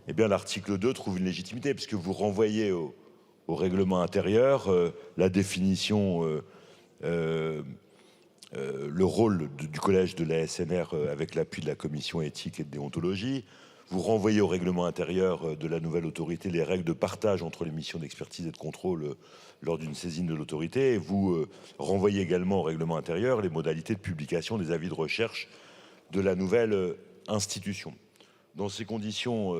eh bien l'article 2 trouve une légitimité, puisque vous renvoyez au règlement intérieur la définition le rôle du collège de la SNR avec l'appui de la commission éthique et de déontologie. Vous renvoyez au règlement intérieur de la nouvelle autorité les règles de partage entre les missions d'expertise et de contrôle lors d'une saisine de l'autorité. Et vous renvoyez également au règlement intérieur les modalités de publication des avis de recherche de la nouvelle institution. Dans ces conditions,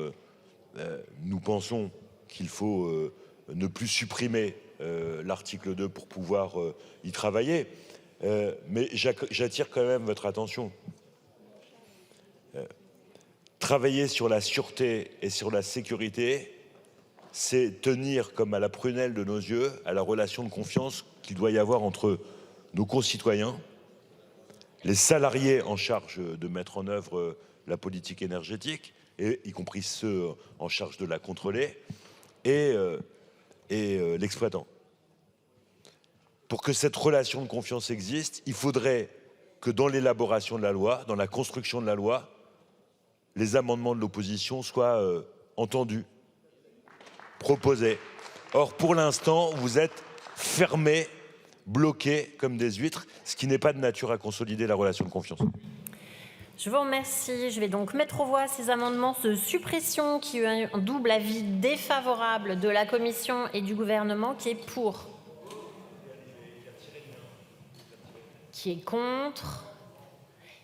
nous pensons qu'il faut ne plus supprimer l'article 2 pour pouvoir y travailler. Mais j'attire quand même votre attention. Travailler sur la sûreté et sur la sécurité, c'est tenir comme à la prunelle de nos yeux à la relation de confiance qu'il doit y avoir entre nos concitoyens, les salariés en charge de mettre en œuvre la politique énergétique, et y compris ceux en charge de la contrôler, et l'exploitant. Pour que cette relation de confiance existe, il faudrait que dans l'élaboration de la loi, dans la construction de la loi, les amendements de l'opposition soient entendus, proposés. Or, pour l'instant, vous êtes fermés, bloqués comme des huîtres, ce qui n'est pas de nature à consolider la relation de confiance. Je vous remercie. Je vais donc mettre aux voix ces amendements de suppression qui ont un double avis défavorable de la Commission et du gouvernement. Qui est pour? Qui est contre?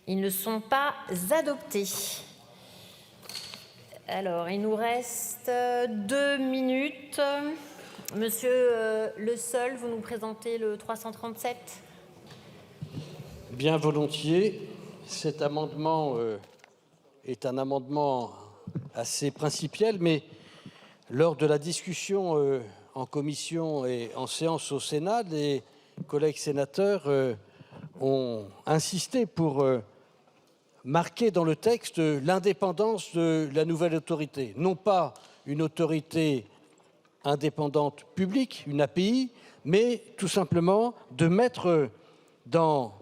Ils ne sont pas adoptés. Alors, il nous reste 2 minutes. Monsieur Le Seul, vous nous présentez le 337. Bien volontiers. Cet amendement est un amendement assez principiel, mais lors de la discussion en commission et en séance au Sénat, les collègues sénateurs ont insisté pour marquer dans le texte l'indépendance de la nouvelle autorité. Non pas une autorité indépendante publique, une API, mais tout simplement de mettre dans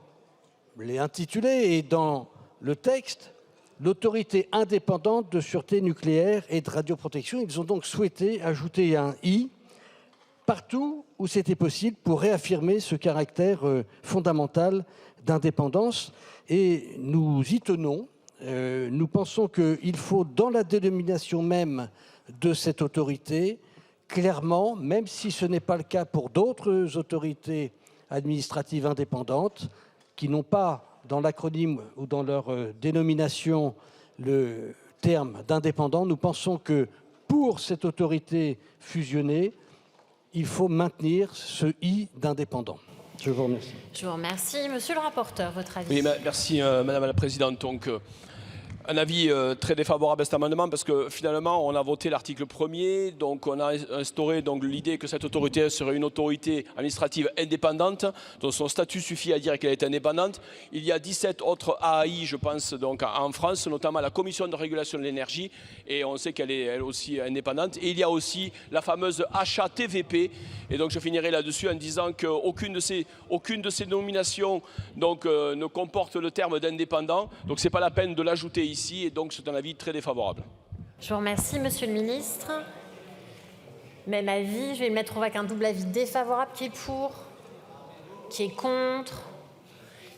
les intitulés et dans le texte l'autorité indépendante de sûreté nucléaire et de radioprotection. Ils ont donc souhaité ajouter un « i » partout où c'était possible pour réaffirmer ce caractère fondamental d'indépendance. Et nous y tenons. Nous pensons qu'il faut, dans la dénomination même de cette autorité, clairement, même si ce n'est pas le cas pour d'autres autorités administratives indépendantes, qui n'ont pas dans l'acronyme ou dans leur dénomination le terme d'indépendant, nous pensons que pour cette autorité fusionnée, il faut maintenir ce « i » d'indépendant. Je vous remercie. Je vous remercie. Monsieur le rapporteur, votre avis? Oui, merci Madame la Présidente. Donc, un avis très défavorable à cet amendement parce que finalement on a voté l'article 1er, donc on a instauré l'idée que cette autorité serait une autorité administrative indépendante, dont son statut suffit à dire qu'elle est indépendante. Il y a 17 autres AAI, je pense, donc en France, notamment la Commission de régulation de l'énergie, et on sait qu'elle est elle aussi indépendante. Et il y a aussi la fameuse HATVP, et donc je finirai là-dessus en disant qu'aucune de ces nominations ne comporte le terme d'indépendant, donc c'est pas la peine de l'ajouter ici. Et donc c'est un avis très défavorable. Je vous remercie, Monsieur le Ministre. Même avis. Je vais le mettre au vote avec un double avis défavorable. Qui est pour? Qui est contre?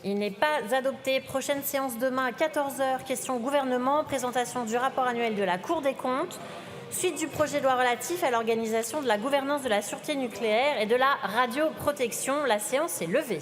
Il n'est pas adopté. Prochaine séance demain à 14h. Question au gouvernement. Présentation du rapport annuel de la Cour des comptes. Suite du projet de loi relatif à l'organisation de la gouvernance de la sûreté nucléaire et de la radioprotection. La séance est levée.